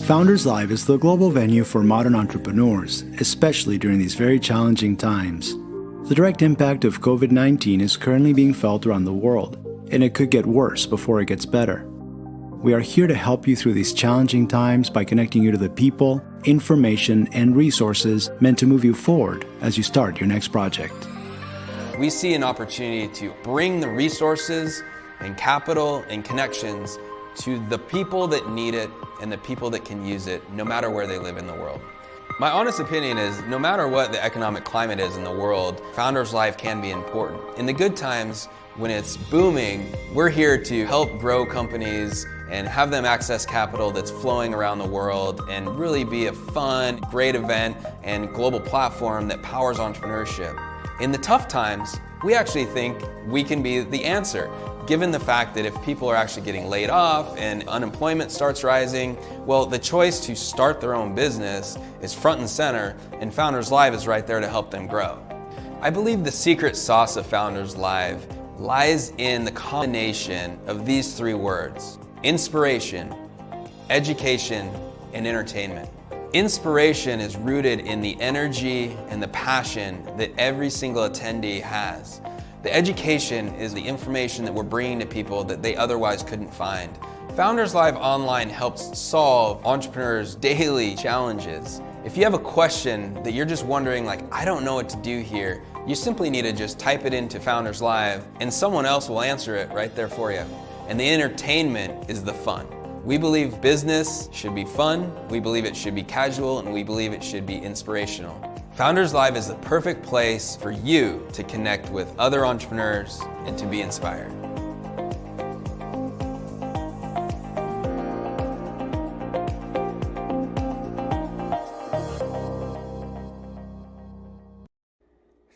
Founders Live is the global venue for modern entrepreneurs, especially during these very challenging times. The direct impact of COVID-19 is currently being felt around the world, and it could get worse before it gets better. We are here to help you through these challenging times by connecting you to the people, information, and resources meant to move you forward as you start your next project. We see an opportunity to bring the resources and capital and connections to the people that need it and the people that can use it, no matter where they live in the world. My honest opinion is, no matter what the economic climate is in the world, Founders Live can be important. In the good times, when it's booming, we're here to help grow companies and have them access capital that's flowing around the world and really be a fun, great event and global platform that powers entrepreneurship. In the tough times, we actually think we can be the answer, given the fact that if people are actually getting laid off and unemployment starts rising, well, the choice to start their own business is front and center, and Founders Live is right there to help them grow. I believe the secret sauce of Founders Live lies in the combination of these three words: inspiration, education, and entertainment. Inspiration is rooted in the energy and the passion that every single attendee has. The education is the information that we're bringing to people that they otherwise couldn't find. Founders Live Online helps solve entrepreneurs' daily challenges. If you have a question that you're just wondering, like, I don't know what to do here, you simply need to just type it into Founders Live and someone else will answer it right there for you. And the entertainment is the fun. We believe business should be fun, we believe it should be casual, and we believe it should be inspirational. Founders Live is the perfect place for you to connect with other entrepreneurs and to be inspired.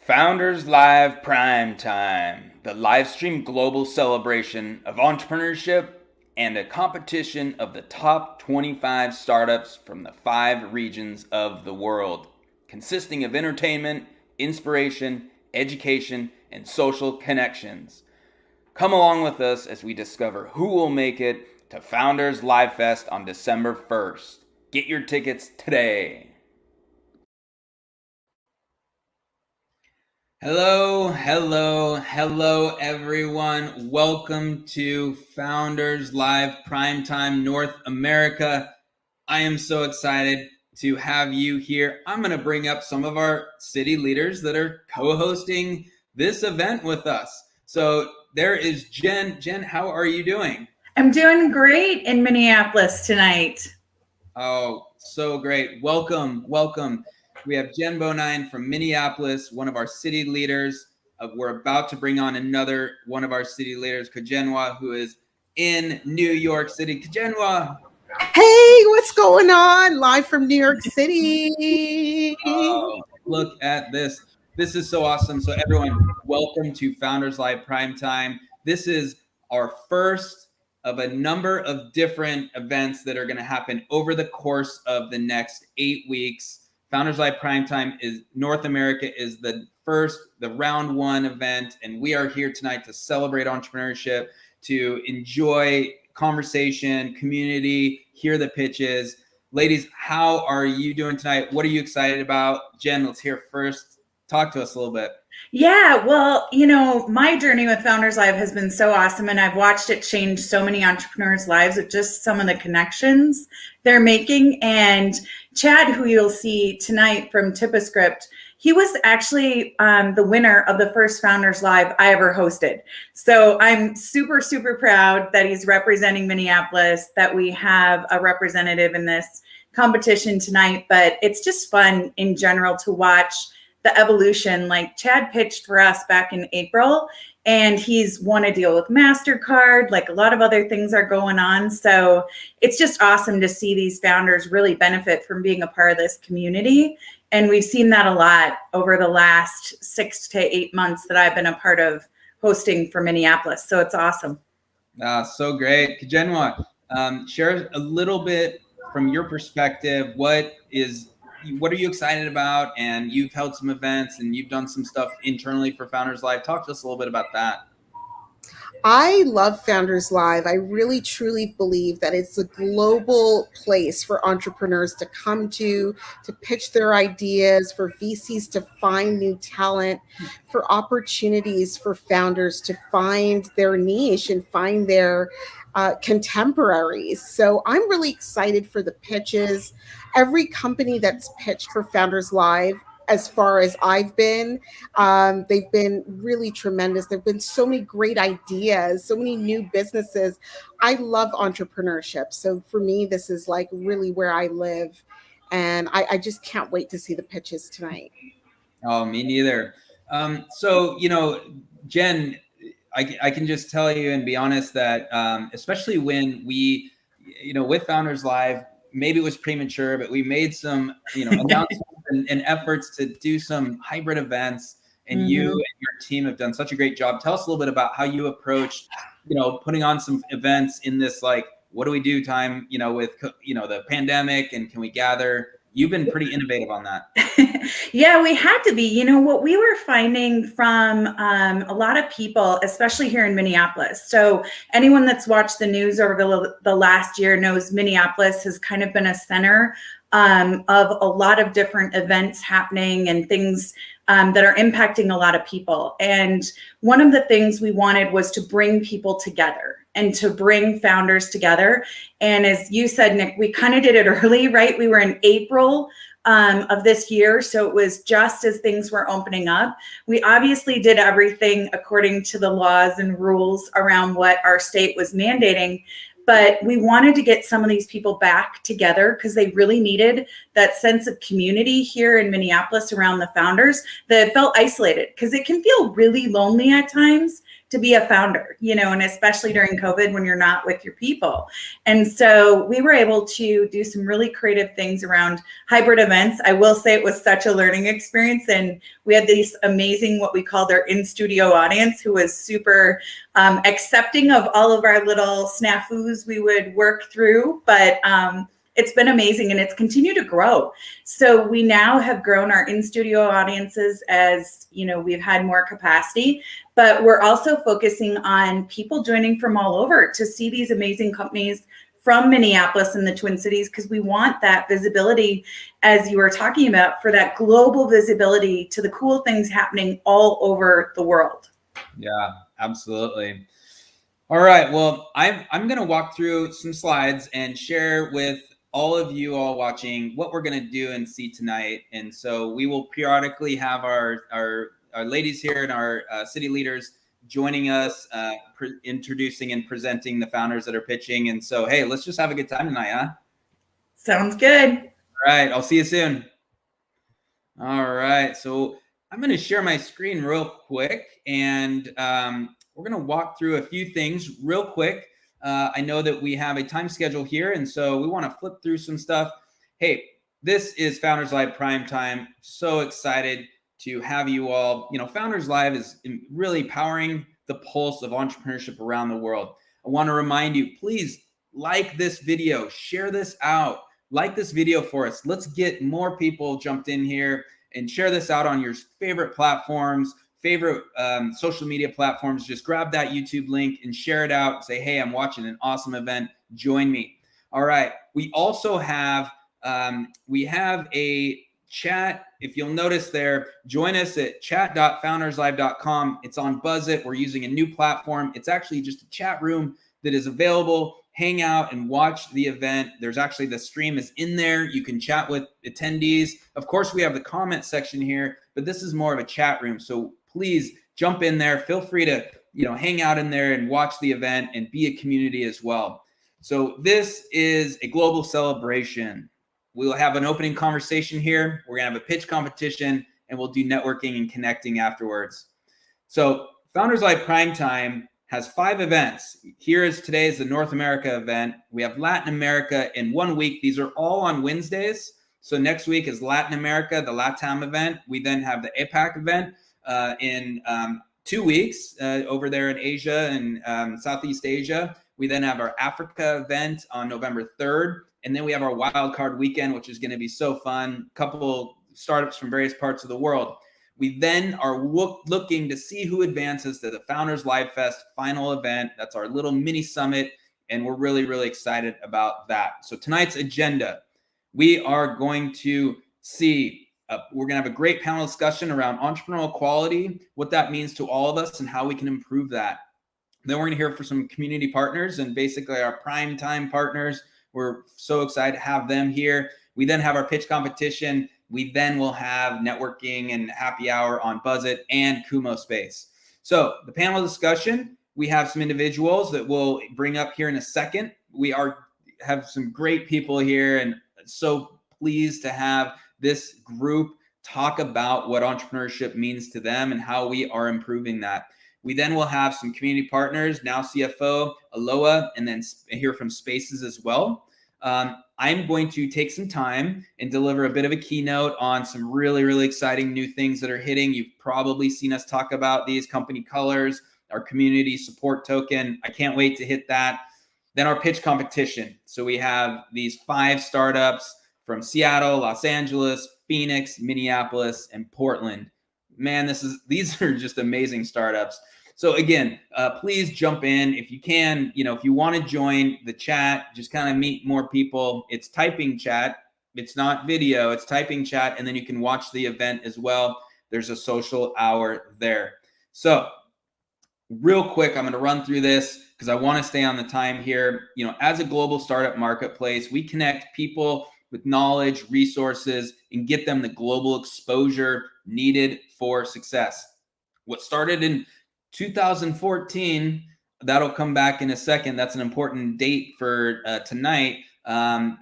Founders Live Prime Time, the live stream global celebration of entrepreneurship and a competition of the top 25 startups from the 5 regions of the world, consisting of entertainment, inspiration, education, and social connections. Come along with us as we discover who will make it to Founders Livefest on December 1st. Get your tickets today. Hello everyone. Welcome to Founders Live Primetime North America. I am so excited to have you here. I'm going to bring up some of our city leaders that are co-hosting this event with us. So there is Jen. Jen, how are you doing? I'm doing great in Minneapolis tonight. Oh, so great. Welcome. We have Jen Bonine from Minneapolis, one of our city leaders. We're about to bring on another one of our city leaders, Kajenwa, who is in New York City. Kajenwa. Hey, what's going on? Live from New York City. Oh, look at this. This is so awesome. So everyone, welcome to Founders Live Primetime. This is our first of a number of different events that are going to happen over the course of the next 8 weeks. Founders Live Primetime is North America is the round 1 event, and we are here tonight to celebrate entrepreneurship, to enjoy conversation, community, hear the pitches. Ladies, how are you doing tonight? What are you excited about? Jen, let's hear first. Talk to us a little bit. Yeah, well, my journey with Founders Live has been so awesome, and I've watched it change so many entrepreneurs' lives with just some of the connections they're making. And Chad, who you'll see tonight from TipaScript, he was actually the winner of the first Founders Live I ever hosted. So I'm super, super proud that he's representing Minneapolis, that we have a representative in this competition tonight. But it's just fun in general to watch the evolution. Like Chad pitched for us back in April, and he's won a deal with MasterCard. Like a lot of other things are going on. So it's just awesome to see these founders really benefit from being a part of this community. And we've seen that a lot over the last 6 to 8 months that I've been a part of hosting for Minneapolis. So it's awesome. So great. Kajenwa, share a little bit from your perspective. What are you excited about? And you've held some events and you've done some stuff internally for Founders Live. Talk to us a little bit about that. I love Founders Live. I really truly believe that it's a global place for entrepreneurs to come to pitch their ideas, for VCs to find new talent, for opportunities for founders to find their niche and find their contemporaries. So I'm really excited for the pitches. Every company that's pitched for Founders Live, as far as I've been, they've been really tremendous. There have been so many great ideas, so many new businesses. I love entrepreneurship. So for me, this is like really where I live. And I just can't wait to see the pitches tonight. Oh, me neither. So, Jen, I can just tell you and be honest that especially when we, with Founders Live, maybe it was premature, but we made some, announcements and efforts to do some hybrid events. And you and your team have done such a great job. Tell us a little bit about how you approached, putting on some events in this, like, what do we do time, with, the pandemic, and can we gather? You've been pretty innovative on that. Yeah, we had to be. What we were finding from a lot of people, especially here in Minneapolis. So anyone that's watched the news over the last year knows Minneapolis has kind of been a center of a lot of different events happening and things that are impacting a lot of people. And one of the things we wanted was to bring people together and to bring founders together. And as you said, Nick, we kind of did it early, right? We were in April of this year. So it was just as things were opening up. We obviously did everything according to the laws and rules around what our state was mandating. But we wanted to get some of these people back together because they really needed that sense of community here in Minneapolis around the founders that felt isolated, because it can feel really lonely at times to be a founder, and especially during COVID when you're not with your people. And so we were able to do some really creative things around hybrid events. I will say it was such a learning experience. And we had these amazing, what we called our in-studio audience, who was super accepting of all of our little snafus we would work through. But it's been amazing, and it's continued to grow. So we now have grown our in-studio audiences as, we've had more capacity, but we're also focusing on people joining from all over to see these amazing companies from Minneapolis and the Twin Cities, because we want that visibility, as you were talking about, for that global visibility to the cool things happening all over the world. Yeah, absolutely. All right. Well, I'm going to walk through some slides and share with all of you all watching what we're going to do and see tonight. And so we will periodically have our ladies here and our city leaders joining us, introducing and presenting the founders that are pitching. And so, hey, let's just have a good time tonight, huh? Sounds good. All right. I'll see you soon. All right. So I'm going to share my screen real quick, and we're going to walk through a few things real quick. I know that we have a time schedule here, and so we want to flip through some stuff. Hey, this is Founders Live Prime Time. So excited to have you all. Founders Live is really powering the pulse of entrepreneurship around the world. I want to remind you, please like this video, share this out, like this video for us. Let's get more people jumped in here and share this out on your favorite platforms, favorite social media platforms. Just grab that YouTube link and share it out. Say, hey, I'm watching an awesome event. Join me. All right. We also have a chat. If you'll notice there, join us at chat.founderslive.com. It's on Buzzit. We're using a new platform. It's actually just a chat room that is available. Hang out and watch the event. There's actually, the stream is in there. You can chat with attendees. Of course, we have the comment section here, but this is more of a chat room. So please jump in there. Feel free to, hang out in there and watch the event and be a community as well. So this is a global celebration. We'll have an opening conversation here. We're going to have a pitch competition, and we'll do networking and connecting afterwards. So Founders Live Prime Time has 5 events. Here is today's the North America event. We have Latin America in 1 week. These are all on Wednesdays. So next week is Latin America, the LATAM event. We then have the APAC event in 2 weeks over there in Asia and Southeast Asia. We then have our Africa event on November 3rd. And then we have our wild card weekend, which is going to be so fun. A couple startups from various parts of the world. We then are looking to see who advances to the Founders Livefest final event. That's our little mini summit, and we're really, really excited about that. So tonight's agenda, we are going to see, we're going to have a great panel discussion around entrepreneurial quality, what that means to all of us, and how we can improve that. Then we're going to hear from some community partners and basically our prime time partners. We're so excited to have them here. We then have our pitch competition. We then will have networking and happy hour on Buzz It and Kumo Space. So the panel discussion, we have some individuals that we'll bring up here in a second. We have some great people here, and so pleased to have this group talk about what entrepreneurship means to them and how we are improving that. We then will have some community partners, now CFO, Aloha, and then hear from Spaces as well. I'm going to take some time and deliver a bit of a keynote on some really, really exciting new things that are hitting. You've probably seen us talk about these company colors, our community support token. I can't wait to hit that. Then our pitch competition. So we have these 5 startups from Seattle, Los Angeles, Phoenix, Minneapolis, and Portland. Man, these are just amazing startups. So again, please jump in if you can. If you want to join the chat, just kind of meet more people. It's typing chat. It's not video. It's typing chat, and then you can watch the event as well. There's a social hour there. So real quick, I'm going to run through this because I want to stay on the time here. As a global startup marketplace, we connect people with knowledge, resources, and get them the global exposure needed for success. What started in 2014, that'll come back in a second. That's an important date for tonight.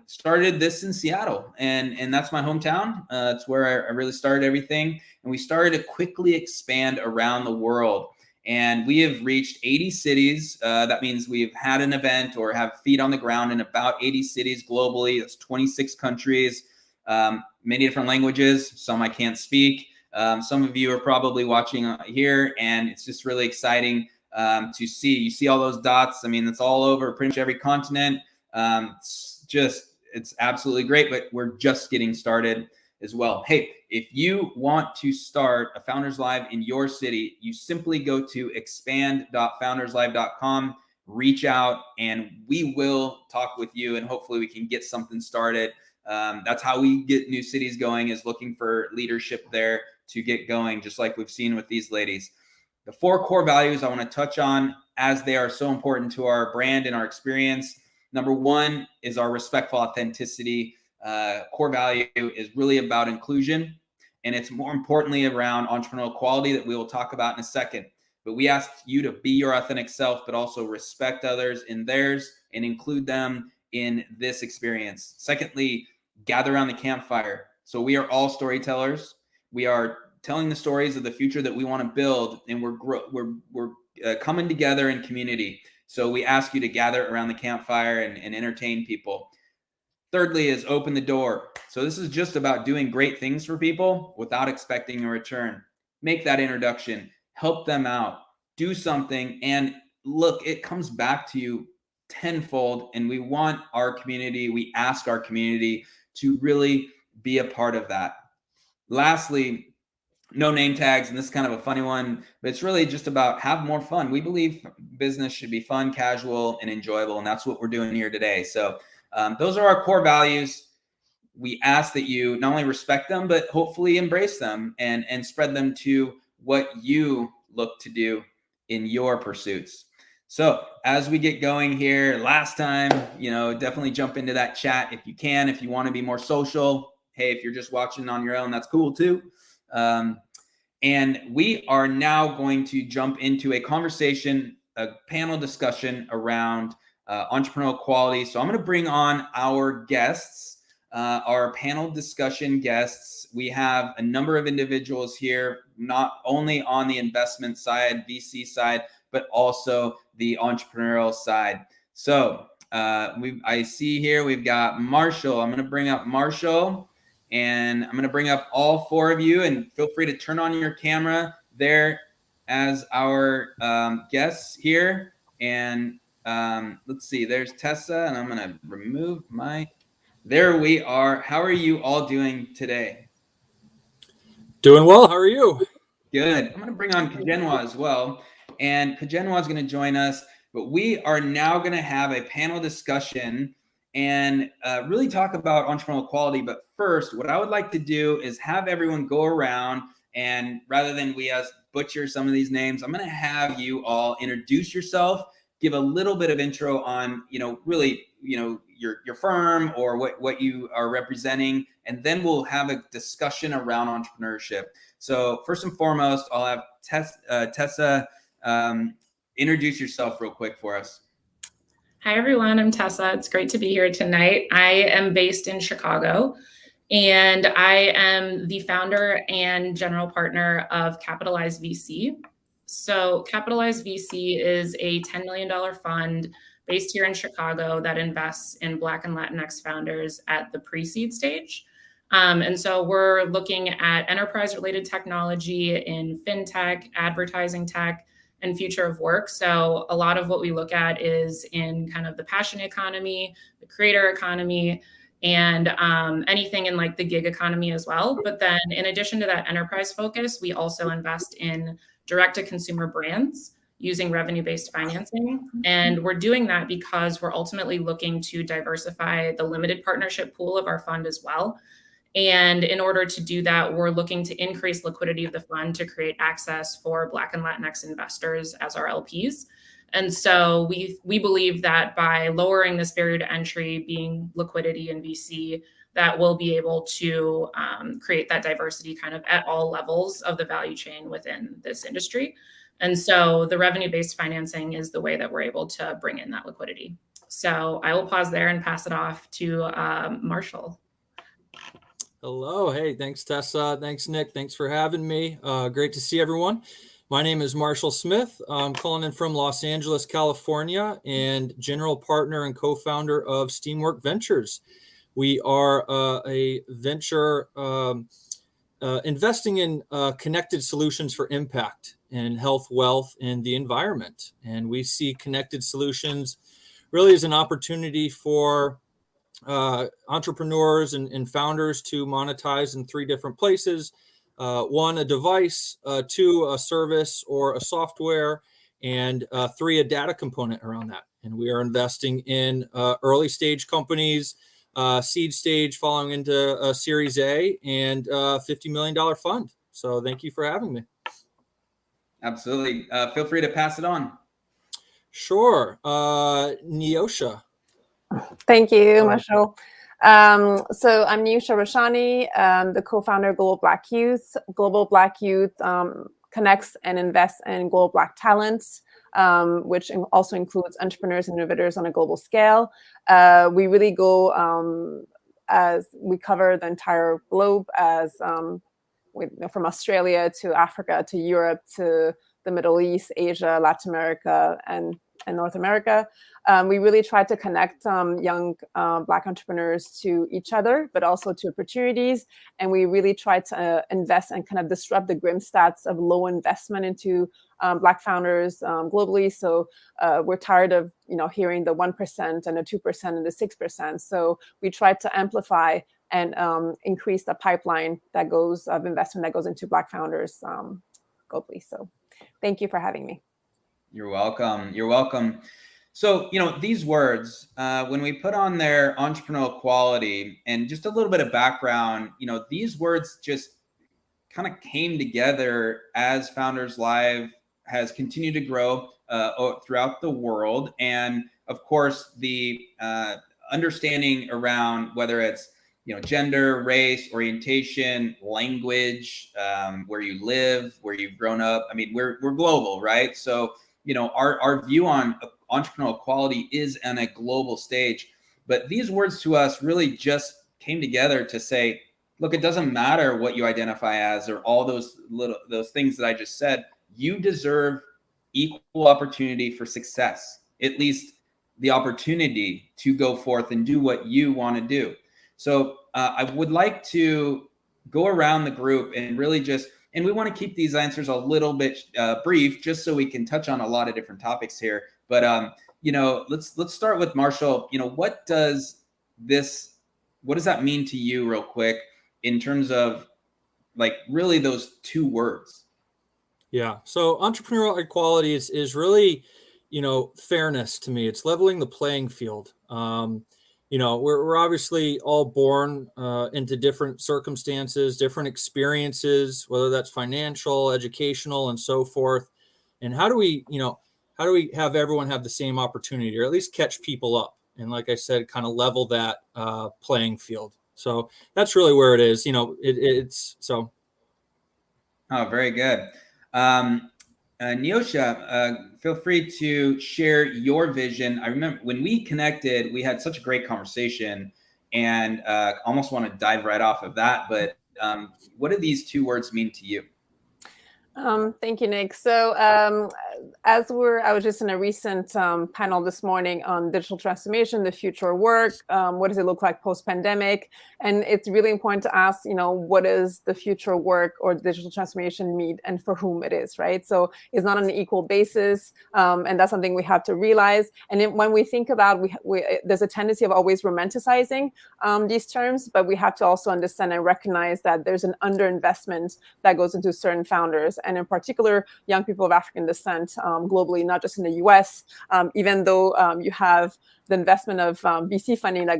Started this in Seattle, and that's my hometown. It's where I really started everything. And we started to quickly expand around the world. And we have reached 80 cities. That means we've had an event or have feet on the ground in about 80 cities globally. That's 26 countries, many different languages. Some I can't speak. Some of you are probably watching here, and it's just really exciting to see. You see all those dots. I mean, it's all over pretty much every continent. It's absolutely great, but we're just getting started as well. Hey, if you want to start a Founders Live in your city, you simply go to expand.founderslive.com, reach out, and we will talk with you, and hopefully we can get something started. That's how we get new cities going, is looking for leadership there to get going, just like we've seen with these ladies. The 4 core values I want to touch on, as they are so important to our brand and our experience. Number 1 is our respectful authenticity. Core value is really about inclusion, and it's more importantly around entrepreneurial quality that we will talk about in a second. But we ask you to be your authentic self, but also respect others in theirs and include them in this experience. Secondly, gather around the campfire. So we are all storytellers. We are telling the stories of the future that we want to build, and we're coming together in community. So we ask you to gather around the campfire and entertain people. Thirdly is open the door. So this is just about doing great things for people without expecting a return. Make that introduction, help them out, do something, and look, it comes back to you tenfold. And we want our community, we ask our community to really be a part of that. Lastly, no name tags, and this is kind of a funny one, but it's really just about have more fun. We believe business should be fun, casual, and enjoyable, and that's what we're doing here today. So those are our core values. We ask that you not only respect them, but hopefully embrace them and spread them to what you look to do in your pursuits. So as we get going here, last time, definitely jump into that chat if you can. If you want to be more social, hey, if you're just watching on your own, that's cool too. And we are now going to jump into a conversation, a panel discussion around entrepreneurial quality. So I'm going to bring on our guests, our panel discussion guests. We have a number of individuals here, not only on the investment side, VC side, but also the entrepreneurial side. So I see here we've got Marshall. I'm going to bring up Marshall, and I'm going to bring up all 4 of you, and feel free to turn on your camera there as our guests here. And let's see, there's Tessa, and I'm going to remove there we are. How are you all doing today? Doing well. How are you? Good. I'm going to bring on Kajenwa as well. And Kajenwa is going to join us. But we are now going to have a panel discussion and really talk about entrepreneurial quality. But first, what I would like to do is have everyone go around, and rather than we butcher some of these names, I'm going to have you all introduce yourself, give a little bit of intro on, really, your firm or what you are representing, and then we'll have a discussion around entrepreneurship. So first and foremost, I'll have Tessa introduce yourself real quick for us. Hi, everyone. I'm Tessa. It's great to be here tonight. I am based in Chicago, and I am the founder and general partner of Capitalize VC. So Capitalize VC is a $10 million fund based here in Chicago that invests in Black and Latinx founders at the pre-seed stage. And so we're looking at enterprise-related technology in fintech, advertising tech, and future of work. So a lot of what we look at is in kind of the passion economy, the creator economy, and anything in like the gig economy as well. But then in addition to that enterprise focus, we also invest in direct-to-consumer brands using revenue-based financing. And we're doing that because we're ultimately looking to diversify the limited partnership pool of our fund as well. And in order to do that, we're looking to increase liquidity of the fund to create access for Black and Latinx investors as our LPs. And so we believe that by lowering this barrier to entry, being liquidity in VC, that we'll be able to create that diversity kind of at all levels of the value chain within this industry. And so the revenue-based financing is the way that we're able to bring in that liquidity. So I will pause there and pass it off to Marshall. Hello. Hey, thanks, Tessa. Thanks, Nick. Thanks for having me. Great to see everyone. My name is Marshall Smith. I'm calling in from Los Angeles, California, and general partner and co-founder of Steamwork Ventures. We are a venture investing in connected solutions for impact in health, wealth, and the environment. And we see connected solutions really as an opportunity for entrepreneurs and founders to monetize in three different places. One, a device, two, a service or a software, and three, a data component around that. And we are investing in early stage companies, seed stage following into a Series A, and $50 million fund. So thank you for having me. Absolutely. Feel free to pass it on. Sure. Neosha. Thank you, Marshall. So I'm Neosha Roshani, the co-founder of Global Black Youth. Global Black Youth connects and invests in global Black talents, which also includes entrepreneurs and innovators on a global scale. We really go as we cover the entire globe, as from Australia to Africa to Europe to the Middle East, Asia, Latin America, and North America. We really try to connect young Black entrepreneurs to each other, but also to opportunities. And we really try to invest and kind of disrupt the grim stats of low investment into Black founders globally. So we're tired of hearing the 1% and the 2% and the 6%. So we try to amplify and increase the pipeline that goes of investment that goes into Black founders globally. So thank you for having me. You're welcome. You're welcome. So, these words, when we put on their entrepreneurial quality and just a little bit of background, these words just kind of came together as Founders Live has continued to grow throughout the world. And of course, the understanding around whether it's, gender, race, orientation, language, where you live, where you've grown up. I mean, we're global, right? So, our view on entrepreneurial quality is on a global stage. But these words to us really just came together to say, look, it doesn't matter what you identify as or all those things that I just said. You deserve equal opportunity for success, at least the opportunity to go forth and do what you want to do. So I would like to go around the group and really and we want to keep these answers a little bit brief, just so we can touch on a lot of different topics here. But let's start with Marshall. What does that mean to you, real quick, in terms of like really those two words? Yeah. So entrepreneurial equality is really, fairness to me. It's leveling the playing field. We're obviously all born into different circumstances, different experiences, whether that's financial, educational, and so forth. And how do we have everyone have the same opportunity, or at least catch people up? And like I said, kind of level that playing field. So that's really where it is. It's so. Oh, very good. Neosha, feel free to share your vision. I remember when we connected, we had such a great conversation, and almost want to dive right off of that. But what do these two words mean to you? Thank you, Nick. So I was just in a recent panel this morning on digital transformation, the future of work. What does it look like post-pandemic? And it's really important to ask, what does the future of work or digital transformation mean and for whom it is, right? So it's not on an equal basis. And that's something we have to realize. And when we think about, there's a tendency of always romanticizing these terms, but we have to also understand and recognize that there's an underinvestment that goes into certain founders, and in particular, young people of African descent globally, not just in the US, even though you have the investment of VC funding that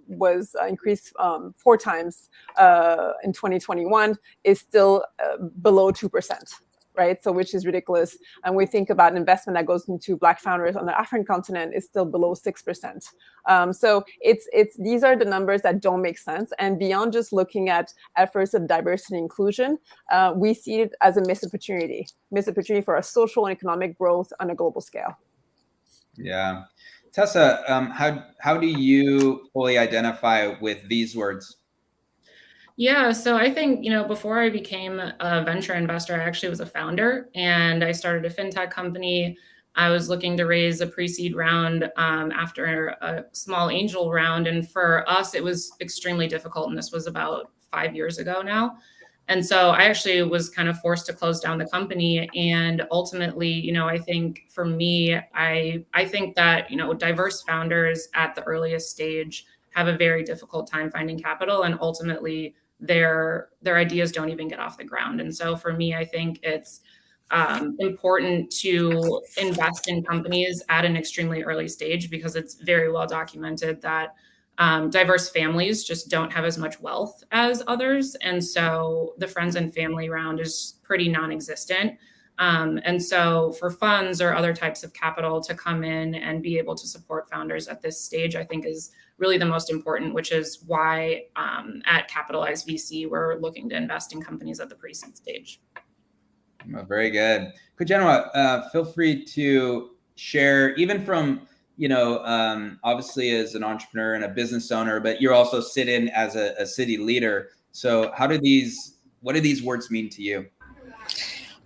was increased 4 times in 2021, is still below 2%. Right, so which is ridiculous. And we think about an investment that goes into Black founders on the African continent is still below 6%. So these are the numbers that don't make sense. And beyond just looking at efforts of diversity and inclusion, we see it as a missed opportunity for a social and economic growth on a global scale. Yeah, Tessa, how do you fully identify with these words? Yeah, so I think, before I became a venture investor, I actually was a founder, and I started a fintech company. I was looking to raise a pre-seed round after a small angel round. And for us, it was extremely difficult. And this was about 5 years ago now. And so I actually was kind of forced to close down the company. And ultimately, I think for me, I think that, diverse founders at the earliest stage have a very difficult time finding capital, and ultimately their ideas don't even get off the ground. And so for me, I think it's important to invest in companies at an extremely early stage, because it's very well documented that diverse families just don't have as much wealth as others. And so the friends and family round is pretty non-existent. And so for funds or other types of capital to come in and be able to support founders at this stage, I think is really the most important, which is why at Capitalized VC, we're looking to invest in companies at the pre-seed stage. Very good. Kujenwa, feel free to share, even from, obviously as an entrepreneur and a business owner, but you're also sitting as a city leader. So what do these words mean to you?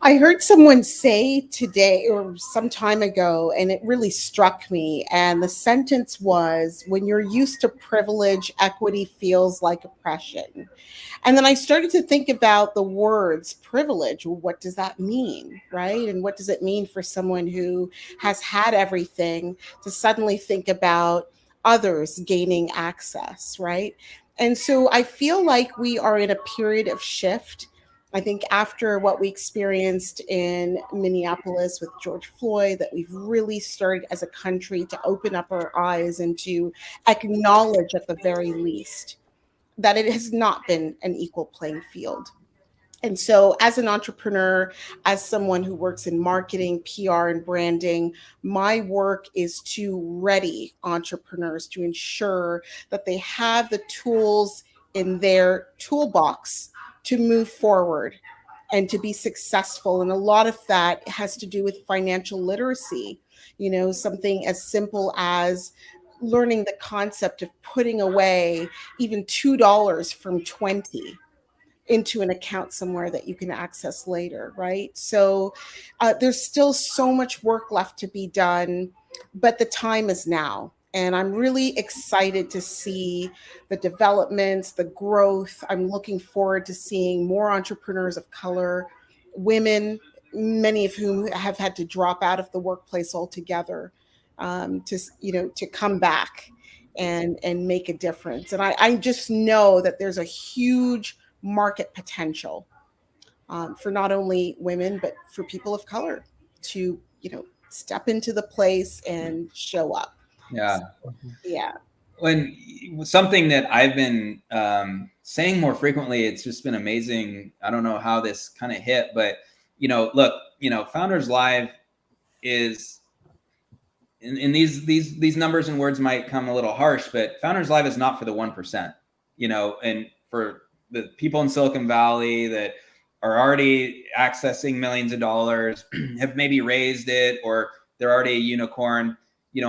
I heard someone say today or some time ago, and it really struck me. And the sentence was, when you're used to privilege, equity feels like oppression. And then I started to think about the words privilege. What does that mean, right? And what does it mean for someone who has had everything to suddenly think about others gaining access, right? And so I feel like we are in a period of shift. I think after what we experienced in Minneapolis with George Floyd, that we've really started as a country to open up our eyes and to acknowledge at the very least that it has not been an equal playing field. And so as an entrepreneur, as someone who works in marketing, PR, and branding, my work is to ready entrepreneurs to ensure that they have the tools in their toolbox to move forward and to be successful. And a lot of that has to do with financial literacy, something as simple as learning the concept of putting away even $2 from 20 into an account somewhere that you can access later, right? So there's still so much work left to be done, but the time is now. And I'm really excited to see the developments, the growth. I'm looking forward to seeing more entrepreneurs of color, women, many of whom have had to drop out of the workplace altogether, to come back and make a difference. And I just know that there's a huge market potential for not only women, but for people of color to, step into the place and show up. Yeah. Yeah. When something that I've been saying more frequently, it's just been amazing. I don't know how this kind of hit, but look, Founders Live is in these numbers and words might come a little harsh, but Founders Live is not for the 1%, and for the people in Silicon Valley that are already accessing millions of dollars, have maybe raised it, or they're already a unicorn.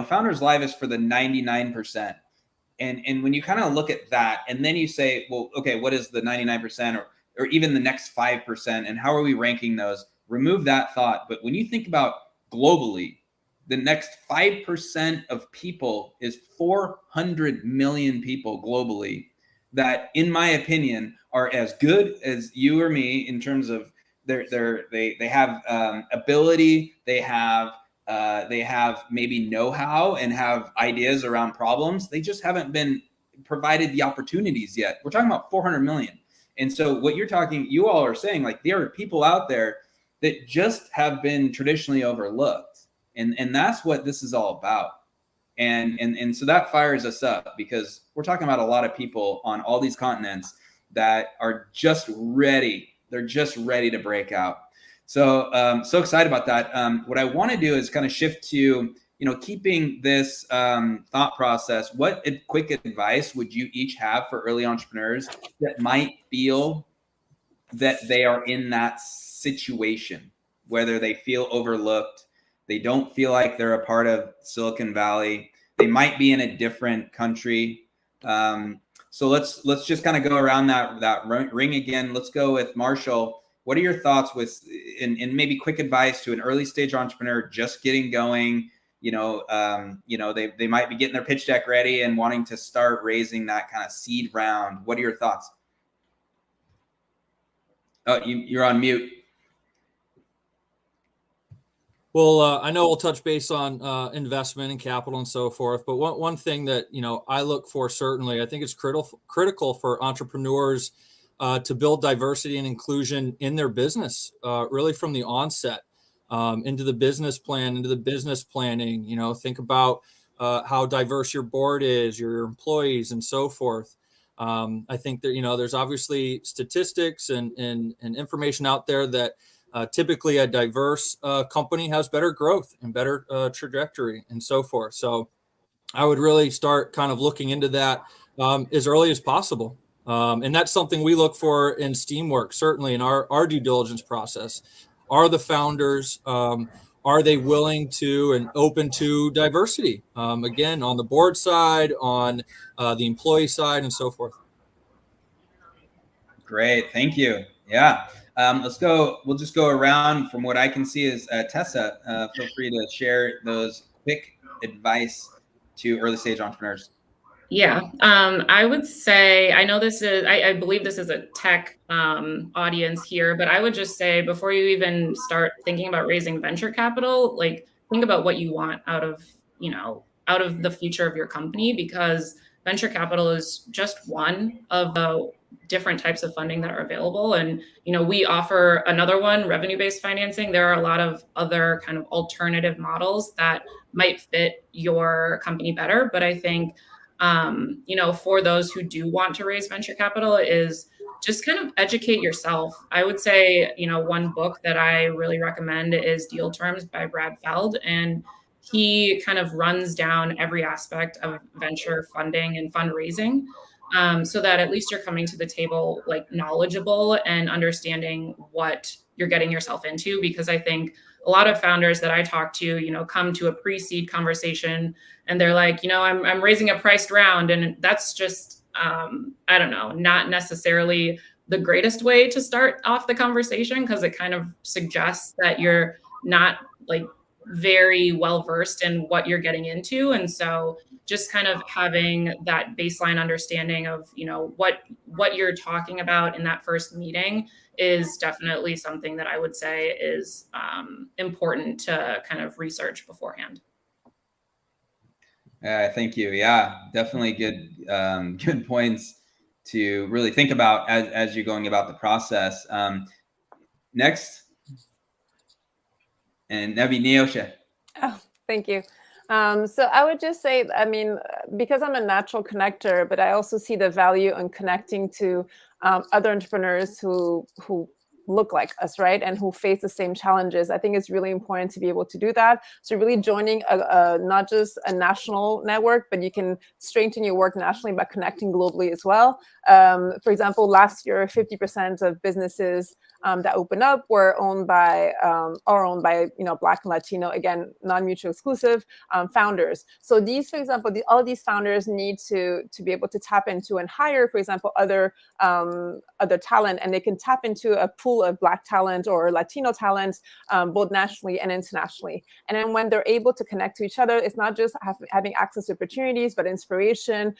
Founders Live is for the 99%. And when you kind of look at that, and then you say, well, okay, what is the 99% or even the next 5%, and how are we ranking those? Remove that thought. But when you think about globally, the next 5% of people is 400 million people globally that, in my opinion, are as good as you or me in terms of they have ability, they have maybe know-how and have ideas around problems. They just haven't been provided the opportunities yet. We're talking about 400 million. And so what you all are saying, like, there are people out there that just have been traditionally overlooked. And that's what this is all about. And so that fires us up, because we're talking about a lot of people on all these continents that are just ready. They're just ready to break out. So so excited about that. What I want to do is kind of shift to, keeping this thought process. What quick advice would you each have for early entrepreneurs that might feel that they are in that situation, whether they feel overlooked, they don't feel like they're a part of Silicon Valley, they might be in a different country. So let's just kind of go around that ring again. Let's go with Marshall. What are your thoughts and maybe quick advice to an early stage entrepreneur just getting going? They might be getting their pitch deck ready and wanting to start raising that kind of seed round. What are your thoughts? Oh, you're on mute. Well, I know we'll touch base on investment and capital and so forth, but one thing that I look for, certainly, I think it's critical for entrepreneurs to build diversity and inclusion in their business, really from the onset, into the business plan, into the business planning. Think about how diverse your board is, your employees, and so forth. I think that there's obviously statistics and information out there that typically a diverse company has better growth and better trajectory and so forth. So I would really start kind of looking into that as early as possible. And that's something we look for in Steamwork, certainly in our due diligence process. Are the founders, are they willing to and open to diversity? Again, on the board side, on the employee side, and so forth. Great, thank you. Yeah. Let's go. We'll just go around. From what I can see is Tessa, feel free to share those quick advice to early stage entrepreneurs. Yeah, I would say, I know this is, I believe this is a tech audience here, but I would just say, before you even start thinking about raising venture capital, like, think about what you want out of the future of your company, because venture capital is just one of the different types of funding that are available. And, we offer another one, revenue-based financing. There are a lot of other kind of alternative models that might fit your company better. But I think, for those who do want to raise venture capital, is just kind of educate yourself. I would say, one book that I really recommend is Deal Terms by Brad Feld. And he kind of runs down every aspect of venture funding and fundraising, so that at least you're coming to the table like knowledgeable and understanding what you're getting yourself into. Because I think a lot of founders that I talk to, come to a pre-seed conversation and they're like, I'm raising a priced round. And that's just, I don't know, not necessarily the greatest way to start off the conversation, because it kind of suggests that you're not like very well versed in what you're getting into. And so just kind of having that baseline understanding of, what you're talking about in that first meeting is definitely something that I would say is important to kind of research beforehand. Thank you. Yeah, definitely good points to really think about as you're going about the process. Next. And that'd be Neosha. Oh, thank you. So I would just say, I mean, because I'm a natural connector, but I also see the value in connecting to other entrepreneurs who look like us, right? And who face the same challenges. I think it's really important to be able to do that. So really joining not just a national network, but you can strengthen your work nationally by connecting globally as well. For example, last year, 50% of businesses that open up are owned by Black and Latino, again, non-mutual exclusive founders. So these, for example, all of these founders need to be able to tap into and hire, for example, other talent, and they can tap into a pool of Black talent or Latino talent, both nationally and internationally. And then when they're able to connect to each other, it's not just having access to opportunities, but inspiration,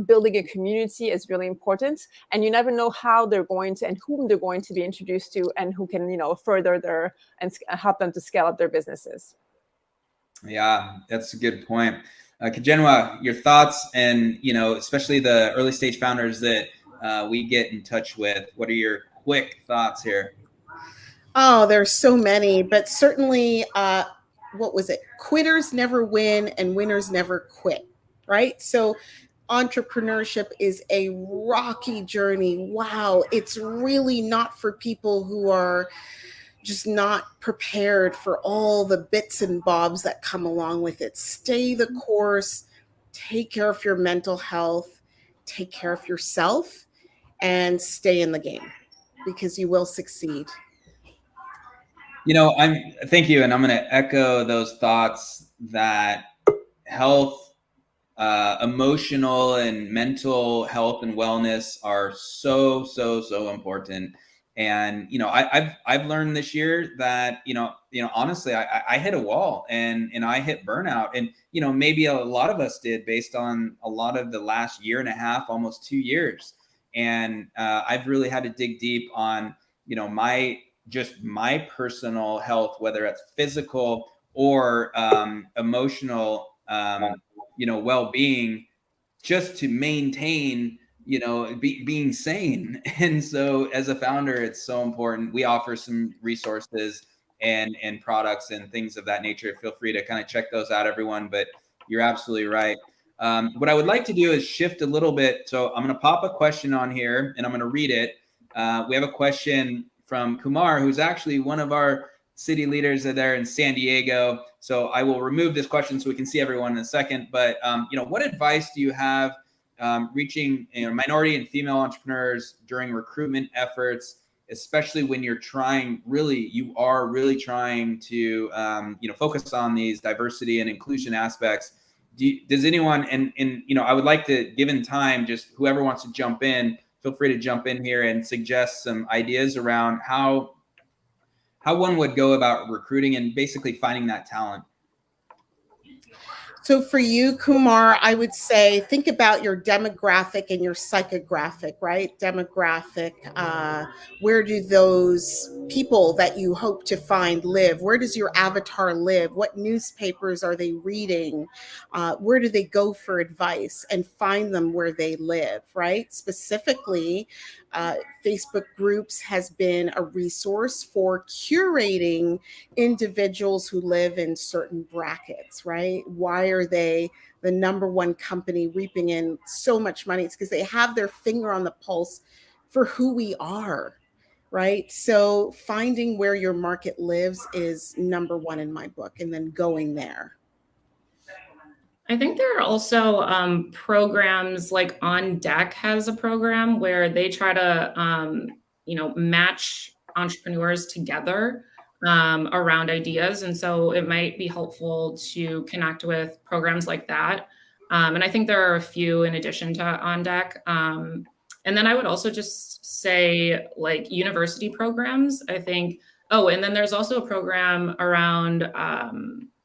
building a community is really important. And you never know how they're going to and whom they're going to be introduced to, and who can, further and help them to scale up their businesses. Yeah, that's a good point. Kajenwa, your thoughts, and especially the early stage founders that we get in touch with. What are your quick thoughts here? Oh, there's so many, but certainly, what was it? Quitters never win and winners never quit, right? So entrepreneurship is a rocky journey. Wow. It's really not for people who are just not prepared for all the bits and bobs that come along with it. Stay the course, take care of your mental health, take care of yourself, and stay in the game, because you will succeed. Thank you. And I'm going to echo those thoughts that health, emotional and mental health and wellness are so important. And, I've learned this year that, honestly, I hit a wall and I hit burnout, and, maybe a lot of us did based on a lot of the last year and a half, almost 2 years. And I've really had to dig deep on, my personal health, whether it's physical or emotional, well-being, just to maintain, being sane. And so as a founder, it's so important. We offer some resources and products and things of that nature. Feel free to kind of check those out, everyone. But you're absolutely right. What I would like to do is shift a little bit. So I'm going to pop a question on here and I'm going to read it. We have a question from Kumar, who's actually one of our city leaders there in San Diego. So I will remove this question so we can see everyone in a second. But, what advice do you have reaching minority and female entrepreneurs during recruitment efforts, especially when you are really trying to, focus on these diversity and inclusion aspects? Does anyone, and I would like to, given time, just whoever wants to jump in, feel free to jump in here and suggest some ideas around how one would go about recruiting and basically finding that talent. So for you, Kumar, I would say think about your demographic and your psychographic, right? Demographic, where do those people that you hope to find live? Where does your avatar live? What newspapers are they reading? Where do they go for advice? And find them where they live, right? Specifically, Facebook groups has been a resource for curating individuals who live in certain brackets, right? Why are they the number one company reaping in so much money? It's because they have their finger on the pulse for who we are, right? So finding where your market lives is number one in my book, and then going there. I think there are also programs, like On Deck has a program where they try to, match entrepreneurs together around ideas. And so it might be helpful to connect with programs like that. And I think there are a few in addition to On Deck. And then I would also just say, like, university programs, I think. Oh, and then there's also a program around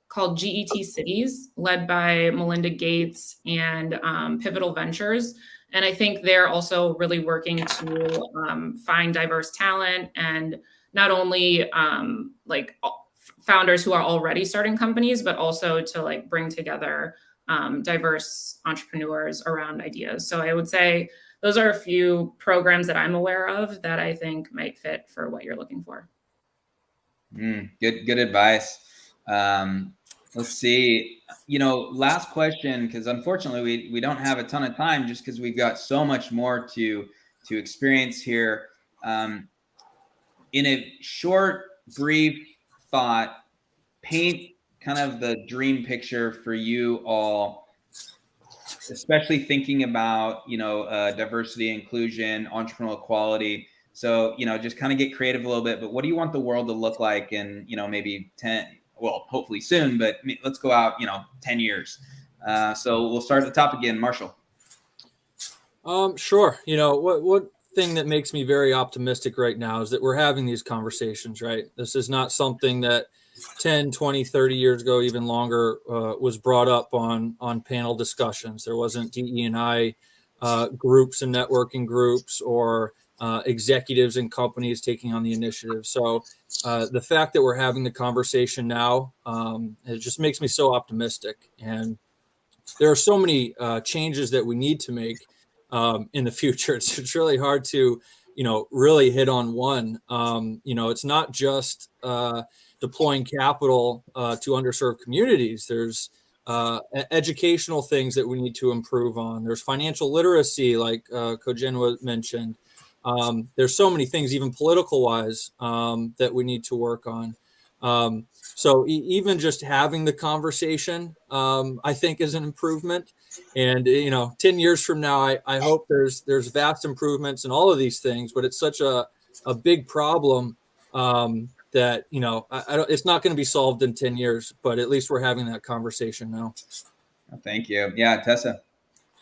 called GET Cities, led by Melinda Gates and Pivotal Ventures. And I think they're also really working to find diverse talent, and not only founders who are already starting companies, but also to bring together diverse entrepreneurs around ideas. So I would say those are a few programs that I'm aware of that I think might fit for what you're looking for. Good advice. Let's see. Last question, because unfortunately we don't have a ton of time, just because we've got so much more to experience here. In a short, brief thought, paint kind of the dream picture for you all, especially thinking about diversity, inclusion, entrepreneurial equality. So just kind of get creative a little bit. But what do you want the world to look like in maybe 10? Well, hopefully soon, but let's go out 10 years. So we'll start at the top again, Marshall. Sure. What thing that makes me very optimistic right now is that we're having these conversations, right? This is not something that 10, 20, 30 years ago, even longer, was brought up on panel discussions. There wasn't DE&I groups and networking groups or executives and companies taking on the initiative. So the fact that we're having the conversation now, it just makes me so optimistic. And there are so many changes that we need to make in the future. It's really hard to, really hit on one. It's not just deploying capital to underserved communities. There's educational things that we need to improve on. There's financial literacy, like Kojenwa mentioned. There's so many things, even political wise, that we need to work on. So even just having the conversation, I think is an improvement. And, 10 years from now, I hope there's vast improvements in all of these things, but it's such a big problem that, it's not going to be solved in 10 years, but at least we're having that conversation now. Thank you. Yeah, Tessa.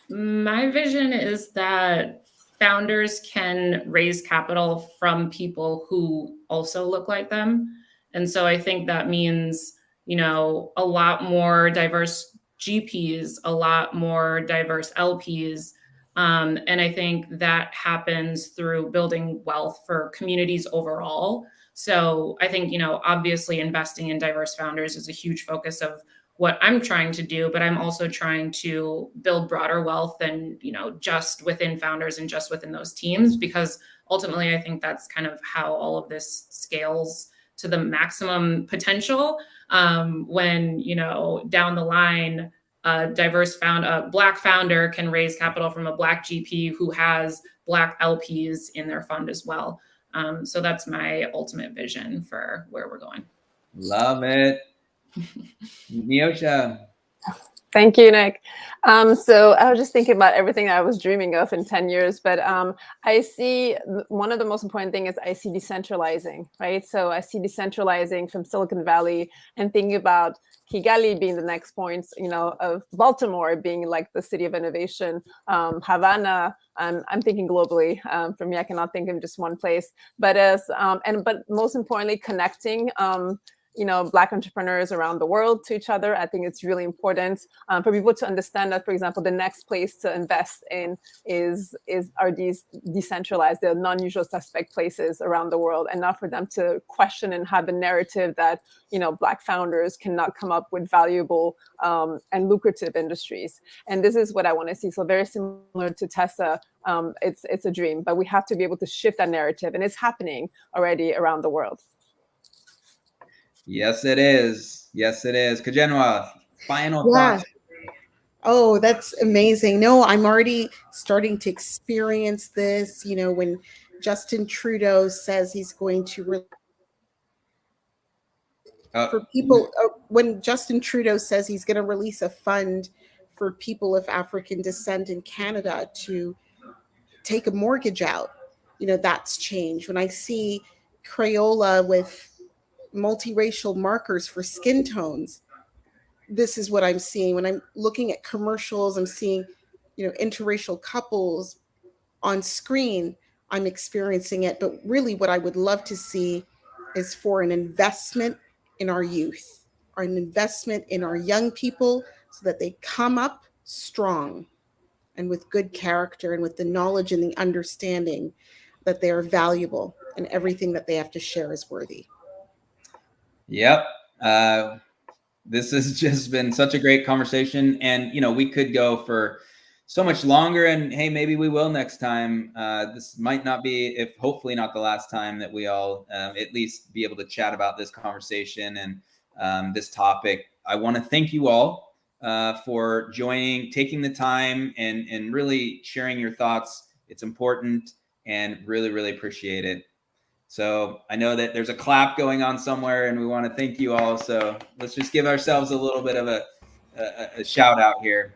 My vision is that founders can raise capital from people who also look like them. And so I think that means, a lot more diverse GPs, a lot more diverse LPs. And I think that happens through building wealth for communities overall. So I think, obviously investing in diverse founders is a huge focus of what I'm trying to do, but I'm also trying to build broader wealth than, just within founders and just within those teams, because ultimately I think that's kind of how all of this scales to the maximum potential. When, down the line, a Black founder can raise capital from a Black GP who has Black LPs in their fund as well. So that's my ultimate vision for where we're going. Love it. Neosha. Thank you, Nick. So I was just thinking about everything I was dreaming of in 10 years, but I see one of the most important things is I see decentralizing, right? So I see decentralizing from Silicon Valley and thinking about Kigali being the next point, of Baltimore being like the city of innovation, Havana. I'm thinking globally. For me, I cannot think of just one place, but but most importantly, connecting Black entrepreneurs around the world to each other. I think it's really important for people to understand that, for example, the next place to invest in are these decentralized, the non-usual suspect places around the world, and not for them to question and have a narrative that Black founders cannot come up with valuable and lucrative industries. And this is what I want to see. So very similar to Tessa, it's a dream, but we have to be able to shift that narrative, and it's happening already around the world. Yes, it is. Yes, it is. Kojenwa, final thoughts. Oh, that's amazing. No, I'm already starting to experience this. When Justin Trudeau says he's going to when Justin Trudeau says he's going to release a fund for people of African descent in Canada to take a mortgage out, that's change. When I see Crayola with multiracial markers for skin tones, this is what I'm seeing. When I'm looking at commercials, I'm seeing, interracial couples on screen. I'm experiencing it. But really what I would love to see is for an investment in our youth, or an investment in our young people, so that they come up strong and with good character and with the knowledge and the understanding that they are valuable and everything that they have to share is worthy. Yep. This has just been such a great conversation. And, we could go for so much longer. And hey, maybe we will next time. This might not be, if hopefully not the last time that we all at least be able to chat about this conversation and this topic. I want to thank you all for joining, taking the time, and really sharing your thoughts. It's important, and really, really appreciate it. So I know that there's a clap going on somewhere, and we want to thank you all. So let's just give ourselves a little bit of a shout out here.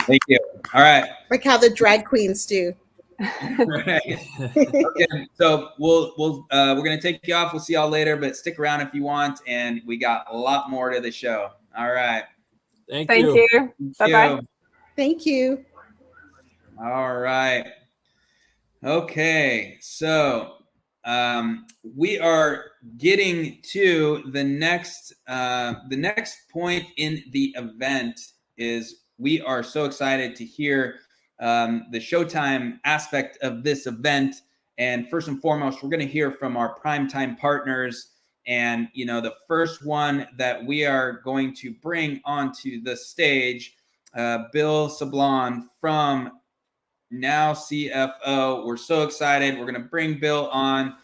Thank you. All right. Like how the drag queens do. Right. Okay. So we're gonna take you off. We'll see y'all later, but stick around if you want. And we got a lot more to the show. All right. Thank Thank you. you. Bye-bye. Thank you. All right. Okay. So we are getting to the next point in the event. Is we are so excited to hear the Showtime aspect of this event. And first and foremost, we're going to hear from our primetime partners. And, the first one that we are going to bring onto the stage, Bill Sablon from Now CFO. We're so excited. We're going to bring Bill on.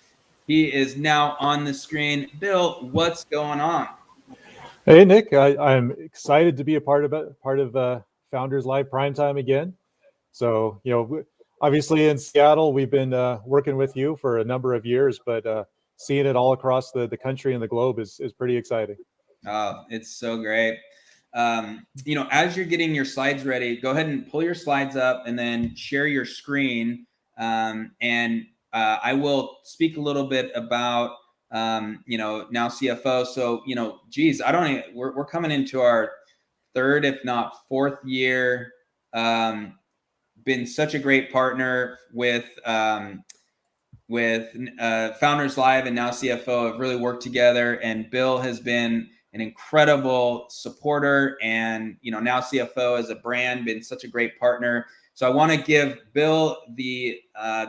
He is now on the screen. Bill, what's going on? Hey, Nick, I'm excited to be a part of Founders Live Primetime again. So, obviously in Seattle, we've been working with you for a number of years, but seeing it all across the country and the globe is pretty exciting. Oh, it's so great. As you're getting your slides ready, go ahead and pull your slides up and then share your screen. And I will speak a little bit about Now CFO. So, we're coming into our third, if not fourth year. Been such a great partner with Founders Live and Now CFO have really worked together, and Bill has been an incredible supporter, and Now CFO as a brand been such a great partner. So I want to give Bill the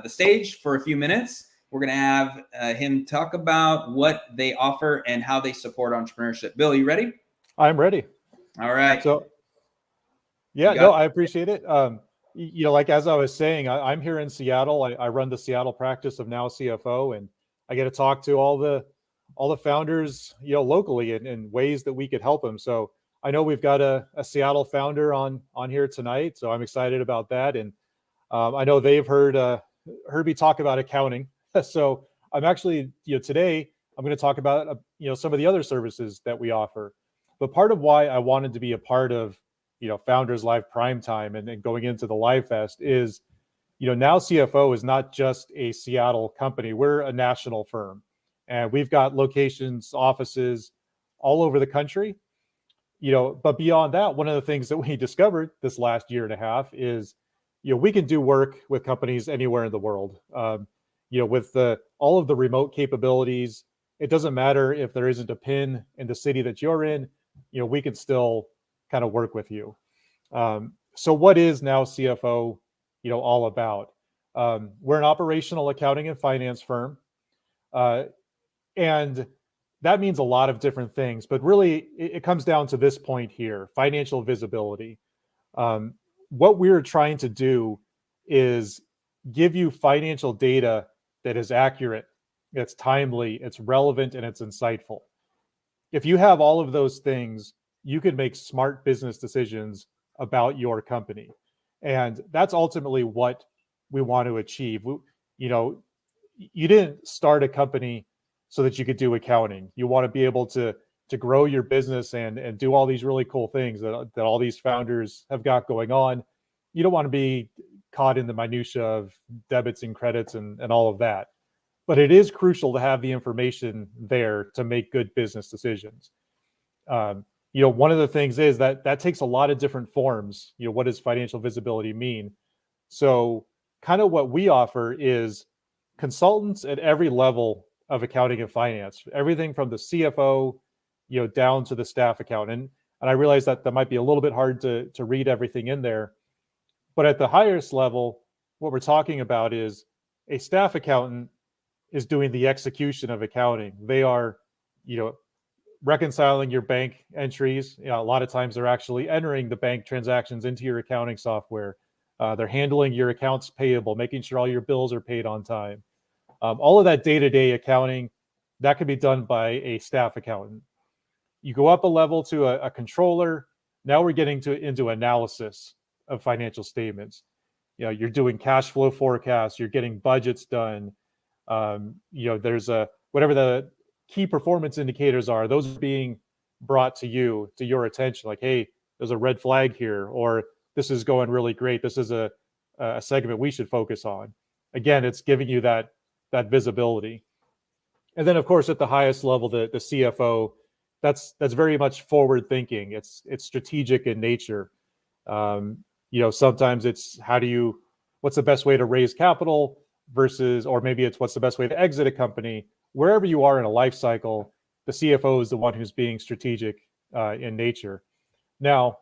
stage for a few minutes. We're going to have him talk about what they offer and how they support entrepreneurship. Bill, you ready? I'm ready. All right. So, yeah, no, I appreciate it. Like as I was saying, I'm here in Seattle. I run the Seattle practice of Now CFO, and I get to talk to all the founders, locally in ways that we could help them. So I know we've got a Seattle founder on here tonight, so I'm excited about that. And I know they've heard me talk about accounting. So I'm actually, today I'm going to talk about some of the other services that we offer. But part of why I wanted to be a part of Founders Live Primetime and going into the Live Fest is, Now CFO is not just a Seattle company. We're a national firm, and we've got locations, offices all over the country. But beyond that, one of the things that we discovered this last year and a half is, we can do work with companies anywhere in the world. With all of the remote capabilities, it doesn't matter if there isn't a pin in the city that you're in, we can still kind of work with you. So what is Now CFO, all about? We're an operational accounting and finance firm. And that means a lot of different things, but really it comes down to this point here: financial visibility. What we're trying to do is give you financial data that is accurate, it's timely, it's relevant, and it's insightful. If you have all of those things, you can make smart business decisions about your company. And that's ultimately what we want to achieve. You didn't start a company so that you could do accounting. You want to be able to grow your business and do all these really cool things that all these founders have got going on. You don't want to be caught in the minutia of debits and credits and all of that. But it is crucial to have the information there to make good business decisions. One of the things is that takes a lot of different forms. What does financial visibility mean? So kind of what we offer is consultants at every level of accounting and finance, everything from the CFO, down to the staff accountant. And I realize that might be a little bit hard to read everything in there. But at the highest level, what we're talking about is a staff accountant is doing the execution of accounting. They are, reconciling your bank entries. A lot of times they're actually entering the bank transactions into your accounting software. They're handling your accounts payable, making sure all your bills are paid on time. All of that day-to-day accounting, that can be done by a staff accountant. You go up a level to a controller. Now we're getting into analysis of financial statements. You're doing cash flow forecasts. You're getting budgets done. There's whatever the key performance indicators are. Those are being brought to your attention. Like, hey, there's a red flag here, or this is going really great. This is a segment we should focus on. Again, it's giving you that visibility. And then, of course, at the highest level, the CFO, that's very much forward thinking. It's strategic in nature. Sometimes it's what's the best way to raise capital versus, or maybe it's what's the best way to exit a company. Wherever you are in a life cycle, the CFO is the one who's being strategic in nature. Now,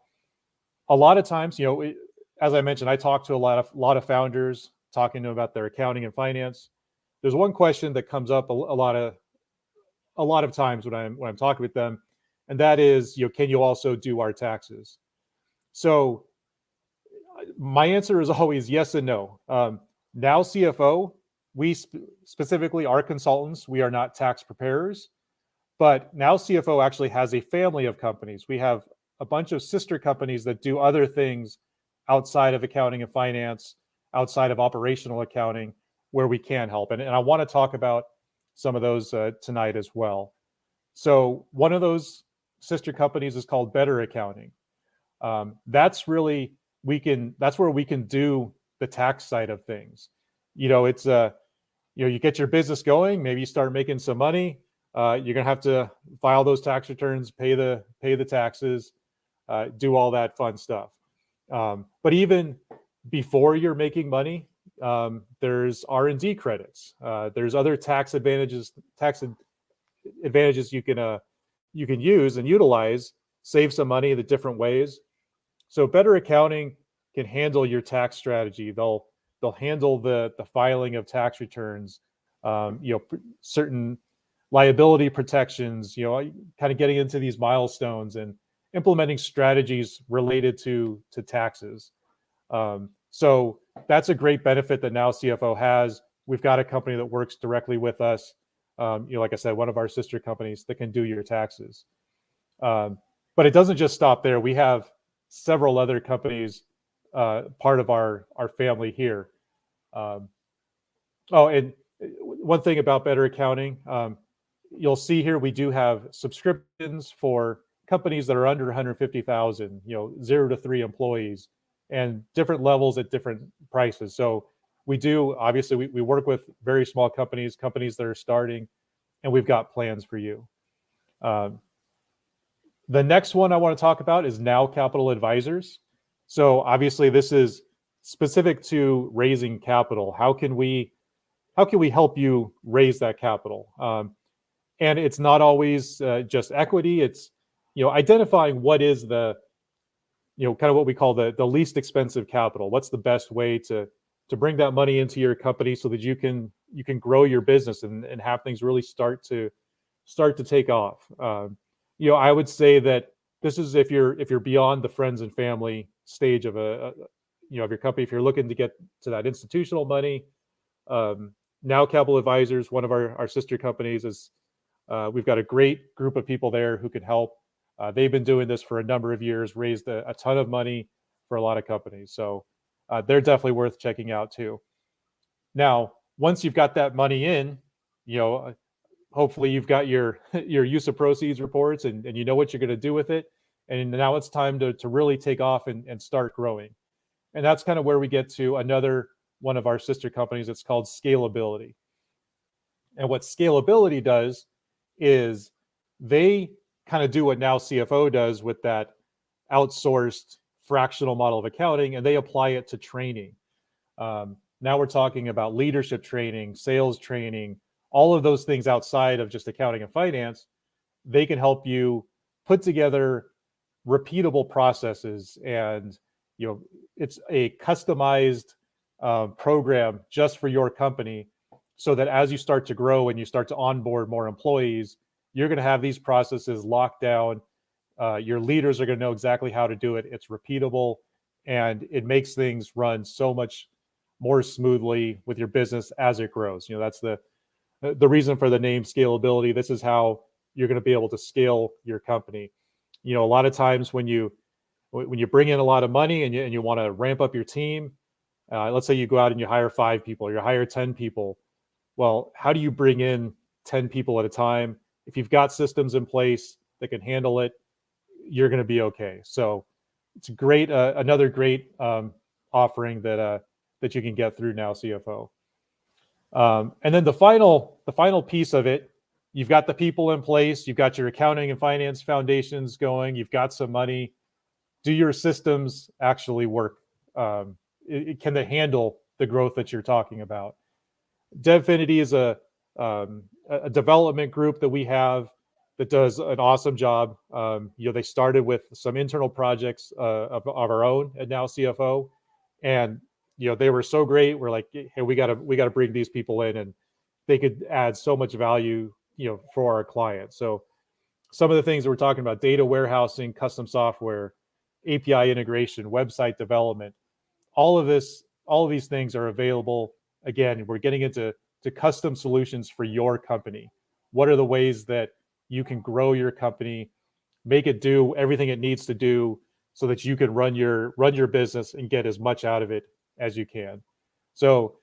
a lot of times, as I mentioned, I talk to a lot of founders, talking to them about their accounting and finance. There's one question that comes up a lot of times when I'm talking with them, and that is, can you also do our taxes? So my answer is always yes and no. Now CFO, we specifically are consultants. We are not tax preparers, but Now CFO actually has a family of companies. We have a bunch of sister companies that do other things outside of accounting and finance, outside of operational accounting, where we can help. And I want to talk about some of those tonight as well. So one of those sister companies is called Better Accounting. That's where we can do the tax side of things. It's you get your business going, maybe you start making some money. You're gonna have to file those tax returns, pay the taxes, do all that fun stuff. But even before you're making money, there's R&D credits. There's other tax advantages you can use and utilize, save some money in the different ways. So Better Accounting can handle your tax strategy. They'll handle the filing of tax returns, certain liability protections, kind of getting into these milestones and implementing strategies related to taxes. So that's a great benefit that Now CFO has. We've got a company that works directly with us. Like I said, one of our sister companies that can do your taxes. But it doesn't just stop there. We have several other companies, part of our family here. And one thing about Better Accounting, you'll see here we do have subscriptions for companies that are under 150,000, 0 to 3 employees, and different levels at different prices. So we do, obviously, we work with very small companies that are starting, and we've got plans for you. The next one I want to talk about is Now Capital Advisors. So obviously this is specific to raising capital. How can we help you raise that capital? And it's not always just equity. It's identifying what is the kind of what we call the least expensive capital. What's the best way to bring that money into your company so that you can grow your business and have things really start to take off. I would say that this is if you're beyond the friends and family stage of of your company. If you're looking to get to that institutional money, Now Capital Advisors, one of our sister companies, is we've got a great group of people there who can help. They've been doing this for a number of years, raised a ton of money for a lot of companies. So they're definitely worth checking out too. Now, once you've got that money in, hopefully you've got your use of proceeds reports and you know what you're going to do with it. And now it's time to really take off and start growing. And that's kind of where we get to another one of our sister companies. It's called Scalability. And what Scalability does is they kind of do what Now CFO does with that outsourced fractional model of accounting, and they apply it to training. Now we're talking about leadership training, sales training, all of those things outside of just accounting and finance. They can help you put together repeatable processes, and it's a customized program just for your company, so that as you start to grow and you start to onboard more employees, you're going to have these processes locked down. Your leaders are going to know exactly how to do it. It's repeatable, and it makes things run so much more smoothly with your business as it grows. That's the reason for the name scalability. This is how you're going to be able to scale your company. A lot of times when you bring in a lot of money and you want to ramp up your team, let's say you go out and you hire 5 people or you hire 10 people. Well, how do you bring in 10 people at a time? If you've got systems in place that can handle it, you're going to be okay. So it's great. Another great offering that you can get through Now CFO. And then the final piece of it, you've got the people in place, you've got your accounting and finance foundations going, you've got some money. Do your systems actually work? Can they handle the growth that you're talking about? Devfinity is a development group that we have that does an awesome job. They started with some internal projects of our own at Now CFO, and they were so great. We're like, hey, we gotta bring these people in, and they could add so much value, for our clients. So some of the things that we're talking about: data warehousing, custom software, API integration, website development. All of these things are available. Again, we're getting into custom solutions for your company. What are the ways that you can grow your company, make it do everything it needs to do, so that you can run your business and get as much out of it as you can? So,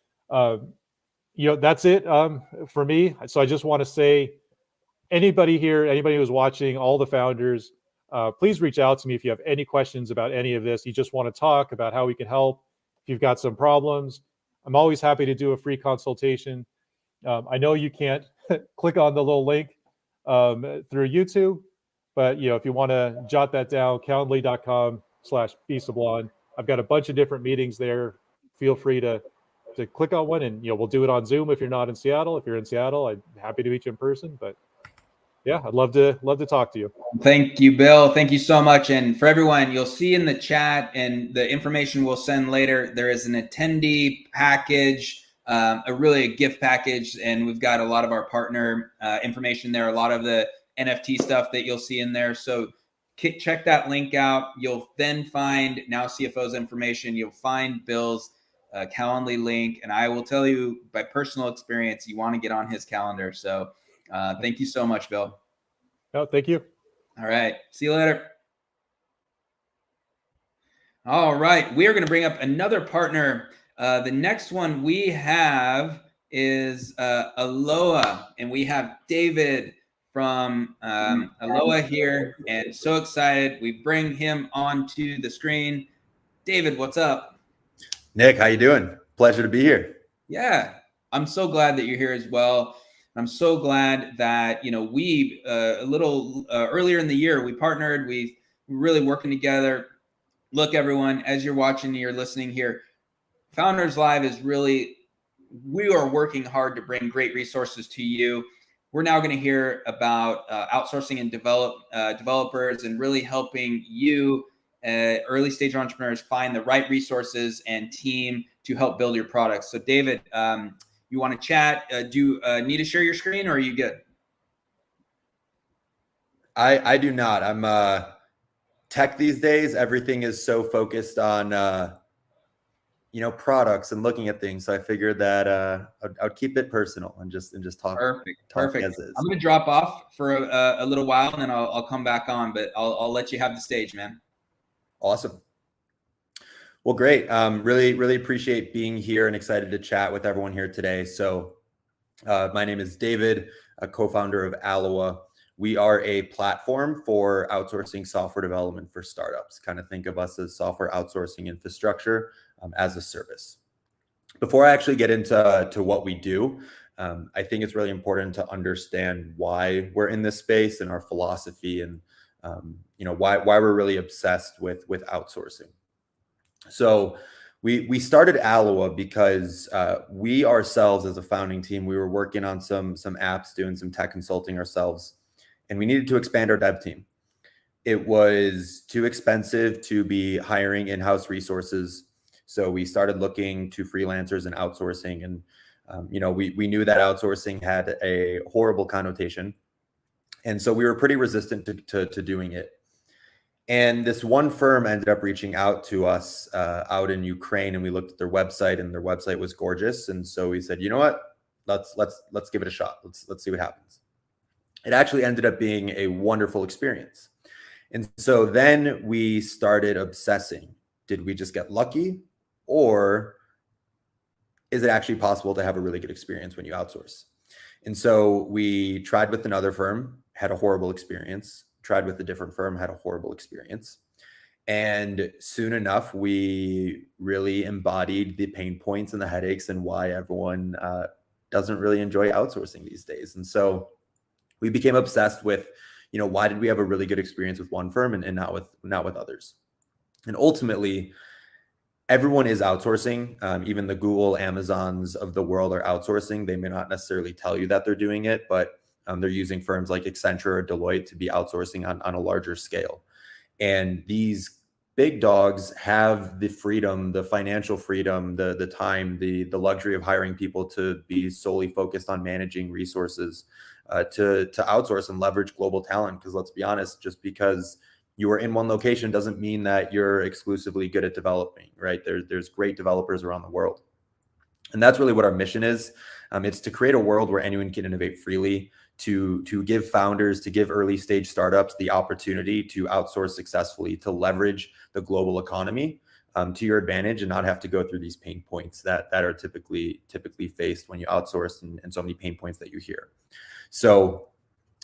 that's it for me. So I just want to say, anybody who's watching, all the founders, please reach out to me if you have any questions about any of this. You just want to talk about how we can help. If you've got some problems, I'm always happy to do a free consultation. I know you can't click on the little link through YouTube, but if you want to jot that down, calendly.com/bsublon. I've got a bunch of different meetings there. Feel free to click on one, and we'll do it on Zoom if you're not in Seattle. If you're in Seattle, I'm happy to meet you in person. But yeah, I'd love to talk to you. Thank you, Bill. Thank you so much. And for everyone, you'll see in the chat and the information we'll send later, there is an attendee package, a gift package. And we've got a lot of our partner information there, a lot of the NFT stuff that you'll see in there. So check that link out. You'll then find Now CFO's information. You'll find Bill's Calendly link. And I will tell you by personal experience, you want to get on his calendar. So thank you so much, Bill. Oh, thank you. All right. See you later. All right. We are going to bring up another partner. The next one we have is Aloha, and we have David from Aloha here, and so excited. We bring him onto the screen. David, what's up? Nick, how you doing? Pleasure to be here. Yeah, I'm so glad that you're here as well. I'm so glad that, we a little earlier in the year, we partnered, we're really working together. Look, everyone, as you're watching, you're listening here, Founders Live is really, we are working hard to bring great resources to you. We're now going to hear about outsourcing and developers, and really helping you, early stage entrepreneurs, find the right resources and team to help build your products. So David, you want to chat? Do you need to share your screen, or are you good? I do not. I'm tech these days. Everything is so focused on products and looking at things. So I figured that I'd keep it personal and just talk. Perfect. As is. I'm going to drop off for a little while, and then I'll come back on. But I'll let you have the stage, man. Awesome. Well, great. Really appreciate being here and excited to chat with everyone here today. So my name is David, a co-founder of Aloha. We are a platform for outsourcing software development for startups. Kind of think of us as software outsourcing infrastructure as a service. Before I actually get into what we do, I think it's really important to understand why we're in this space and our philosophy, and why we're really obsessed with outsourcing. So we started Aloha because we ourselves, as a founding team, we were working on some apps, doing some tech consulting ourselves, and we needed to expand our dev team. It was too expensive to be hiring in-house resources, so we started looking to freelancers and outsourcing. And we knew that outsourcing had a horrible connotation. And so we were pretty resistant to doing it. And this one firm ended up reaching out to us out in Ukraine, and we looked at their website, and their website was gorgeous. And so we said, you know what, let's give it a shot. Let's see what happens. It actually ended up being a wonderful experience. And so then we started obsessing. Did we just get lucky, or is it actually possible to have a really good experience when you outsource? And so we tried with another firm, had a horrible experience, tried with a different firm, had a horrible experience. And soon enough, we really embodied the pain points and the headaches and why everyone doesn't really enjoy outsourcing these days. And so we became obsessed with, why did we have a really good experience with one firm and not with others? And ultimately, everyone is outsourcing. Even the Google, Amazons of the world are outsourcing. They may not necessarily tell you that they're doing it, but they're using firms like Accenture or Deloitte to be outsourcing on a larger scale. And these big dogs have the freedom, the financial freedom, the time, the luxury of hiring people to be solely focused on managing resources, to outsource and leverage global talent. Because let's be honest, just because you are in one location doesn't mean that you're exclusively good at developing, right? There's great developers around the world. And that's really what our mission is. It's to create a world where anyone can innovate freely, to give founders, to give early stage startups the opportunity to outsource successfully, to leverage the global economy to your advantage and not have to go through these pain points that are typically faced when you outsource, and so many pain points that you hear. So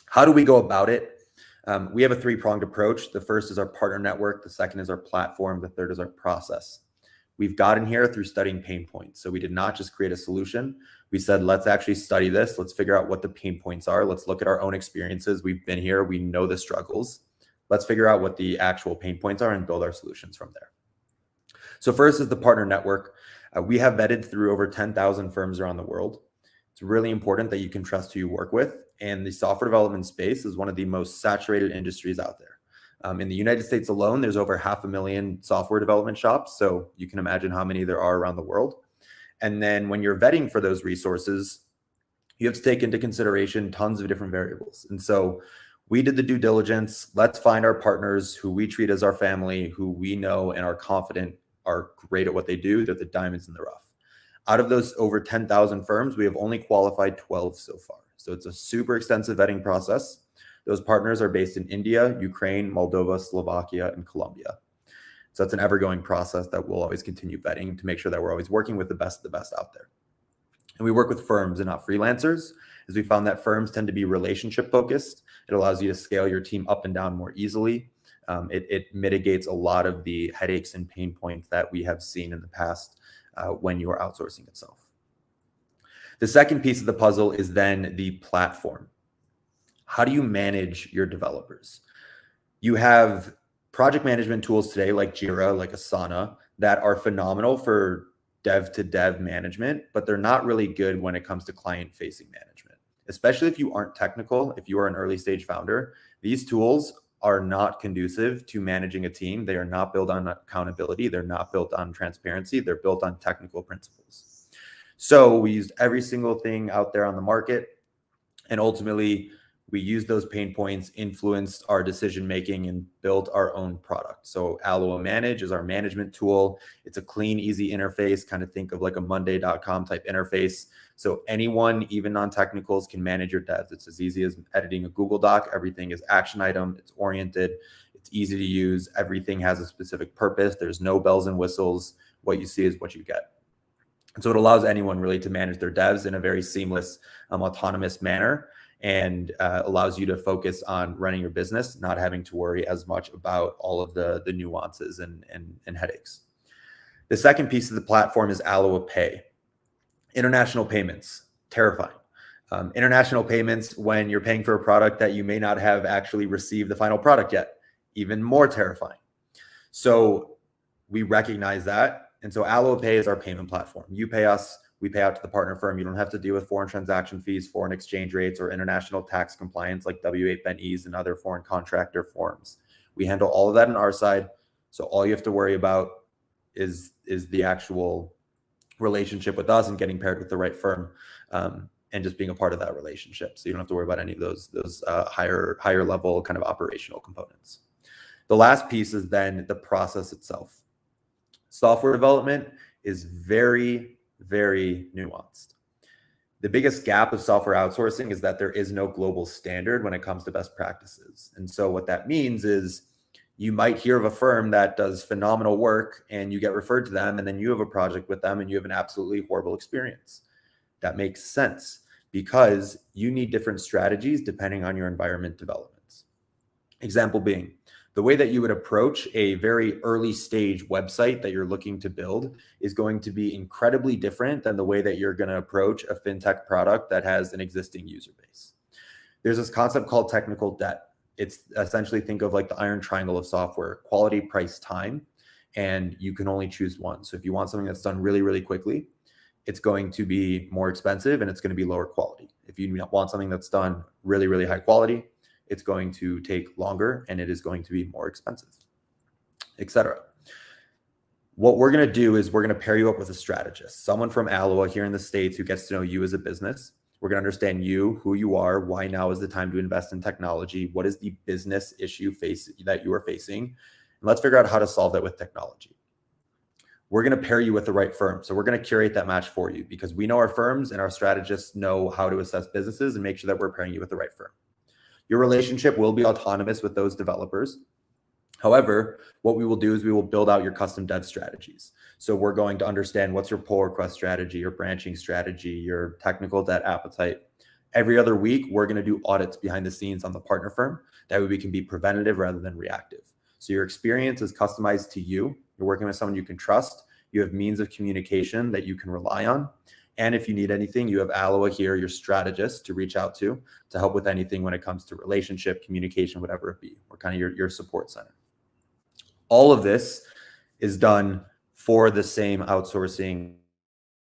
how do we go about it? We have a three-pronged approach. The first is our partner network. The second is our platform. The third is our process. We've gotten here through studying pain points. So we did not just create a solution. We said, let's actually study this. Let's figure out what the pain points are. Let's look at our own experiences. We've been here. We know the struggles. Let's figure out what the actual pain points are and build our solutions from there. So first is the partner network. We have vetted through over 10,000 firms around the world. It's really important that you can trust who you work with. And the software development space is one of the most saturated industries out there. In the United States alone, there's over 500,000 software development shops. So you can imagine how many there are around the world. And then when you're vetting for those resources, you have to take into consideration tons of different variables. And so we did the due diligence. Let's find our partners who we treat as our family, who we know and are confident are great at what they do. They're the diamonds in the rough. Out of those over 10,000 firms, we have only qualified 12 so far. So it's a super extensive vetting process. Those partners are based in India, Ukraine, Moldova, Slovakia, and Colombia. So that's an ever-going process that we'll always continue vetting to make sure that we're always working with the best of the best out there. And we work with firms and not freelancers, as we found that firms tend to be relationship focused. It allows you to scale your team up and down more easily. It mitigates a lot of the headaches and pain points that we have seen in the past when you are outsourcing itself. The second piece of the puzzle is then the platform. How do you manage your developers? You have project management tools today like Jira, like Asana, that are phenomenal for dev to dev management, but they're not really good when it comes to client facing management, especially if you aren't technical. If you are an early stage founder, these tools are not conducive to managing a team. They are not built on accountability. They're not built on transparency. They're built on technical principles. So we used every single thing out there on the market, and ultimately we used those pain points, influenced our decision-making, and built our own product. So Aloha Manage is our management tool. It's a clean, easy interface. Kind of think of like a Monday.com type interface. So anyone, even non-technicals, can manage your devs. It's as easy as editing a Google Doc. Everything is action item. It's oriented. It's easy to use. Everything has a specific purpose. There's no bells and whistles. What you see is what you get. And so it allows anyone really to manage their devs in a very seamless, autonomous manner, and allows you to focus on running your business, not having to worry as much about all of the nuances and headaches. The second piece of the platform is Aloha Pay. International payments, terrifying. International payments when you're paying for a product that you may not have actually received the final product yet, even more terrifying. So we recognize that. And so Aloha Pay is our payment platform. You pay us, we pay out to the partner firm. You don't have to deal with foreign transaction fees, foreign exchange rates, or international tax compliance like W-8 Ben-Es and other foreign contractor forms. We handle all of that on our side. So all you have to worry about is the actual relationship with us and getting paired with the right firm. and just being a part of that relationship. So you don't have to worry about any of those higher level kind of operational components. The last piece is then the process itself. Software development is very, very nuanced. The biggest gap of software outsourcing is that there is no global standard when it comes to best practices. And so what that means is you might hear of a firm that does phenomenal work and you get referred to them, and then you have a project with them and you have an absolutely horrible experience. That makes sense because you need different strategies depending on your environment developments. Example being, the way that you would approach a very early stage website that you're looking to build is going to be incredibly different than the way that you're going to approach a fintech product that has an existing user base. There's this concept called technical debt. It's essentially, think of like the iron triangle of software: quality, price, time, and you can only choose one. So if you want something that's done really, really quickly, it's going to be more expensive and it's going to be lower quality. If you want something that's done really, really high quality, it's going to take longer and it is going to be more expensive, etc. What we're going to do is we're going to pair you up with a strategist, someone from Aloha here in the States who gets to know you as a business. We're going to understand you, who you are, why now is the time to invest in technology, what is the business issue that you are facing, and let's figure out how to solve that with technology. We're going to pair you with the right firm. So we're going to curate that match for you because we know our firms and our strategists know how to assess businesses and make sure that we're pairing you with the right firm. Your relationship will be autonomous with those developers. However, what we will do is we will build out your custom dev strategies. So we're going to understand what's your pull request strategy, your branching strategy, your technical debt appetite. Every other week, we're going to do audits behind the scenes on the partner firm. That way we can be preventative rather than reactive. So your experience is customized to you. You're working with someone you can trust. You have means of communication that you can rely on. And if you need anything, you have Aloha here, your strategist, to reach out to help with anything when it comes to relationship, communication, whatever it be. We're kind of your support center. All of this is done for the same outsourcing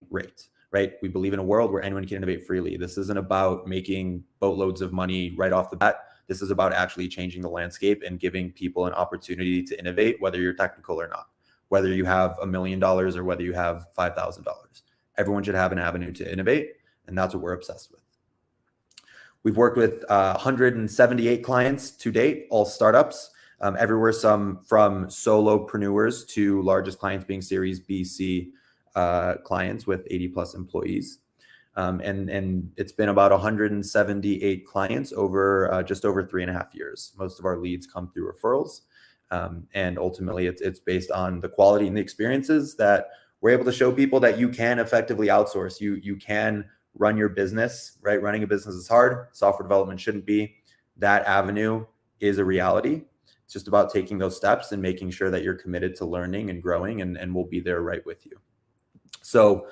rate, right? We believe in a world where anyone can innovate freely. This isn't about making boatloads of money right off the bat. This is about actually changing the landscape and giving people an opportunity to innovate, whether you're technical or not, whether you have $1 million or whether you have $5,000. Everyone should have an avenue to innovate, and that's what we're obsessed with. We've worked with 178 clients to date, all startups, everywhere from solopreneurs to largest clients being Series B, C clients with 80 plus employees. And it's been about 178 clients over just over 3.5 years. Most of our leads come through referrals. And ultimately, it's based on the quality and the experiences that we're able to show people that you can effectively outsource. You can run your business, right? Running a business is hard. Software development shouldn't be. That avenue is a reality. It's just about taking those steps and making sure that you're committed to learning and growing, and we'll be there right with you. So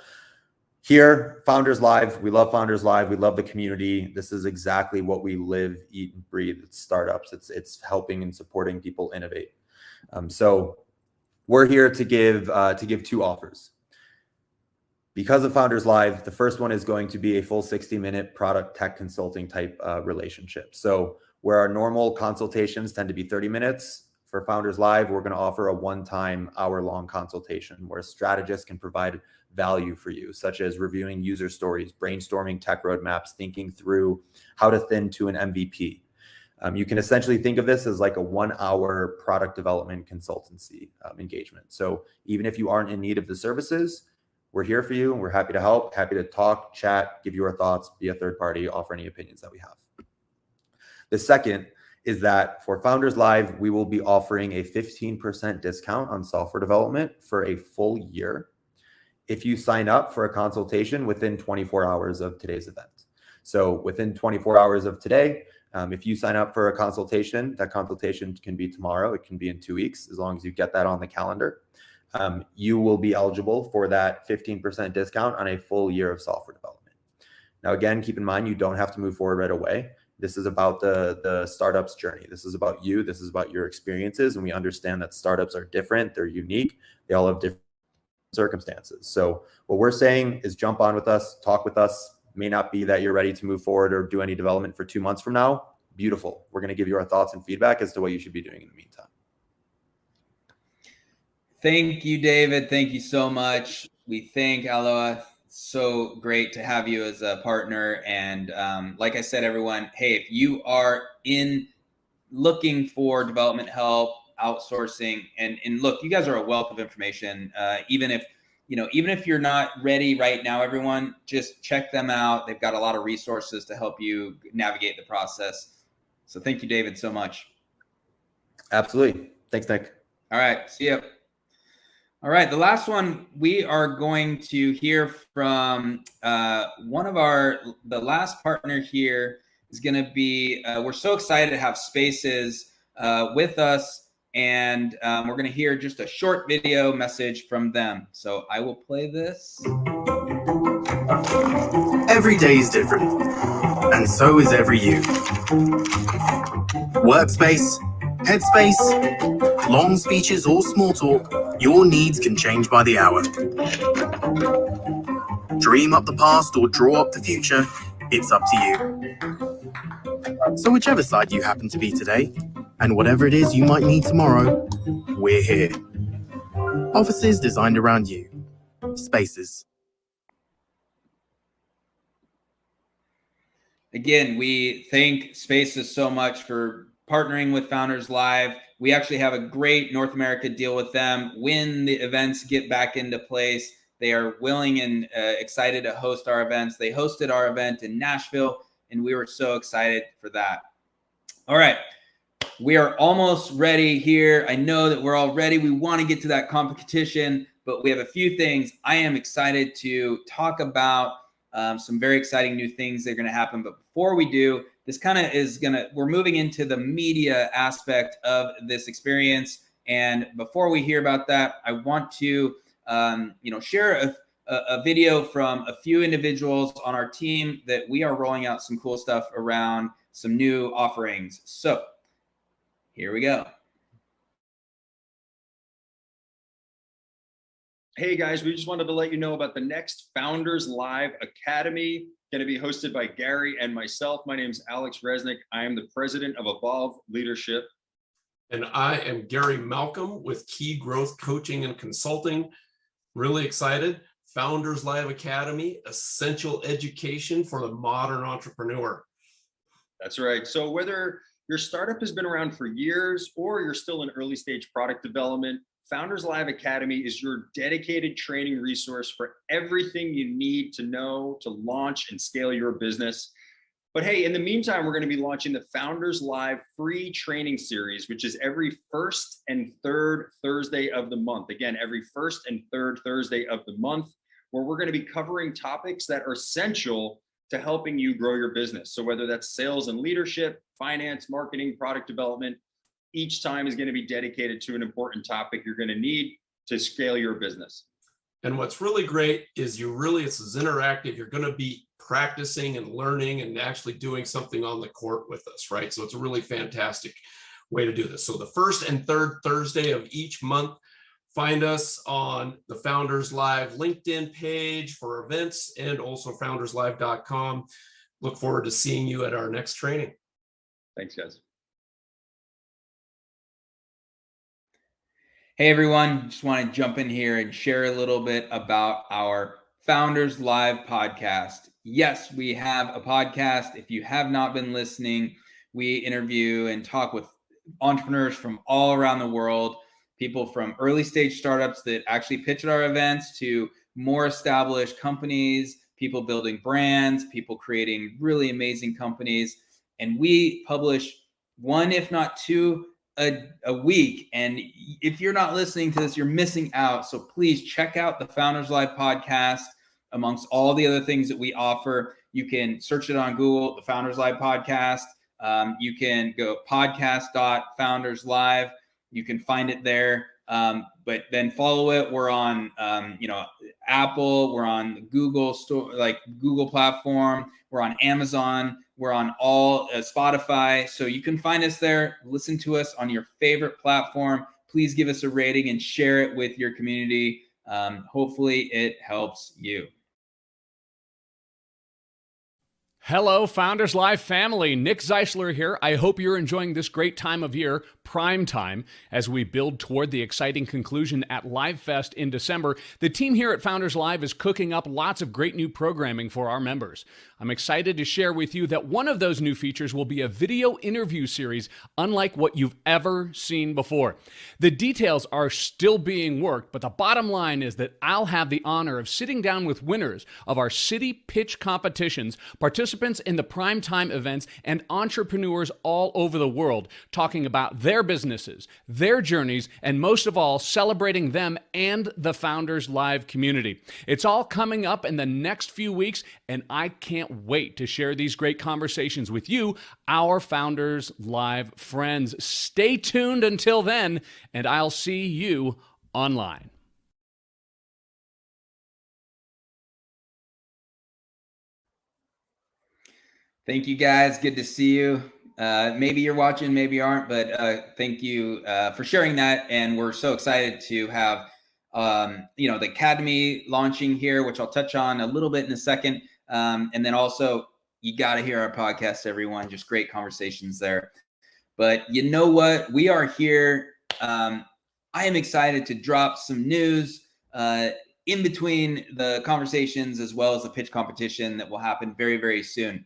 here, Founders Live, we love Founders Live. We love the community. This is exactly what we live, eat, and breathe. It's startups. It's helping and supporting people innovate. So we're here to give two offers. Because of Founders Live, the first one is going to be a full 60-minute product tech consulting type relationship. So where our normal consultations tend to be 30 minutes, for Founders Live, we're going to offer a one-time hour-long consultation where a strategist can provide value for you, such as reviewing user stories, brainstorming tech roadmaps, thinking through how to thin to an MVP. You can essentially think of this as like a 1-hour product development consultancy engagement. So even if you aren't in need of the services, we're here for you and we're happy to help, happy to talk, chat, give you our thoughts, be a third party, offer any opinions that we have. The second is that for Founders Live, we will be offering a 15% discount on software development for a full year if you sign up for a consultation within 24 hours of today's event. So within 24 hours of today, if you sign up for a consultation, that consultation can be tomorrow, it can be in 2 weeks, as long as you get that on the calendar. You will be eligible for that 15% discount on a full year of software development. Now, again, keep in mind, you don't have to move forward right away. This is about the startup's journey. This is about you. This is about your experiences. And we understand that startups are different. They're unique. They all have different circumstances. So what we're saying is jump on with us, talk with us. May not be that you're ready to move forward or do any development for 2 months from now. Beautiful. We're going to give you our thoughts and feedback as to what you should be doing in the meantime. Thank you, David. Thank you so much. We thank Aloha so great to have you as a partner. And like I said, everyone, hey, if you are looking for development help, outsourcing, and look, you guys are a wealth of information. Even if you're not ready right now, everyone, just check them out. They've got a lot of resources to help you navigate the process. So thank you, David, so much. Absolutely. Thanks, Nick. All right. See ya. All right. The last one, we are going to hear from the last partner here is going to be, we're so excited to have Spaces with us, and we're going to hear just a short video message from them. So I will play this. Every day is different, and so is every you. Workspace, headspace, long speeches or small talk, your needs can change by the hour. Dream up the past or draw up the future, it's up to you. So whichever side you happen to be today, and whatever it is you might need tomorrow, we're here. Offices designed around you. Spaces. Again, we thank Spaces so much for partnering with Founders Live. We actually have a great North America deal with them. When the events get back into place, they are willing and excited to host our events. They hosted our event in Nashville, and we were so excited for that. All right, we are almost ready here. I know that we're all ready. We want to get to that competition, but we have a few things. I am excited to talk about some very exciting new things that are going to happen. But before we do, this kind of we're moving into the media aspect of this experience. And before we hear about that, I want to, share a video from a few individuals on our team that we are rolling out some cool stuff around some new offerings. So here we go. Hey guys, we just wanted to let you know about the next Founders Live Academy, going to be hosted by Gary and myself. My name is Alex Resnick. I am the president of Evolve Leadership. And I am Gary Malcolm with Key Growth Coaching and Consulting. Really excited. Founders Live Academy, essential education for the modern entrepreneur. That's right. So whether your startup has been around for years or you're still in early stage product development, Founders Live Academy is your dedicated training resource for everything you need to know to launch and scale your business. But hey, in the meantime, we're going to be launching the Founders Live free training series, which is every first and third Thursday of the month. Again, every first and third Thursday of the month, where we're going to be covering topics that are essential to helping you grow your business. So whether that's sales and leadership, finance, marketing, product development, each time is going to be dedicated to an important topic you're going to need to scale your business. And what's really great is this is interactive. You're going to be practicing and learning and actually doing something on the court with us, right? So it's a really fantastic way to do this. So the first and third Thursday of each month, find us on the Founders Live LinkedIn page for events and also founderslive.com. Look forward to seeing you at our next training. Thanks, guys. Hey everyone, just want to jump in here and share a little bit about our Founders Live podcast. Yes, we have a podcast. If you have not been listening, we interview and talk with entrepreneurs from all around the world, people from early stage startups that actually pitch at our events to more established companies, people building brands, people creating really amazing companies. And we publish one, if not two, a week. And if you're not listening to this, you're missing out. So please check out the Founders Live podcast amongst all the other things that we offer. You can search it on Google, the Founders Live podcast. You can go podcast.founderslive. You can find it there. But then follow it. We're on, Apple. We're on Google store, like Google platform. We're on Amazon. We're on all Spotify. So you can find us there. Listen to us on your favorite platform. Please give us a rating and share it with your community. Hopefully it helps you. Hello, Founders Live family. Nick Zeisler here. I hope you're enjoying this great time of year, prime time, as we build toward the exciting conclusion at Livefest in December. The team here at Founders Live is cooking up lots of great new programming for our members. I'm excited to share with you that one of those new features will be a video interview series unlike what you've ever seen before. The details are still being worked, but the bottom line is that I'll have the honor of sitting down with winners of our city pitch competitions, participants in the primetime events, and entrepreneurs all over the world talking about their businesses, their journeys, and most of all, celebrating them and the Founders Live community. It's all coming up in the next few weeks, and I can't wait to share these great conversations with you, our Founders Live friends. Stay tuned until then, and I'll see you online. Thank you, guys. Good to see you. Maybe you're watching, maybe you aren't, but thank you for sharing that. And we're so excited to have, the Academy launching here, which I'll touch on a little bit in a second. And then also, you got to hear our podcast, everyone. Just great conversations there. But you know what? We are here. I am excited to drop some news in between the conversations as well as the pitch competition that will happen very, very soon.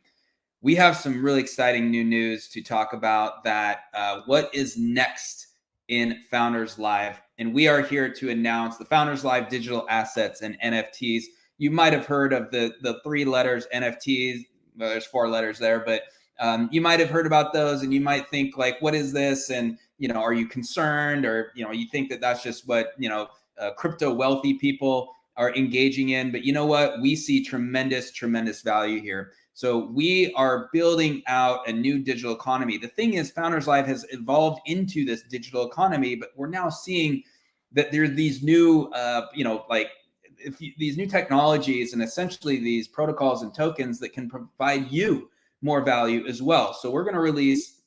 We have some really exciting new news to talk about that what is next in Founders Live. And we are here to announce the Founders Live digital assets and NFTs. You might have heard of the 3 letters NFTs. Well, there's 4 letters there, but you might have heard about those and you might think like, what is this? And, are you concerned? Or, you think that that's just what, crypto wealthy people are engaging in. But you know what? We see tremendous, tremendous value here. So we are building out a new digital economy. The thing is, Founders Live has evolved into this digital economy, but we're now seeing that there's these new, these new technologies and essentially these protocols and tokens that can provide you more value as well. So we're going to release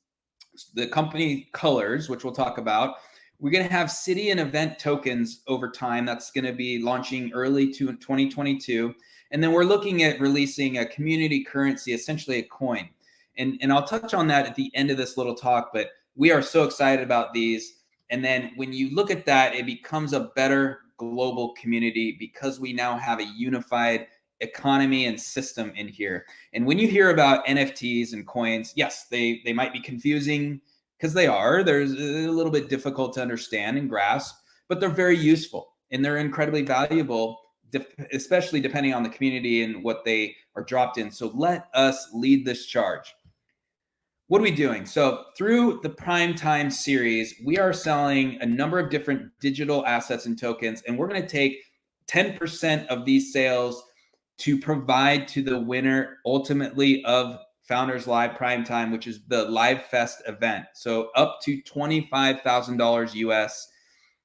the company colors, which we'll talk about. We're going to have city and event tokens over time. That's going to be launching early to 2022. And then we're looking at releasing a community currency, essentially a coin. And I'll touch on that at the end of this little talk, but we are so excited about these. And then when you look at that, it becomes a better global community because we now have a unified economy and system in here. And when you hear about NFTs and coins, yes, they might be confusing because they are. There's a little bit difficult to understand and grasp, but they're very useful and they're incredibly valuable, especially depending on the community and what they are dropped in. So let us lead this charge. What are we doing? So through the Primetime series, we are selling a number of different digital assets and tokens, and we're going to take 10% of these sales to provide to the winner ultimately of Founders Live Primetime, which is the Livefest event. So up to $25,000 US.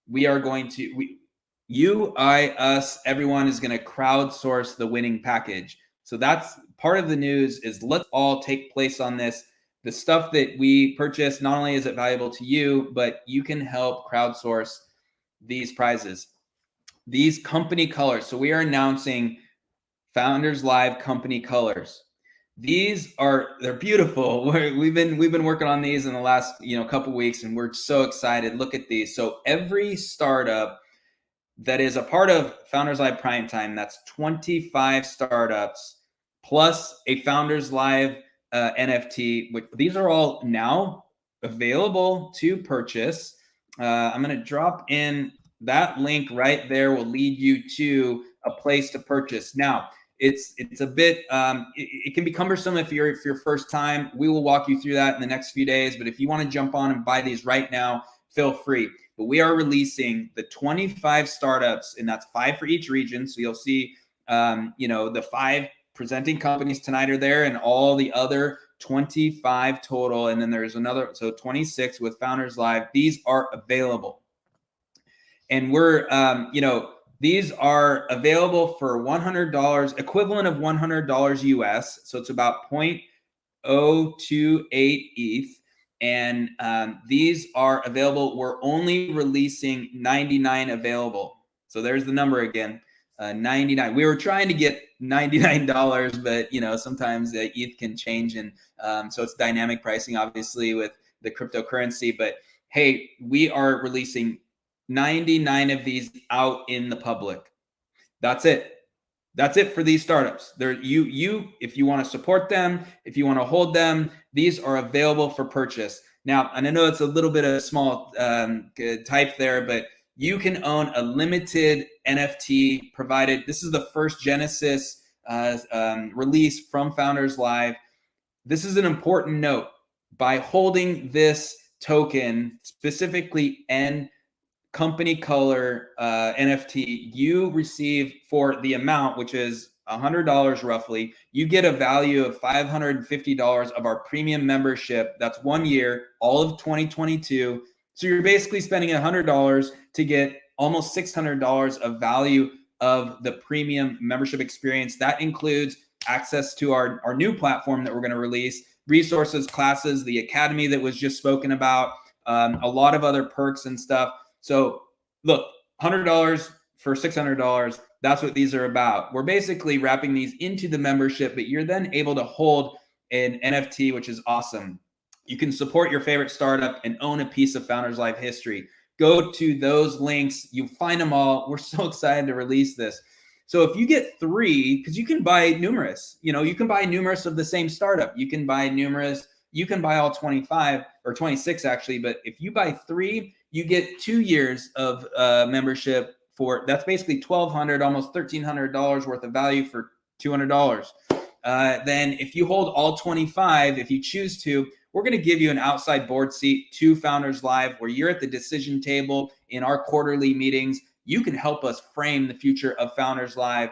We are going to, you, I, us, everyone is going to crowdsource the winning package. So that's part of the news is let's all take place on this. The stuff that we purchase, not only is it valuable to you, but you can help crowdsource these prizes. These company colors. So we are announcing Founders Live company colors. They're beautiful. We've been working on these in the last couple weeks, and we're so excited. Look at these. So every startup that is a part of Founders Live Primetime, that's 25 startups plus a Founders Live NFT. Which these are all now available to purchase. I'm going to drop in that link right there. Will lead you to a place to purchase. Now, it's a bit it can be cumbersome if you're first time. We will walk you through that in the next few days. But if you want to jump on and buy these right now, feel free. But we are releasing the 25 startups, and that's 5 for each region. So you'll see, the 5 presenting companies tonight are there, and all the other 25 total. And then there's another, so 26 with Founders Live. These are available, and we're, these are available for $100, equivalent of $100 US. So it's about 0.028 ETH. And these are available. We're only releasing 99 available. So there's the number again. $99. We were trying to get $99, but sometimes ETH can change, and so it's dynamic pricing, obviously, with the cryptocurrency. But hey, we are releasing 99 of these out in the public. That's it. That's it for these startups. If you want to support them, if you want to hold them, these are available for purchase. Now, and I know it's a little bit of a small type there, but you can own a limited NFT provided. This is the first Genesis release from Founders Live. This is an important note. By holding this token, specifically N company color NFT, you receive, for the amount, which is $100 roughly, you get a value of $550 of our premium membership. That's 1 year, all of 2022. So you're basically spending $100 to get almost $600 of value of the premium membership experience. That includes access to our new platform that we're going to release, resources, classes, the academy that was just spoken about, a lot of other perks and stuff. So look, $100 for $600, that's what these are about. We're basically wrapping these into the membership, but you're then able to hold an NFT, which is awesome. You can support your favorite startup and own a piece of Founders Live history. Go to those links. You find them all. We're so excited to release this. So if you get 3, because you can buy numerous, you can buy numerous of the same startup. You can buy numerous. You can buy all 25 or 26 actually. But if you buy 3, you get 2 years of membership for, that's basically $1,200, almost $1,300 worth of value for $200. Then if you hold all 25, if you choose to, we're going to give you an outside board seat to Founders Live, where you're at the decision table in our quarterly meetings. You can help us frame the future of Founders Live.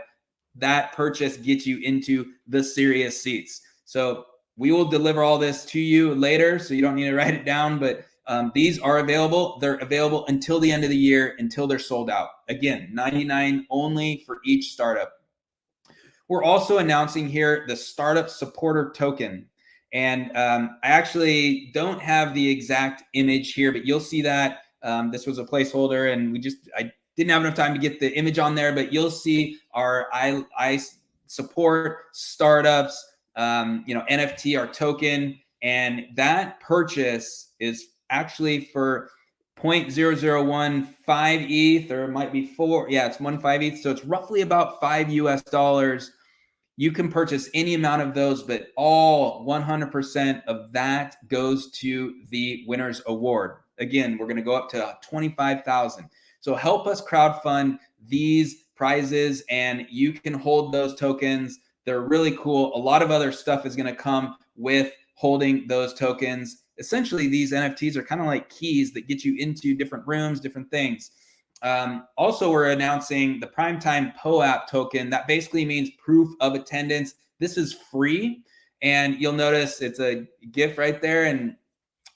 That purchase gets you into the serious seats. So we will deliver all this to you later, so you don't need to write it down, but these are available. They're available until the end of the year, until they're sold out. Again, 99 only for each startup. We're also announcing here the Startup Supporter Token. And I actually don't have the exact image here, but you'll see that this was a placeholder, and I didn't have enough time to get the image on there, but you'll see our I support startups, NFT, our token, and that purchase is actually for 0.0015 ETH, or it might be 4. Yeah, it's 1.5 ETH. So it's roughly about $5 US. You can purchase any amount of those, but all 100% of that goes to the winner's award. Again, we're going to go up to 25,000. So help us crowdfund these prizes, and you can hold those tokens. They're really cool. A lot of other stuff is going to come with holding those tokens. Essentially, these NFTs are kind of like keys that get you into different rooms, different things. Also, we're announcing the Primetime POAP token. That basically means proof of attendance. This is free, and you'll notice it's a GIF right there, and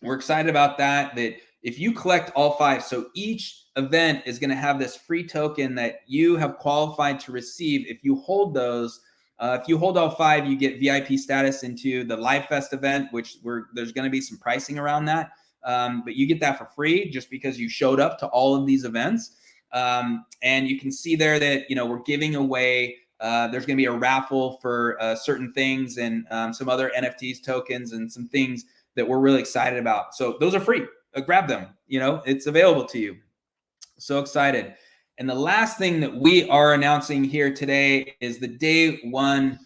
we're excited about that. That if you collect all 5, so each event is going to have this free token that you have qualified to receive. If you hold those, if you hold all 5, you get VIP status into the Livefest event, which there's going to be some pricing around that. But you get that for free just because you showed up to all of these events. And you can see there that, we're giving away, there's going to be a raffle for certain things, and some other NFTs, tokens, and some things that we're really excited about. So those are free. Grab them. It's available to you. So excited. And the last thing that we are announcing here today is the day 1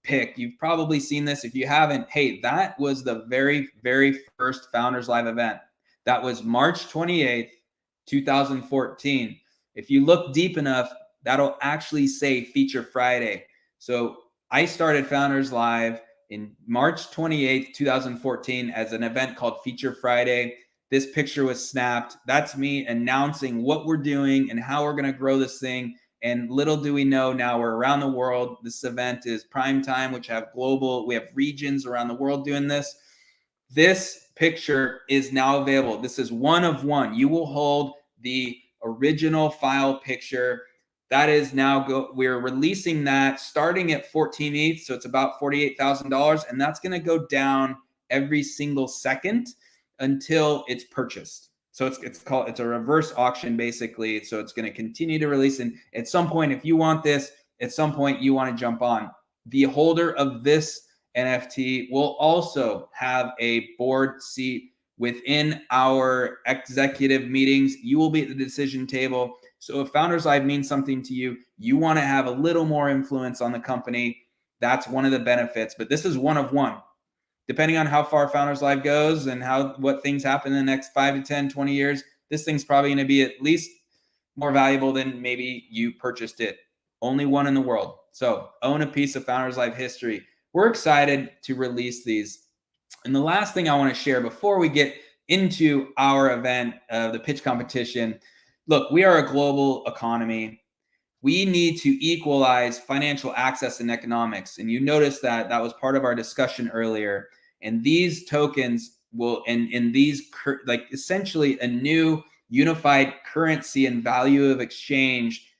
pick. You've probably seen this. If you haven't, hey, that was the very, very first Founders Live event. That was March 28th, 2014. If you look deep enough, that'll actually say Feature Friday. So I started Founders Live in March 28th, 2014 as an event called Feature Friday. This picture was snapped. That's me announcing what we're doing and how we're going to grow this thing. And little do we know, now we're around the world. This event is Primetime, which we have regions around the world doing this. This picture is now available. This is one of one. You will hold the original file picture. That is now we're releasing that starting at 14 ETH. So it's about $48,000. And that's going to go down every single second until it's purchased. So it's a reverse auction basically. So it's going to continue to release. And at some point, if you want this, at some point you want to jump on. The holder of this NFT will also have a board seat within our executive meetings. You will be at the decision table. So if Founders Live means something to you, you want to have a little more influence on the company. That's one of the benefits, but this is one of one. Depending on how far Founders Live goes and what things happen in the next 5 to 10, 20 years, this thing's probably going to be at least more valuable than maybe you purchased it. Only one in the world. So own a piece of Founders Live history. We're excited to release these. And the last thing I want to share before we get into our event, the pitch competition, look, we are a global economy. We need to equalize financial access and economics. And you notice that was part of our discussion earlier. And these tokens will, and these, like essentially a new unified currency and value of exchange,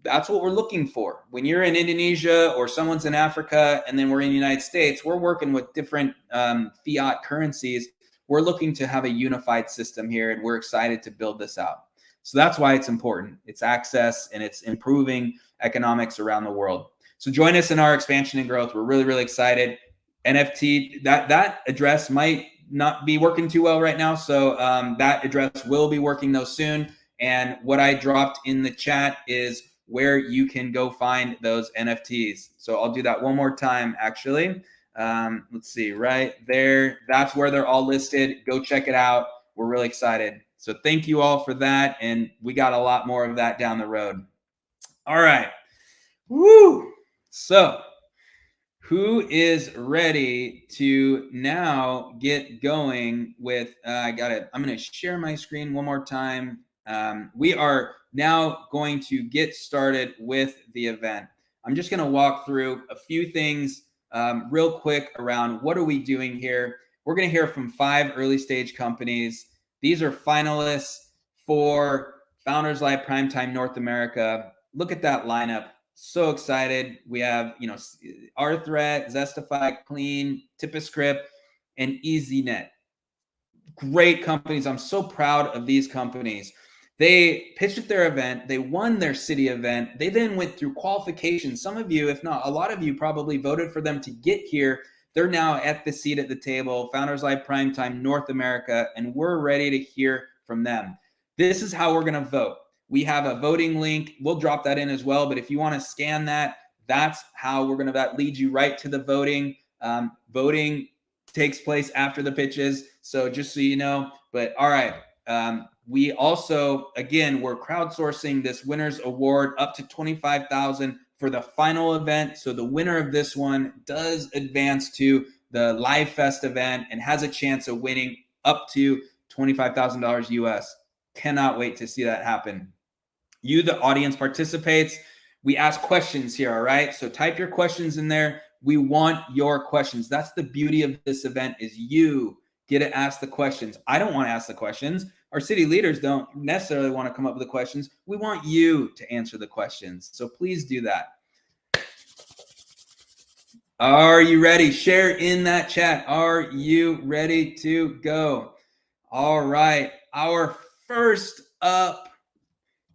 that's what we're looking for. When you're in Indonesia or someone's in Africa and then we're in the United States, we're working with different fiat currencies. We're looking to have a unified system here, and we're excited to build this out. So that's why it's important. It's access and it's improving economics around the world. So join us in our expansion and growth. We're really, really excited. NFT, that address might not be working too well right now. So that address will be working though soon. And what I dropped in the chat is where you can go find those NFTs. So I'll do that one more time, actually. Let's see, right there. That's where they're all listed. Go check it out. We're really excited. So thank you all for that. And we got a lot more of that down the road. All right. Woo. So who is ready to now get going with, I'm going to share my screen one more time. We are now going to get started with the event. I'm just going to walk through a few things real quick around what are we doing here. We're going to hear from 5 early stage companies. These are finalists for Founders Live Primetime North America. Look at that lineup. So excited. We have, Arthret, Zestify, Clean, Typoscript, and EasyNet. Great companies. I'm so proud of these companies. They pitched at their event. They won their city event. They then went through qualification. Some of you, if not a lot of you, probably voted for them to get here. They're now at the seat at the table, Founders Live Primetime North America, and we're ready to hear from them. This is how we're going to vote. We have a voting link. We'll drop that in as well, but if you want to scan that, that's how we're going to, that leads you right to the voting. Voting takes place after the pitches, so just so you know. But all right, we also, again, we're crowdsourcing this winner's award up to $25,000 for the final event. So the winner of this one does advance to the Livefest event and has a chance of winning up to $25,000 US. Cannot wait to see that happen. You, the audience, participates. We ask questions here, all right? So type your questions in there. We want your questions. That's the beauty of this event, is you get to ask the questions. I don't want to ask the questions. Our city leaders don't necessarily want to come up with the questions. We want you to answer the questions. So please do that. Are you ready? Share in that chat. Are you ready to go? All right. Our first up,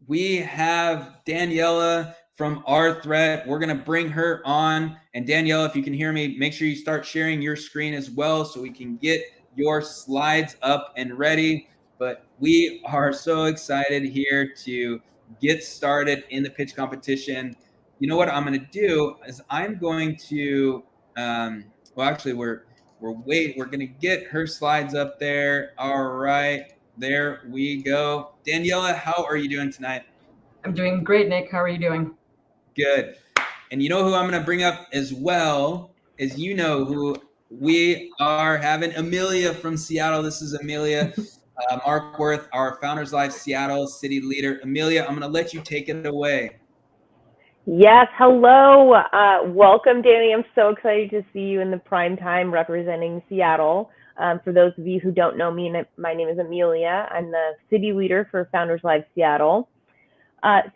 we have Daniela from Arthret. We're going to bring her on. And Daniela, if you can hear me, make sure you start sharing your screen as well so we can get your slides up and ready. But we are so excited here to get started in the pitch competition. You know what I'm going to do is I'm going to, well, actually, we're going to get her slides up there. All right, there we go. Daniela, how are you doing tonight? I'm doing great, Nick. How are you doing? Good. And you know who I'm going to bring up as well is, you know who we are having, Amelia from Seattle. This is Amelia Markworth, our Founders Live Seattle city leader. Amelia, I'm going to let you take it away. Yes, hello. Welcome, Danny. I'm so excited to see you in the prime time representing Seattle. For those of you who don't know me, my name is Amelia. I'm the city leader for Founders Live Seattle.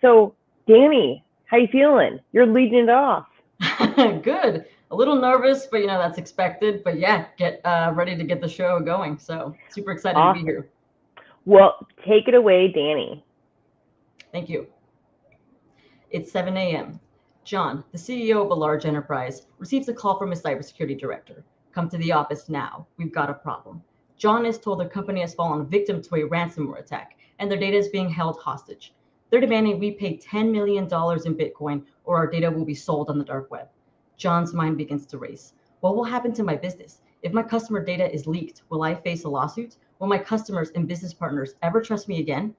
So, Danny, how you feeling? You're leading it off. Good. A little nervous, but that's expected. But yeah, get ready to get the show going. So super excited to be here. Well, take it away, Danny. Thank you. It's 7 a.m. John, the CEO of a large enterprise, receives a call from his cybersecurity director. Come to the office now. We've got a problem. John is told their company has fallen victim to a ransomware attack, and their data is being held hostage. They're demanding we pay $10 million in Bitcoin or our data will be sold on the dark web. John's mind begins to race. What will happen to my business? If my customer data is leaked, will I face a lawsuit? Will my customers and business partners ever trust me again?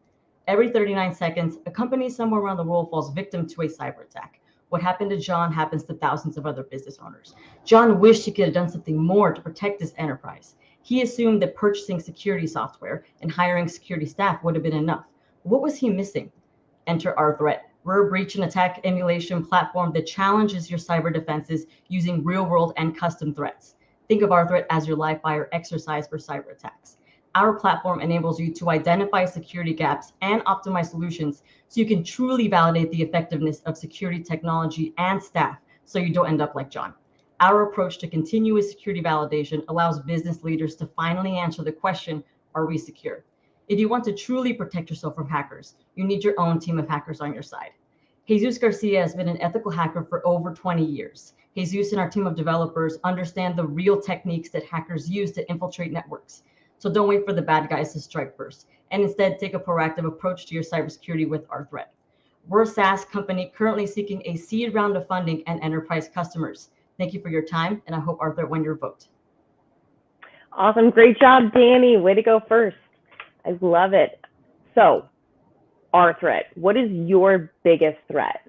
Every 39 seconds, a company somewhere around the world falls victim to a cyber attack. What happened to John happens to thousands of other business owners. John wished he could have done something more to protect his enterprise. He assumed that purchasing security software and hiring security staff would have been enough. What was he missing? Enter our threat. We're a breach and attack emulation platform that challenges your cyber defenses using real-world and custom threats. Think of our threat as your live fire exercise for cyber attacks. Our platform enables you to identify security gaps and optimize solutions so you can truly validate the effectiveness of security technology and staff so you don't end up like John. Our approach to continuous security validation allows business leaders to finally answer the question, are we secure? If you want to truly protect yourself from hackers, you need your own team of hackers on your side. Jesus Garcia has been an ethical hacker for over 20 years. Jesus and our team of developers understand the real techniques that hackers use to infiltrate networks. So don't wait for the bad guys to strike first, and instead take a proactive approach to your cybersecurity with our threat. We're a SaaS company currently seeking a seed round of funding and enterprise customers. Thank you for your time, and I hope our threat won your vote. Awesome. Great job, Danny. Way to go first. I love it. So, our threat. What is your biggest threat?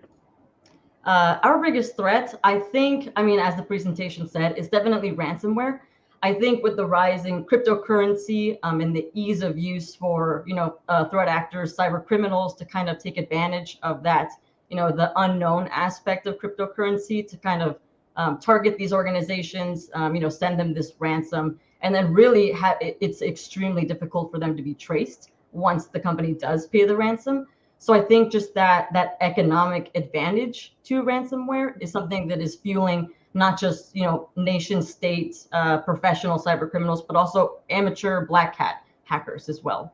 Our biggest threat, I think, as the presentation said, is definitely ransomware. I think with the rising cryptocurrency and the ease of use for, threat actors, cyber criminals to kind of take advantage of that, the unknown aspect of cryptocurrency to kind of target these organizations, send them this ransom, and then really it's extremely difficult for them to be traced once the company does pay the ransom. So I think just that economic advantage to ransomware is something that is fueling not just nation state professional cyber criminals, but also amateur black hat hackers as well.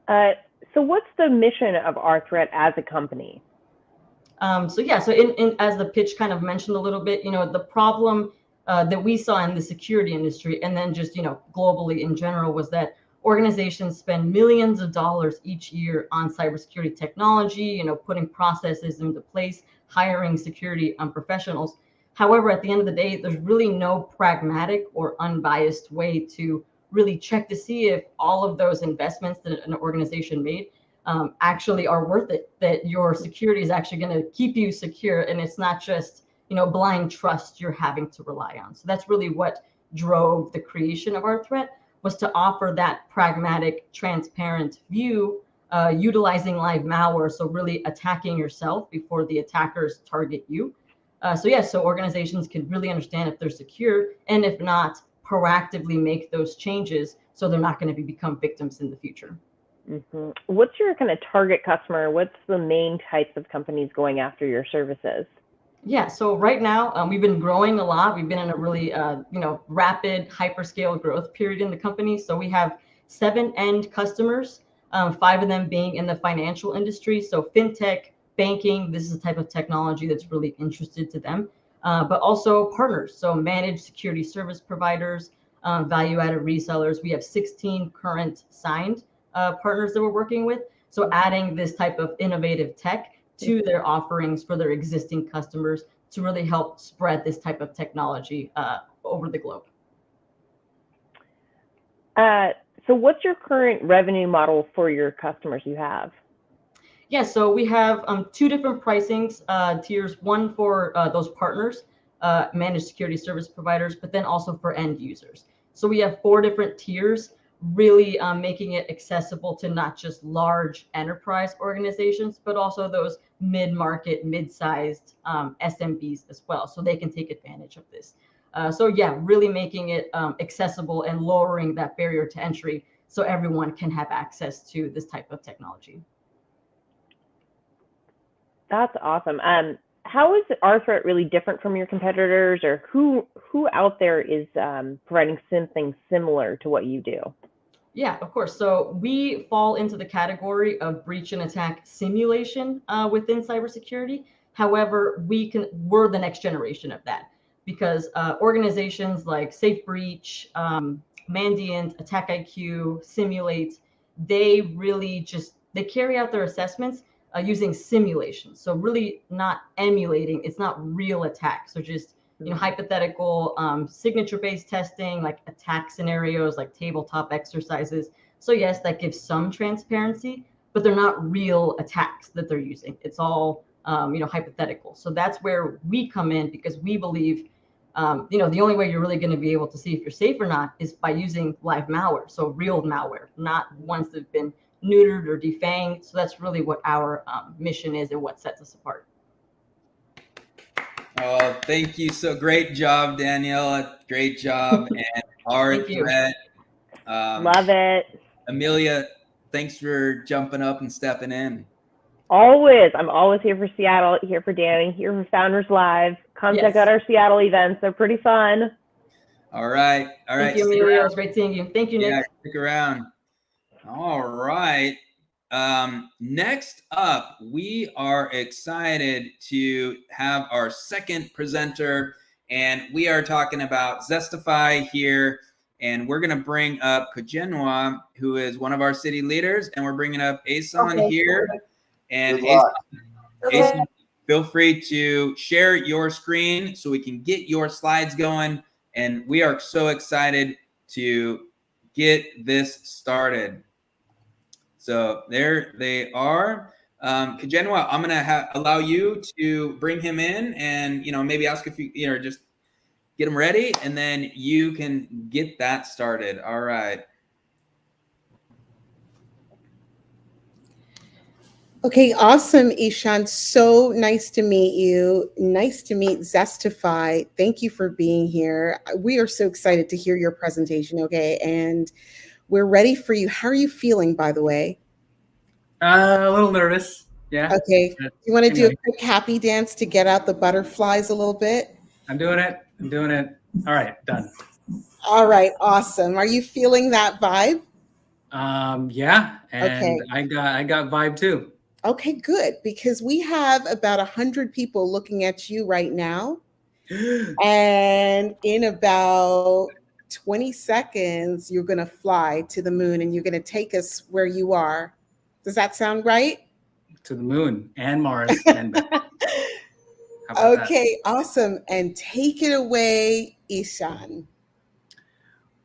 So what's the mission of our threat as a company? So in as the pitch kind of mentioned a little bit, the problem that we saw in the security industry and then just globally in general was that organizations spend millions of dollars each year on cybersecurity technology, putting processes into place, hiring security professionals. However, at the end of the day, there's really no pragmatic or unbiased way to really check to see if all of those investments that an organization made actually are worth it, that your security is actually going to keep you secure and it's not just blind trust you're having to rely on. So that's really what drove the creation of our threat, was to offer that pragmatic, transparent view, utilizing live malware, so really attacking yourself before the attackers target you. So organizations can really understand if they're secure, and if not, proactively make those changes so they're not going to become victims in the future. Mm-hmm. What's your kind of target customer? What's the main types of companies going after your services? Yeah, so right now we've been growing a lot. We've been in a really rapid hyperscale growth period in the company. So we have 7 end customers, 5 of them being in the financial industry. So fintech, banking, this is the type of technology that's really interested to them, but also partners. So managed security service providers, value-added resellers. We have 16 current signed partners that we're working with. So adding this type of innovative tech to their offerings for their existing customers to really help spread this type of technology over the globe. So what's your current revenue model for your customers you have? Yeah, so we have 2 different pricings tiers, one for those partners, managed security service providers, but then also for end users. So we have 4 different tiers, really making it accessible to not just large enterprise organizations, but also those mid-market, mid-sized SMBs as well, so they can take advantage of this. Really making it accessible and lowering that barrier to entry so everyone can have access to this type of technology. That's awesome. How is our threat really different from your competitors, or who out there is providing something similar to what you do? Yeah, of course. So we fall into the category of breach and attack simulation within cybersecurity. However, we're the next generation of that, because organizations like SafeBreach, Mandiant, Attack IQ, Simulate, they really they carry out their assessments using simulation. So really not emulating. It's not real attacks. So just hypothetical signature-based testing, like attack scenarios, like tabletop exercises. So yes, that gives some transparency, but they're not real attacks that they're using. It's all hypothetical. So that's where we come in, because we believe the only way you're really going to be able to see if you're safe or not is by using live malware. So real malware, not ones that have been neutered or defanged. So that's really what our mission is and what sets us apart. Oh, thank you. So great job, Daniela. Great job. And Art, Brett. Love it. Amelia, thanks for jumping up and stepping in. Always. I'm always here for Seattle, here for Danny, here for Founders Live. Come check out our Seattle events. They're pretty fun. All right. All right. Thank you, Amelia. It was great seeing you. Thank you, Nick. Yeah, stick around. All right. Next up, we are excited to have our second presenter, and we are talking about Zestify here. And we're going to bring up Kajenwa, who is one of our city leaders, and we're bringing up Asan here. And Asan, feel free to share your screen so we can get your slides going. And we are so excited to get this started. So there they are. Kajenwa, I'm gonna allow you to bring him in, and maybe ask a few, just get him ready, and then you can get that started. All right. Okay, awesome, Ishan. So nice to meet you. Nice to meet Zestify. Thank you for being here. We are so excited to hear your presentation, okay? And we're ready for you. How are you feeling, by the way? A little nervous, yeah. Okay, you want to do a quick happy dance to get out the butterflies a little bit? I'm doing it. All right, done. All right, awesome. Are you feeling that vibe? Yeah, and I got vibe too. Okay, good, because we have about 100 people looking at you right now. And in about 20 seconds, you're going to fly to the moon and you're going to take us where you are. Does that sound right? To the moon and Mars and back. Okay, awesome. And take it away, Ishan.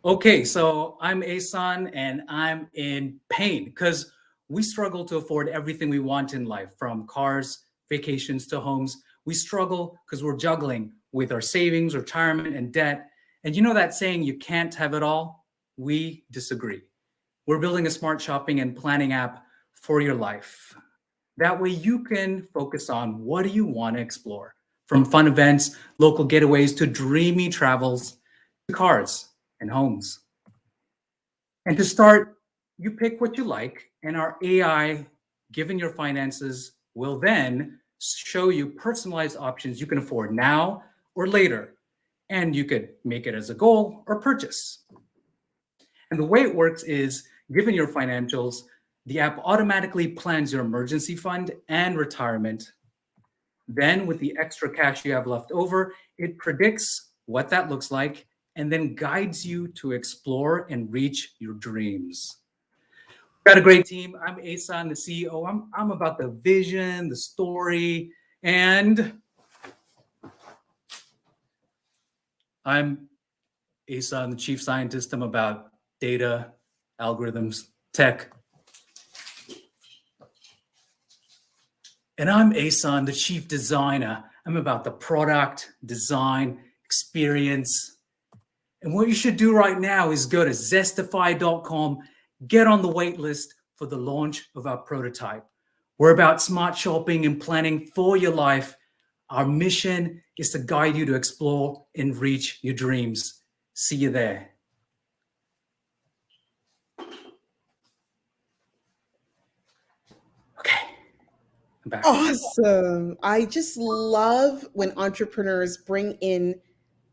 Okay, so I'm Asan and I'm in pain because we struggle to afford everything we want in life, from cars, vacations to homes. We struggle because we're juggling with our savings, retirement, and debt. And you know that saying, you can't have it all? We disagree. We're building a smart shopping and planning app for your life. That way you can focus on what do you want to explore, from fun events, local getaways, to dreamy travels, to cars and homes. And to start, you pick what you like, and our AI, given your finances, will then show you personalized options you can afford now or later. And you could make it as a goal or purchase. And the way it works is, given your financials, the app automatically plans your emergency fund and retirement. Then with the extra cash you have left over, it predicts what that looks like and then guides you to explore and reach your dreams. We've got a great team. I'm Asan, the CEO. I'm about the vision, the story, and I'm Asan, the chief scientist. I'm about data, algorithms, tech. And I'm Asan, the chief designer. I'm about the product, design, experience. And what you should do right now is go to zestify.com, get on the wait list for the launch of our prototype. We're about smart shopping and planning for your life. Our mission is to guide you to explore and reach your dreams. See you there. Okay, I'm back. Awesome. I just love when entrepreneurs bring in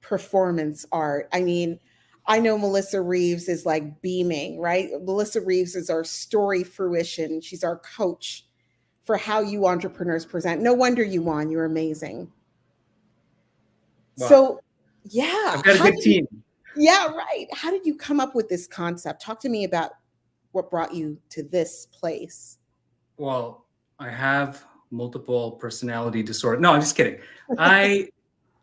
performance art. I mean, I know Melissa Reeves is like beaming, right? Melissa Reeves is our story fruition. She's our coach for how you entrepreneurs present. No wonder you won. You're amazing. Wow. So, yeah. I've got a good team. Yeah, right. How did you come up with this concept? Talk to me about what brought you to this place. Well, I have multiple personality disorder. No, I'm just kidding.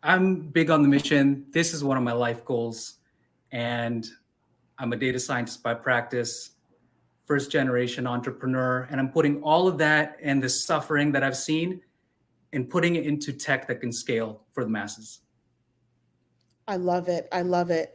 I'm big on the mission. This is one of my life goals. And I'm a data scientist by practice, first generation entrepreneur. And I'm putting all of that and the suffering that I've seen and putting it into tech that can scale for the masses. I love it. I love it.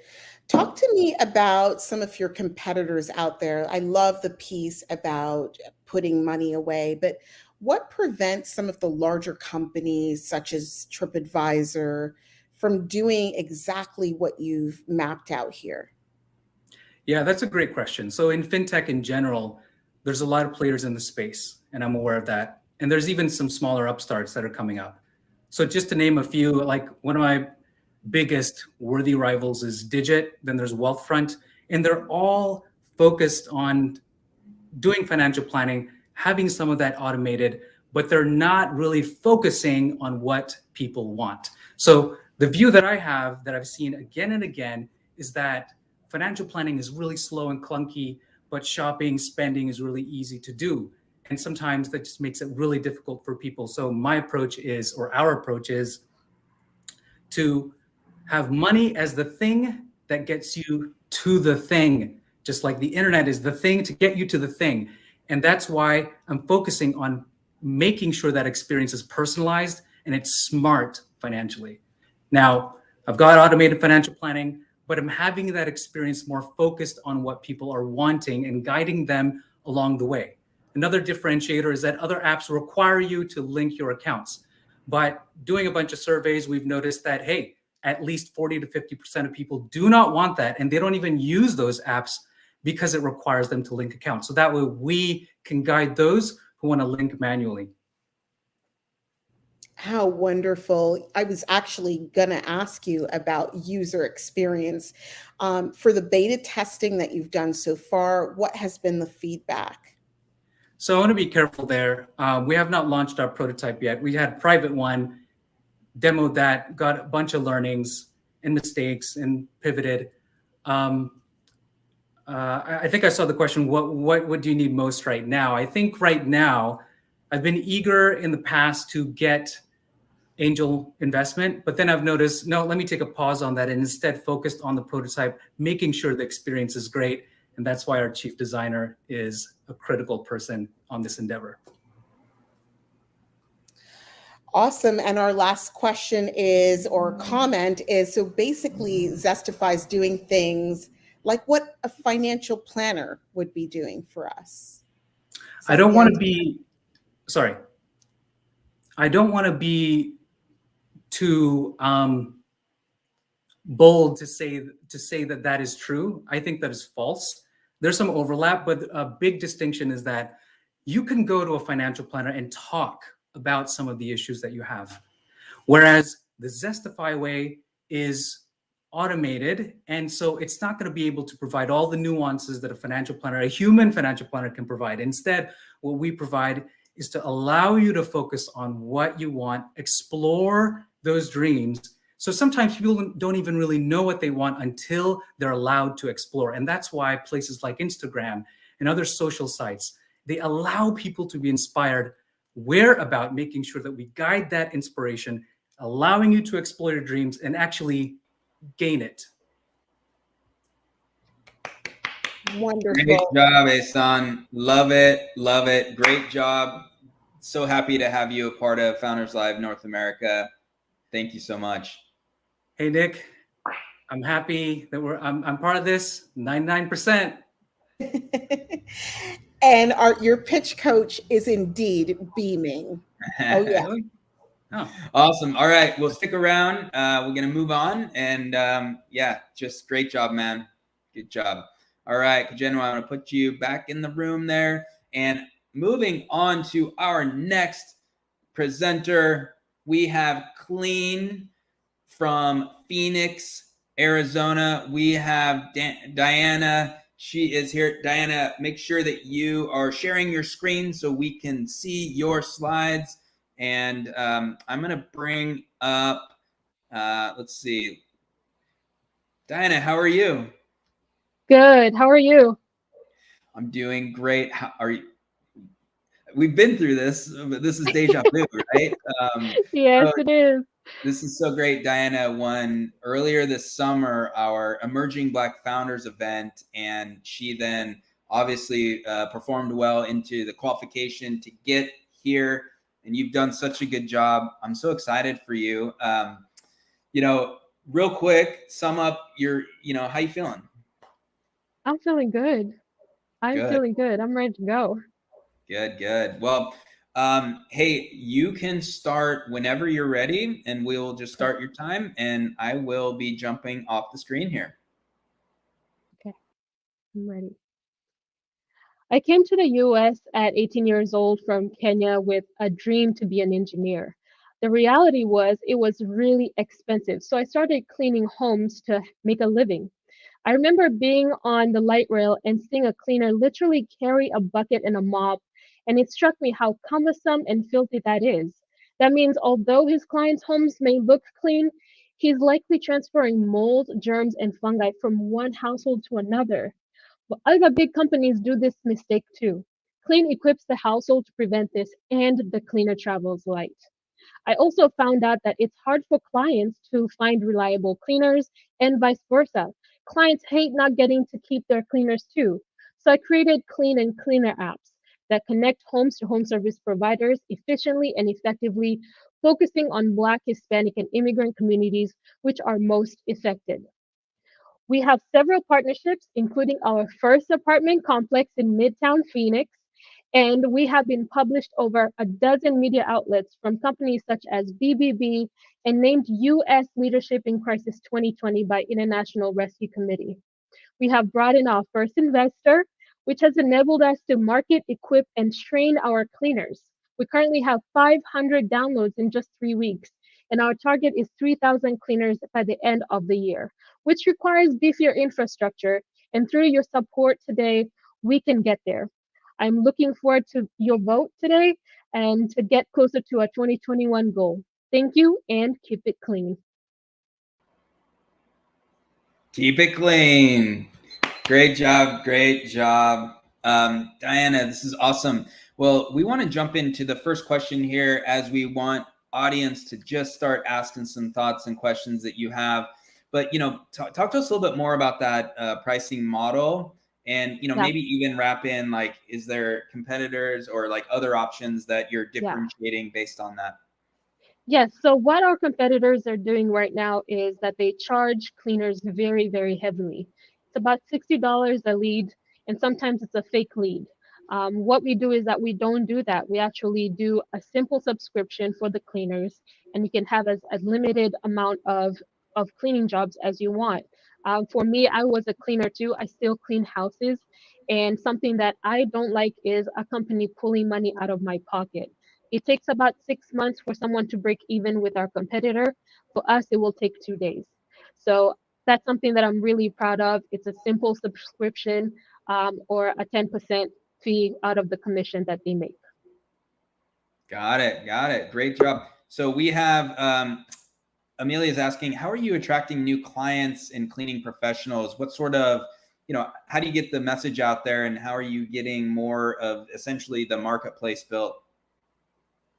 Talk to me about some of your competitors out there. I love the piece about putting money away, but what prevents some of the larger companies such as TripAdvisor from doing exactly what you've mapped out here? Yeah, that's a great question. So in fintech in general, there's a lot of players in the space, and I'm aware of that. And there's even some smaller upstarts that are coming up. So just to name a few, like one of my biggest worthy rivals is Digit, then there's Wealthfront, and they're all focused on doing financial planning, having some of that automated, but they're not really focusing on what people want. So the view that I have that I've seen again and again is that financial planning is really slow and clunky, but shopping, spending is really easy to do. And sometimes that just makes it really difficult for people. So my approach is, or our approach is, to have money as the thing that gets you to the thing, just like the internet is the thing to get you to the thing. And that's why I'm focusing on making sure that experience is personalized and it's smart financially. Now, I've got automated financial planning, but I'm having that experience more focused on what people are wanting and guiding them along the way. Another differentiator is that other apps require you to link your accounts. But doing a bunch of surveys, we've noticed that, hey, at least 40 to 50% of people do not want that. And they don't even use those apps because it requires them to link accounts. So that way we can guide those who want to link manually. How wonderful. I was actually going to ask you about user experience. For the beta testing that you've done so far, what has been the feedback? So I want to be careful there. We have not launched our prototype yet. We had a private one, demoed that, got a bunch of learnings and mistakes and pivoted. I think I saw the question, what do you need most right now? I think right now, I've been eager in the past to get angel investment, but then I've noticed, no, let me take a pause on that and instead focused on the prototype, making sure the experience is great. And that's why our chief designer is a critical person on this endeavor. Awesome. And our last question is, or comment is, so basically Zestify is doing things like what a financial planner would be doing for us. I don't want to be, sorry. I don't want to be too bold to say that that is true. I think that is false. There's some overlap, but a big distinction is that you can go to a financial planner and talk about some of the issues that you have. Whereas the Zestify way is automated. And so it's not going to be able to provide all the nuances that a human financial planner can provide. Instead, what we provide is to allow you to focus on what you want, explore those dreams. So sometimes people don't even really know what they want until they're allowed to explore. And that's why places like Instagram and other social sites, they allow people to be inspired. We're about making sure that we guide that inspiration, allowing you to explore your dreams and actually gain it. Wonderful. Great job, Ehsan. Love it. Love it. Great job. So happy to have you a part of Founders Live North America. Thank you so much. Hey, Nick, I'm happy that I'm part of this 99%. And your pitch coach is indeed beaming. Oh, yeah. Oh. Awesome. All right. Well, stick around. We're going to move on. And yeah, just great job, man. Good job. All right, Genoa, I'm going to put you back in the room there. And moving on to our next presenter, we have Clean from Phoenix, Arizona, we have Diana. She is here. Diana, make sure that you are sharing your screen so we can see your slides. And I'm going to bring up, let's see. Diana, how are you? Good. How are you? I'm doing great. How are you? We've been through this, but this is deja vu, right? Yes, So it is. this is so great. Diana won earlier this summer our Emerging Black Founders event, and she then obviously performed well into the qualification to get here. And you've done such a good job. I'm so excited for you. Real quick, sum up your, how you feeling? I'm feeling good. I'm Good. feeling good. I'm ready to go. Good. Well, hey, you can start whenever you're ready, and we'll just start your time, and I will be jumping off the screen here. Okay, I'm ready. I came to the US at 18 years old from Kenya with a dream to be an engineer. The reality was it was really expensive, so I started cleaning homes to make a living. I remember being on the light rail and seeing a cleaner literally carry a bucket and a mop, and it struck me how cumbersome and filthy that is. That means although his clients' homes may look clean, he's likely transferring mold, germs, and fungi from one household to another. But other big companies do this mistake too. Clean equips the household to prevent this, and the cleaner travels light. I also found out that it's hard for clients to find reliable cleaners and vice versa. Clients hate not getting to keep their cleaners too. So I created Clean and Cleaner apps that connect homes to home service providers efficiently and effectively, focusing on Black, Hispanic, and immigrant communities, which are most affected. We have several partnerships, including our first apartment complex in Midtown Phoenix, and we have been published over a dozen media outlets from companies such as BBB and named U.S. Leadership in Crisis 2020 by International Rescue Committee. We have brought in our first investor, which has enabled us to market, equip, and train our cleaners. We currently have 500 downloads in just 3 weeks, and our target is 3,000 cleaners by the end of the year, which requires beefier infrastructure. And through your support today, we can get there. I'm looking forward to your vote today and to get closer to our 2021 goal. Thank you, and keep it clean. Keep it clean. Great job. Diana, this is awesome. Well, we want to jump into the first question here as we want audience to just start asking some thoughts and questions that you have. But, talk to us a little bit more about that pricing model, and, maybe even wrap in, like, is there competitors or like other options that you're differentiating based on that? Yes. So what our competitors are doing right now is that they charge cleaners very, very heavily. It's about $60 a lead, and sometimes it's a fake lead. What we do is that we don't do that. We actually do a simple subscription for the cleaners, and you can have as a limited amount of cleaning jobs as you want. For me, I was a cleaner too. I still clean houses, and something that I don't like is a company pulling money out of my pocket. It takes about 6 months for someone to break even with our competitor. For us, it will take 2 days. So that's something that I'm really proud of. It's a simple subscription or a 10% fee out of the commission that they make. Got it. Great job. So we have Amelia's asking, how are you attracting new clients and cleaning professionals? What sort of, how do you get the message out there, and how are you getting more of essentially the marketplace built?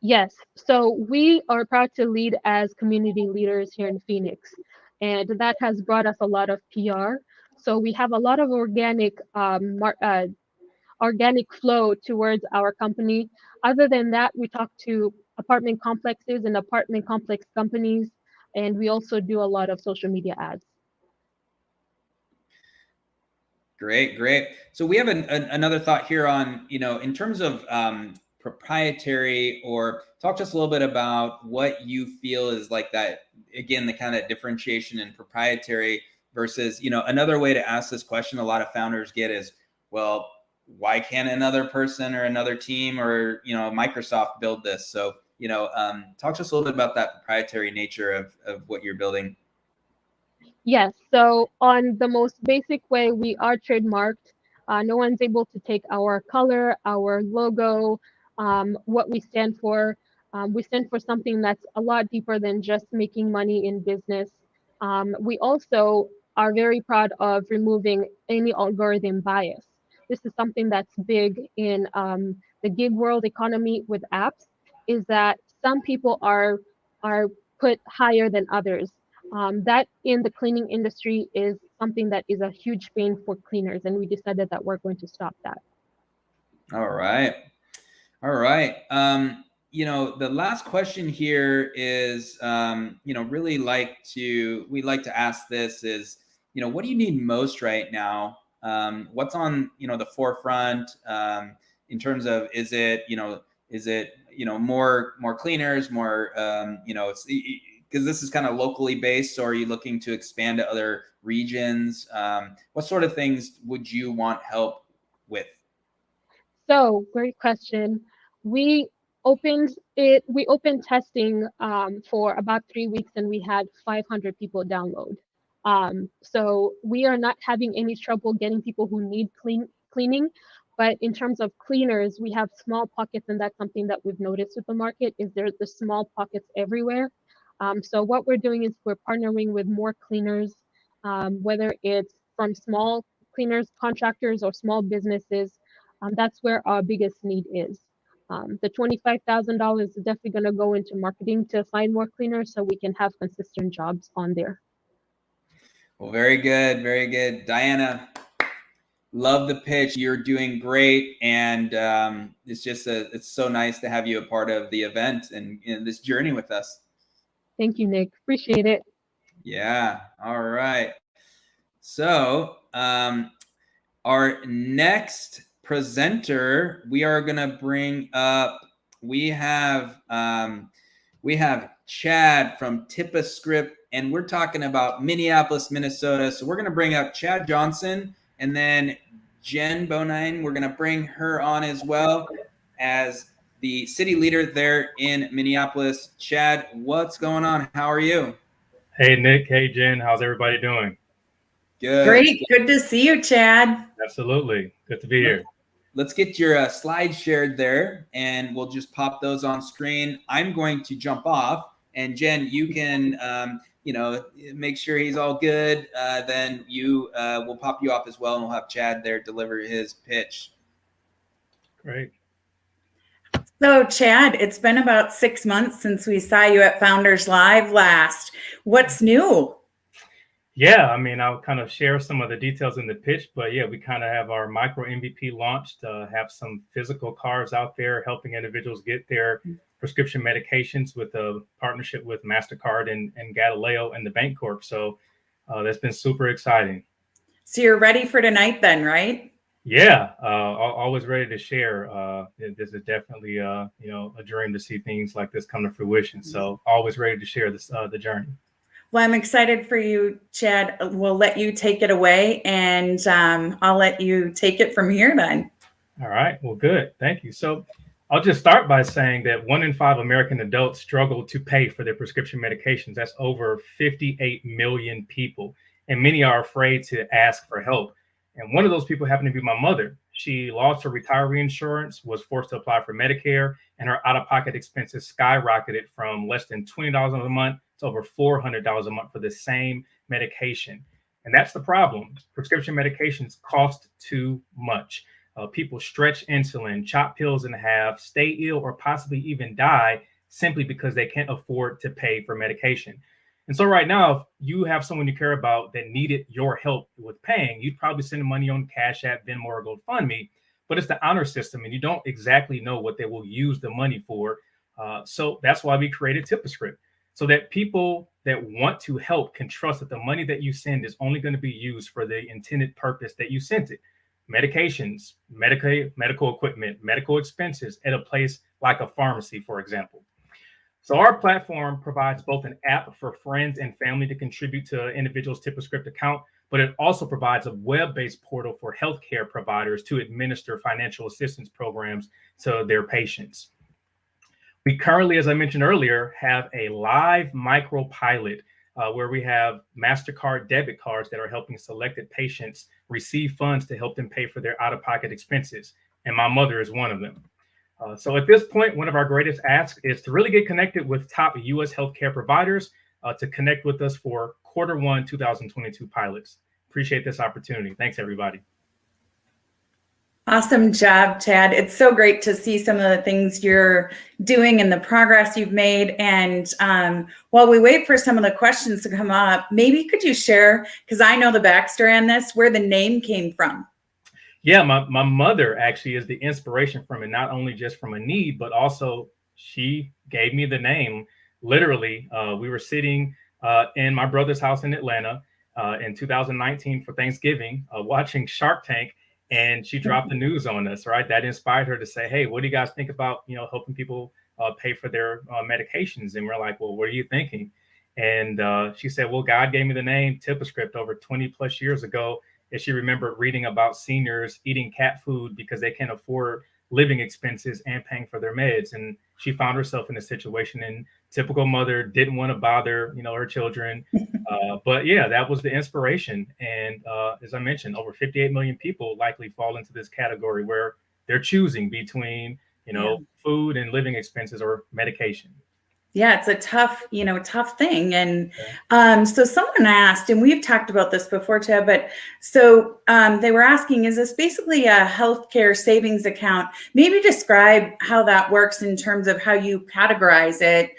Yes. So we are proud to lead as community leaders here in Phoenix, and that has brought us a lot of PR. So we have a lot of organic flow towards our company. Other than that, we talk to apartment complexes and apartment complex companies, and we also do a lot of social media ads. Great. So we have another thought here on, in terms of proprietary, or talk to us a little bit about what you feel is like that, again, the kind of differentiation in proprietary versus, another way to ask this question a lot of founders get is, well, why can't another person or another team or, Microsoft build this? So, talk to us a little bit about that proprietary nature of what you're building. Yes. So on the most basic way, we are trademarked. No one's able to take our color, our logo, what we stand for. We stand for something that's a lot deeper than just making money in business. We also are very proud of removing any algorithm bias. This is something that's big in the gig world economy with apps, is that some people are put higher than others. That in the cleaning industry is something that is a huge pain for cleaners, and we decided that we're going to stop that. All right. All right. The last question here is, really we like to ask this is, what do you need most right now? What's on, the forefront in terms of, is it more cleaners, more, because this is kind of locally based, so are you looking to expand to other regions? What sort of things would you want help with? So, great question. We we opened testing for about 3 weeks, and we had 500 people download. So we are not having any trouble getting people who need cleaning. But in terms of cleaners, we have small pockets, and that's something that we've noticed with the market, is there's the small pockets everywhere. So what we're doing is we're partnering with more cleaners, whether it's from small cleaners, contractors, or small businesses. That's where our biggest need is. The $25,000 is definitely going to go into marketing to find more cleaners so we can have consistent jobs on there. Well, very good. Very good. Diana, love the pitch. You're doing great. And it's so nice to have you a part of the event and in this journey with us. Thank you, Nick. Appreciate it. Yeah. All right. So our next presenter, we are going to bring up, we have Chad from TipaScript, and we're talking about Minneapolis, Minnesota. So we're going to bring up Chad Johnson, and then Jen Bonine, we're going to bring her on as well as the city leader there in Minneapolis. Chad, what's going on? How are you? Hey, Nick. Hey, Jen. How's everybody doing? Good. Great. Good to see you, Chad. Absolutely. Good to be here. Let's get your slides shared there, and we'll just pop those on screen. I'm going to jump off, and Jen, you can, make sure he's all good. Then we'll pop you off as well, and we'll have Chad there deliver his pitch. Great. So, Chad, it's been about 6 months since we saw you at Founders Live last. What's new? Yeah, I mean, I'll kind of share some of the details in the pitch, but yeah, we kind of have our micro MVP launched, have some physical cards out there helping individuals get their prescription medications with a partnership with MasterCard and Galileo and the Bank Corp. So that's been super exciting. So you're ready for tonight then, right? Yeah, always ready to share. This is definitely, a dream to see things like this come to fruition. So always ready to share this, the journey. Well, I'm excited for you, Chad. We'll let you take it away, and I'll let you take it from here then. All right. Well, good. Thank you. So I'll just start by saying that 1 in 5 American adults struggle to pay for their prescription medications. That's over 58 million people, and many are afraid to ask for help. And one of those people happened to be my mother. She lost her retiree insurance, was forced to apply for Medicare, and her out-of-pocket expenses skyrocketed from less than $20 a month to over $400 a month for the same medication. And that's the problem. Prescription medications cost too much. People stretch insulin, chop pills in half, stay ill, or possibly even die simply because they can't afford to pay for medication. And so right now, if you have someone you care about that needed your help with paying, you'd probably send money on Cash App, Venmo, or GoFundMe, but it's the honor system and you don't exactly know what they will use the money for. So that's why we created TipaScript, so that people that want to help can trust that the money that you send is only going to be used for the intended purpose that you sent it. Medications, medical equipment, medical expenses at a place like a pharmacy, for example. So our platform provides both an app for friends and family to contribute to an individual's TipaScript account, but it also provides a web-based portal for healthcare providers to administer financial assistance programs to their patients. We currently, as I mentioned earlier, have a live micro pilot where we have MasterCard debit cards that are helping selected patients receive funds to help them pay for their out-of-pocket expenses. And my mother is one of them. So at this point, one of our greatest asks is to really get connected with top U.S. healthcare providers to connect with us for Q1 2022 pilots. Appreciate this opportunity. Thanks, everybody. Awesome job, Chad. It's so great to see some of the things you're doing and the progress you've made. And while we wait for some of the questions to come up, maybe could you share, because I know the backstory on this, where the name came from? Yeah, my mother actually is the inspiration from it, not only just from a need, but also she gave me the name. Literally, we were sitting in my brother's house in Atlanta in 2019 for Thanksgiving, watching Shark Tank. And she dropped the news on us, right? That inspired her to say, hey, what do you guys think about, helping people pay for their medications? And we're like, well, what are you thinking? And she said, well, God gave me the name TipaScript over 20 plus years ago. And she remembered reading about seniors eating cat food because they can't afford living expenses and paying for their meds. And she found herself in a situation, and typical mother didn't want to bother, her children. But yeah, that was the inspiration. And as I mentioned, over 58 million people likely fall into this category where they're choosing between, food and living expenses or medication. Yeah, it's a tough thing. And so someone asked, and we've talked about this before, Ted, but so they were asking, is this basically a healthcare savings account? Maybe describe how that works in terms of how you categorize it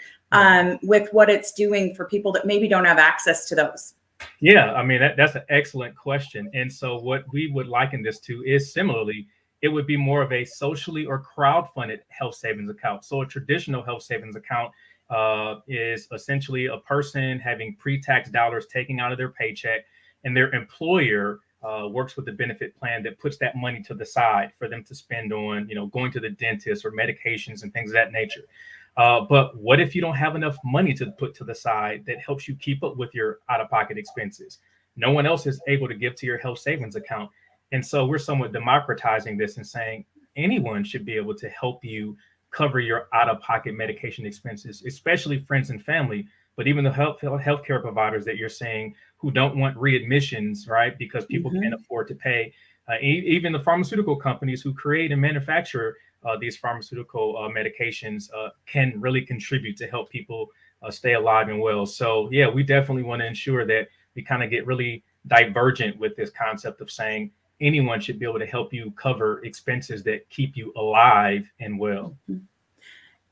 with what it's doing for people that maybe don't have access to those. Yeah, I mean, that's an excellent question. And so what we would liken this to is similarly, it would be more of a socially or crowd-funded health savings account. So a traditional health savings account is essentially a person having pre-tax dollars taken out of their paycheck, and their employer works with the benefit plan that puts that money to the side for them to spend on, going to the dentist or medications and things of that nature. But what if you don't have enough money to put to the side that helps you keep up with your out-of-pocket expenses? No one else is able to give to your health savings account. And so we're somewhat democratizing this and saying anyone should be able to help you cover your out-of-pocket medication expenses, especially friends and family, but even the healthcare providers that you're saying who don't want readmissions, right? Because people can't afford to pay. Even the pharmaceutical companies who create and manufacture these pharmaceutical medications can really contribute to help people stay alive and well. So yeah, we definitely want to ensure that we kind of get really divergent with this concept of saying anyone should be able to help you cover expenses that keep you alive and well.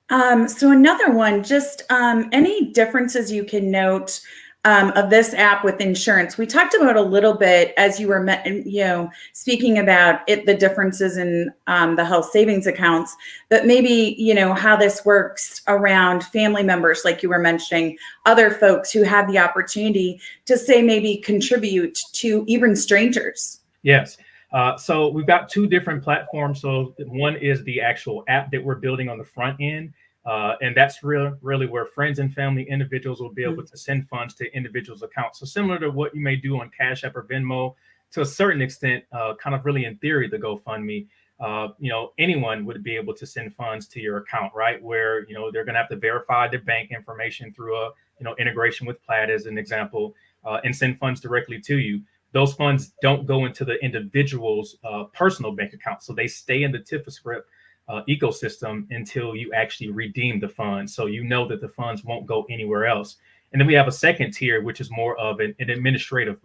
So another one, just any differences you can note of this app with insurance. We talked about a little bit as you were, speaking about the differences in the health savings accounts, but maybe, how this works around family members, like you were mentioning, other folks who have the opportunity to say maybe contribute to even strangers. Yes. So we've got two different platforms. So one is the actual app that we're building on the front end. And that's really where friends and family individuals will be able to send funds to individuals' accounts. So similar to what you may do on Cash App or Venmo, to a certain extent, kind of really in theory, the GoFundMe, anyone would be able to send funds to your account, right? Where, they're going to have to verify their bank information through a, integration with Plaid as an example, and send funds directly to you. Those funds don't go into the individual's personal bank account. So they stay in the TipaScript ecosystem until you actually redeem the funds. So that the funds won't go anywhere else. And then we have a second tier, which is more of an administrative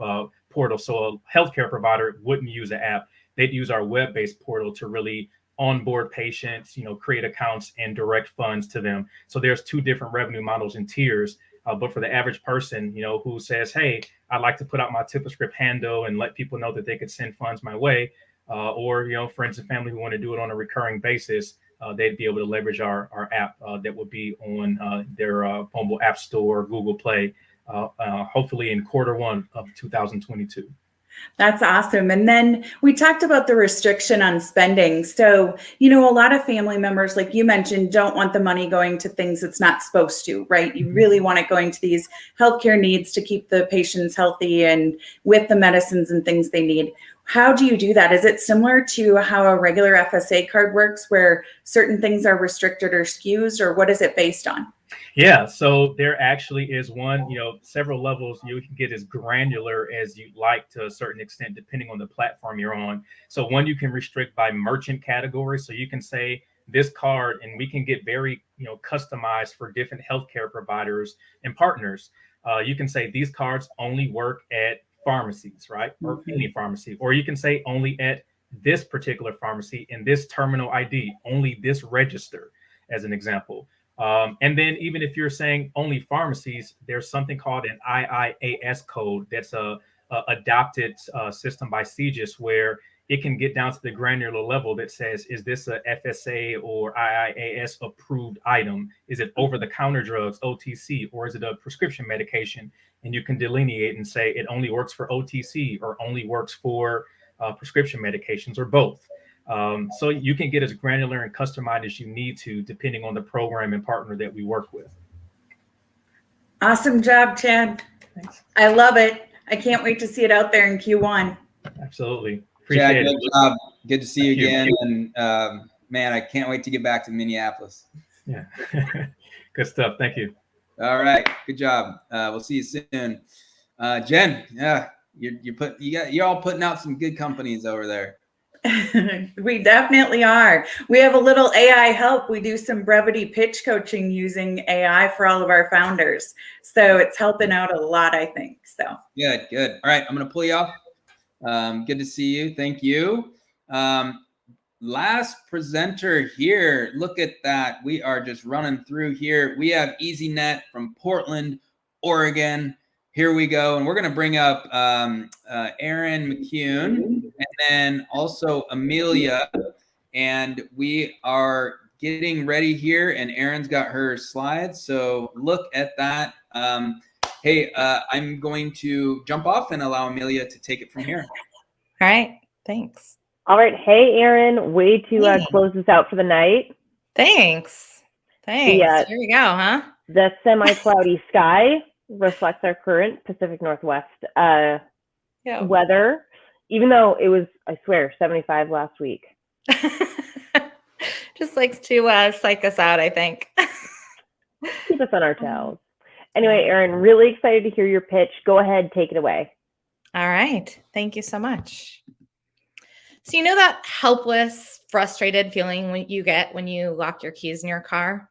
portal. So a healthcare provider wouldn't use an app. They'd use our web-based portal to really onboard patients, create accounts and direct funds to them. So there's two different revenue models and tiers. But for the average person, who says, hey, I'd like to put out my TipaScript handle and let people know that they could send funds my way, or, friends and family who want to do it on a recurring basis, they'd be able to leverage our app that would be on their mobile app store, Google Play, hopefully in Q1 of 2022. That's awesome. And then we talked about the restriction on spending. So, a lot of family members, like you mentioned, don't want the money going to things it's not supposed to, right? You really want it going to these healthcare needs to keep the patients healthy and with the medicines and things they need. How do you do that? Is it similar to how a regular FSA card works where certain things are restricted or skewed, or what is it based on? Yeah, so there actually is one, several levels. You can get as granular as you like to a certain extent, depending on the platform you're on. So one, you can restrict by merchant category. So you can say this card, and we can get very, customized for different healthcare providers and partners. You can say these cards only work at pharmacies, right? Or any pharmacy. Or you can say only at this particular pharmacy in this terminal ID, only this register, as an example. And then even if you're saying only pharmacies, there's something called an IIAS code that's a adopted system by CGIS, where it can get down to the granular level that says, is this a FSA or IIAS approved item? Is it over-the-counter drugs, OTC, or is it a prescription medication? And you can delineate and say it only works for OTC or only works for prescription medications, or both. So you can get as granular and customized as you need to, depending on the program and partner that we work with. Awesome job, Chad. Thanks. I love it. I can't wait to see it out there in Q1. Absolutely. Chad, Appreciate good it. job. Good to see you Thank you. again. And man, I can't wait to get back to Minneapolis. Yeah. Good stuff. Thank you. All right. Good job. We'll see you soon. Jen, yeah, you're all putting out some good companies over there. We definitely are. We have a little AI help. We do some brevity pitch coaching using AI for all of our founders. So it's helping out a lot, I think. So Good. All right. I'm going to pull you off. Good to see you. Thank you. Last presenter here. Look at that. We are just running through here. We have EasyNet from Portland, Oregon. Here we go. And we're going to bring up Aaron McCune and then also Amelia. And we are getting ready here. And Aaron's got her slides. So look at that. Hey, I'm going to jump off and allow Amelia to take it from here. All right. Thanks. All right. Hey, Aaron, way to close this out for the night. Thanks. Here we go, huh? The semi-cloudy sky reflects our current Pacific Northwest weather, even though it was, I swear, 75 last week. Just likes to psych us out, I think. Keep us on our toes. Anyway, Aaron, really excited to hear your pitch. Go ahead, take it away. All right. Thank you so much. So you know that helpless, frustrated feeling you get when you lock your keys in your car?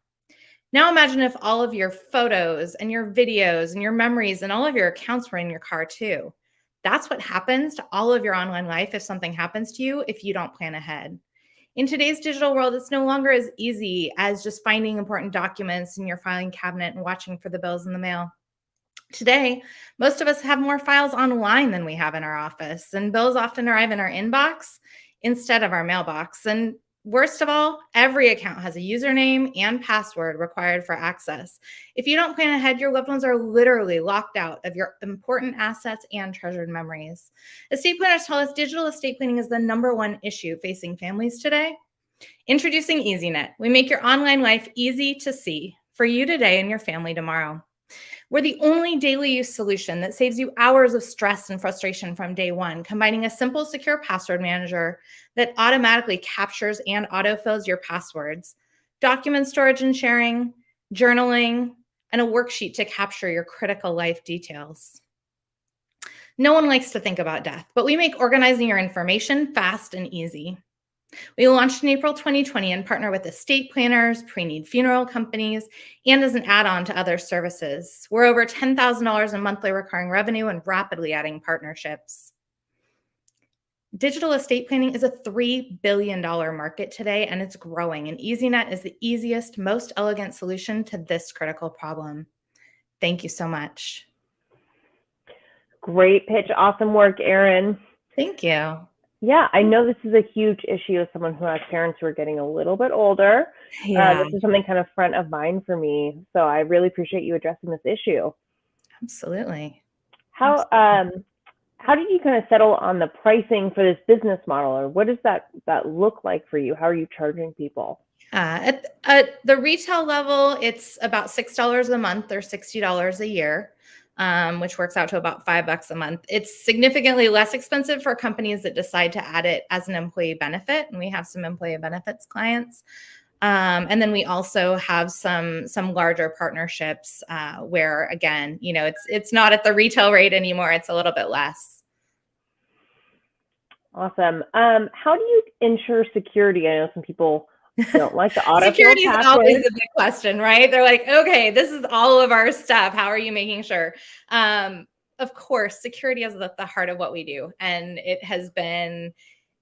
Now imagine if all of your photos and your videos and your memories and all of your accounts were in your car too. That's what happens to all of your online life if something happens to you if you don't plan ahead. In today's digital world, it's no longer as easy as just finding important documents in your filing cabinet and watching for the bills in the mail. Today, most of us have more files online than we have in our office, and bills often arrive in our inbox instead of our mailbox. And worst of all, every account has a username and password required for access. If you don't plan ahead, your loved ones are literally locked out of your important assets and treasured memories. Estate planners tell us digital estate planning is the #1 issue facing families today. Introducing EasyNet. We make your online life easy to see for you today and your family tomorrow. We're the only daily use solution that saves you hours of stress and frustration from day one, combining a simple, secure password manager that automatically captures and autofills your passwords, document storage and sharing, journaling, and a worksheet to capture your critical life details. No one likes to think about death, but we make organizing your information fast and easy. We launched in April 2020 and partner with estate planners, pre-need funeral companies, and as an add-on to other services. We're over $10,000 in monthly recurring revenue and rapidly adding partnerships. Digital estate planning is a $3 billion market today, and it's growing. And EasyNet is the easiest, most elegant solution to this critical problem. Thank you so much. Great pitch. Awesome work, Aaron. Thank you. Yeah, I know this is a huge issue as someone who has parents who are getting a little bit older. This is something kind of front of mind for me. So I really appreciate you addressing this issue. Absolutely. How did you kind of settle on the pricing for this business model, or what does that look like for you? How are you charging people? At the retail level, it's about $6 a month or $60 a year. Which works out to about $5 a month. It's significantly less expensive for companies that decide to add it as an employee benefit. And we have some employee benefits clients. And then we also have some larger partnerships where, again, it's not at the retail rate anymore. It's a little bit less. Awesome. How do you ensure security? I know some people don't like the autofill Security is password. always a big question, right? They're like, okay, this is all of our stuff. How are you making sure? Of course, security is at the heart of what we do. And it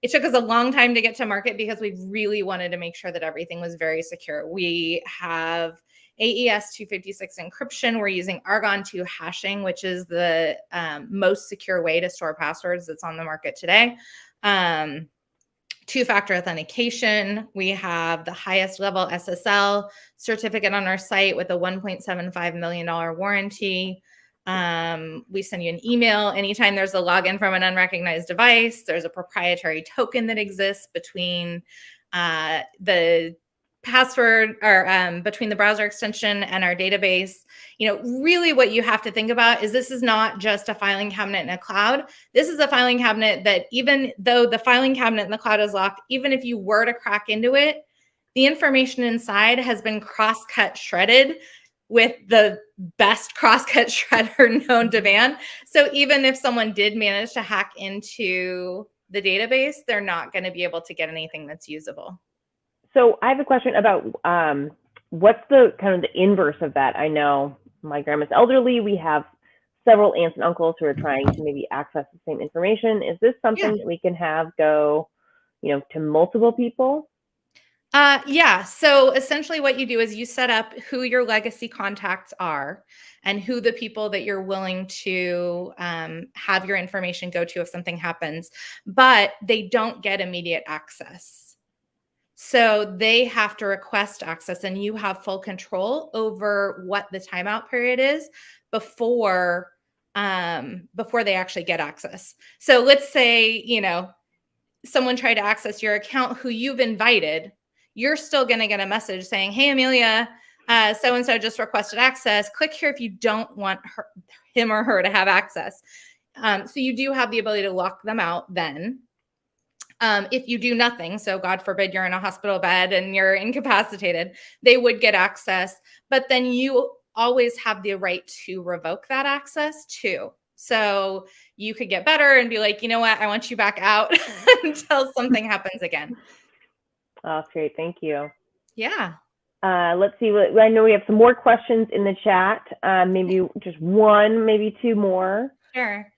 took us a long time to get to market because we really wanted to make sure that everything was very secure. We have AES 256 encryption. We're using Argon 2 hashing, which is the most secure way to store passwords that's on the market today. Two-factor authentication. We have the highest level SSL certificate on our site with a $1.75 million warranty. We send you an email anytime there's a login from an unrecognized device. There's a proprietary token that exists between the password or between the browser extension and our database. Really what you have to think about is this is not just a filing cabinet in a cloud. This is a filing cabinet that even though the filing cabinet in the cloud is locked, even if you were to crack into it, the information inside has been cross-cut shredded with the best cross-cut shredder known to man. So even if someone did manage to hack into the database, they're not going to be able to get anything that's usable. So I have a question about what's the kind of the inverse of that? I know my grandma's elderly. We have several aunts and uncles who are trying to maybe access the same information. Is this something that we can have go, to multiple people? Yeah. So essentially what you do is you set up who your legacy contacts are and who the people that you're willing to have your information go to if something happens, but they don't get immediate access. So they have to request access and you have full control over what the timeout period is before they actually get access. So let's say, someone tried to access your account who you've invited. You're still going to get a message saying, hey, Amelia, so-and-so just requested access. Click here if you don't want him or her to have access. So you do have the ability to lock them out then. If you do nothing, so God forbid you're in a hospital bed and you're incapacitated, they would get access. But then you always have the right to revoke that access too. So you could get better and be like, you know what, I want you back out until something happens again. Oh, that's great. Thank you. Yeah. Let's see. I know we have some more questions in the chat. Maybe just one, maybe two more. Sure.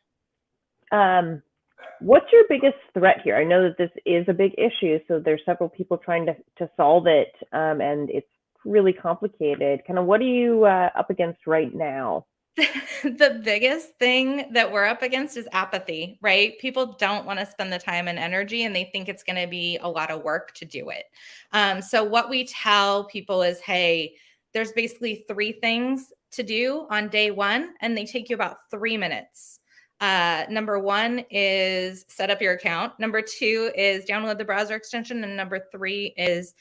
What's your biggest threat here? I know that this is a big issue, so there's several people trying to solve it, and it's really complicated. Kind of what are you up against right now? The biggest thing that we're up against is apathy, right? People don't want to spend the time and energy, and they think it's going to be a lot of work to do it. So what we tell people is, hey, there's basically 3 things to do on day 1, and they take you about 3 minutes. Number 1 is set up your account. Number 2 is download the browser extension. And number 3 is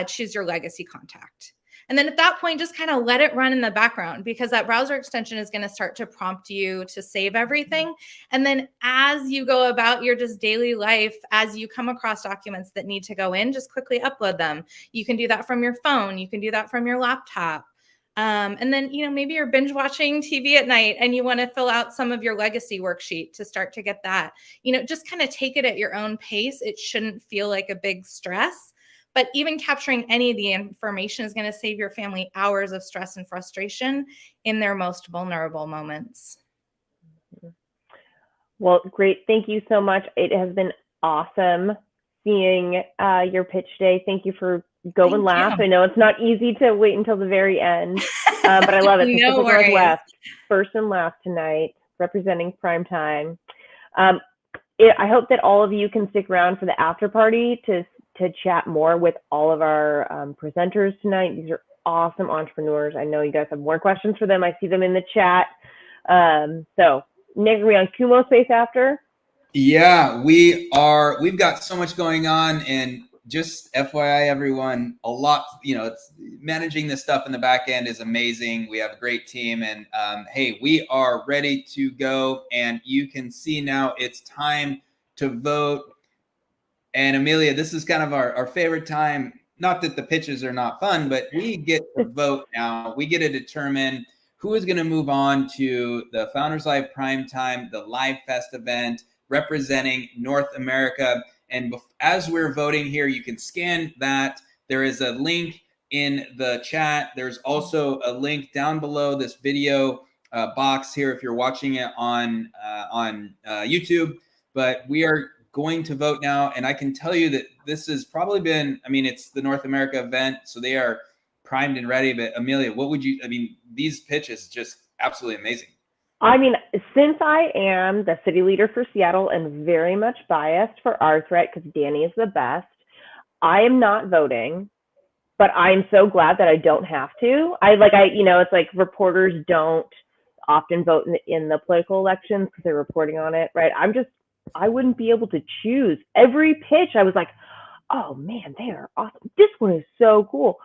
choose your legacy contact. And then at that point, just kind of let it run in the background because that browser extension is going to start to prompt you to save everything. And then as you go about your just daily life, as you come across documents that need to go in, just quickly upload them. You can do that from your phone. You can do that from your laptop. And then, maybe you're binge watching TV at night and you want to fill out some of your legacy worksheet to start to get that, just kind of take it at your own pace. It shouldn't feel like a big stress, but even capturing any of the information is going to save your family hours of stress and frustration in their most vulnerable moments. Well, great. Thank you so much. It has been awesome seeing your pitch today. Thank you for going last. I know it's not easy to wait until the very end, but I love it. No Pacific worries. Northwest, first and last tonight, representing primetime. I hope that all of you can stick around for the after party to chat more with all of our presenters tonight. These are awesome entrepreneurs. I know you guys have more questions for them. I see them in the chat. So Nick, are we on Kumo Space after? Yeah, we are. We've got so much going on, and just FYI, everyone, a lot, it's managing this stuff in the back end is amazing. We have a great team, and hey, we are ready to go. And you can see now it's time to vote. And Amelia, this is kind of our favorite time not that the pitches are not fun, but we get to vote now. We get to determine who is going to move on to the Founders Live Primetime, the Live Fest event representing North America. And as we're voting here, you can scan that. There is a link in the chat. There's also a link down below this video box here if you're watching it on YouTube. But we are going to vote now, and I can tell you that this has probably been, I mean, it's the North America event, so they are primed and ready. But Amelia, what would you, I mean, these pitches just absolutely amazing. I mean, since I am the city leader for Seattle and very much biased for our threat because Danny is the best, I am not voting, but I'm so glad that I don't have to. It's like reporters don't often vote in the political elections because they're reporting on it, right? I wouldn't be able to choose. Every pitch, I was like, oh man, they are awesome. This one is so cool.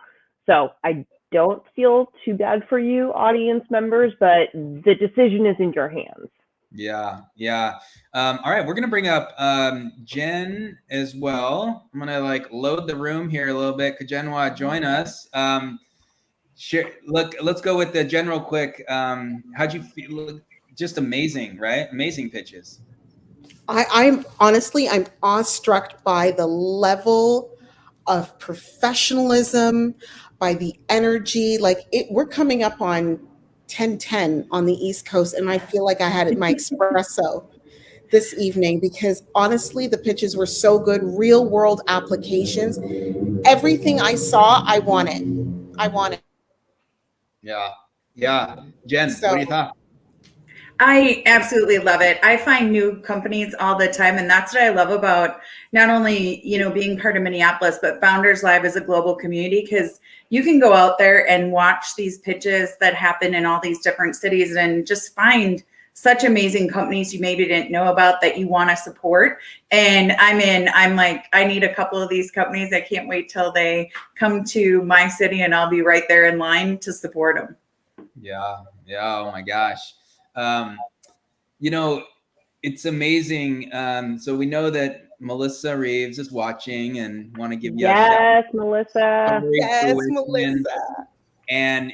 So I don't feel too bad for you, audience members, but the decision is in your hands. Yeah. All right, we're gonna bring up Jen as well. I'm gonna load the room here a little bit. Could Jen want to join us? Let's go with the Jen real quick. How'd you feel? Just amazing, right? Amazing pitches. I'm awestruck by the level of professionalism, by the energy. We're coming up on 10:10 on the East Coast, and I feel like I had my espresso this evening because honestly, the pitches were so good. Real world applications. Everything I saw, I wanted. Yeah. Jen, what do you think? I absolutely love it. I find new companies all the time, and that's what I love about not only, being part of Minneapolis, but Founders Live is a global community because you can go out there and watch these pitches that happen in all these different cities and just find such amazing companies you maybe didn't know about that you want to support. And I'm like, I need a couple of these companies. I can't wait till they come to my city and I'll be right there in line to support them. Yeah. Oh my gosh. It's amazing. So we know that Melissa Reeves is watching and want to give you a shout out. Melissa. Yes, Melissa. And,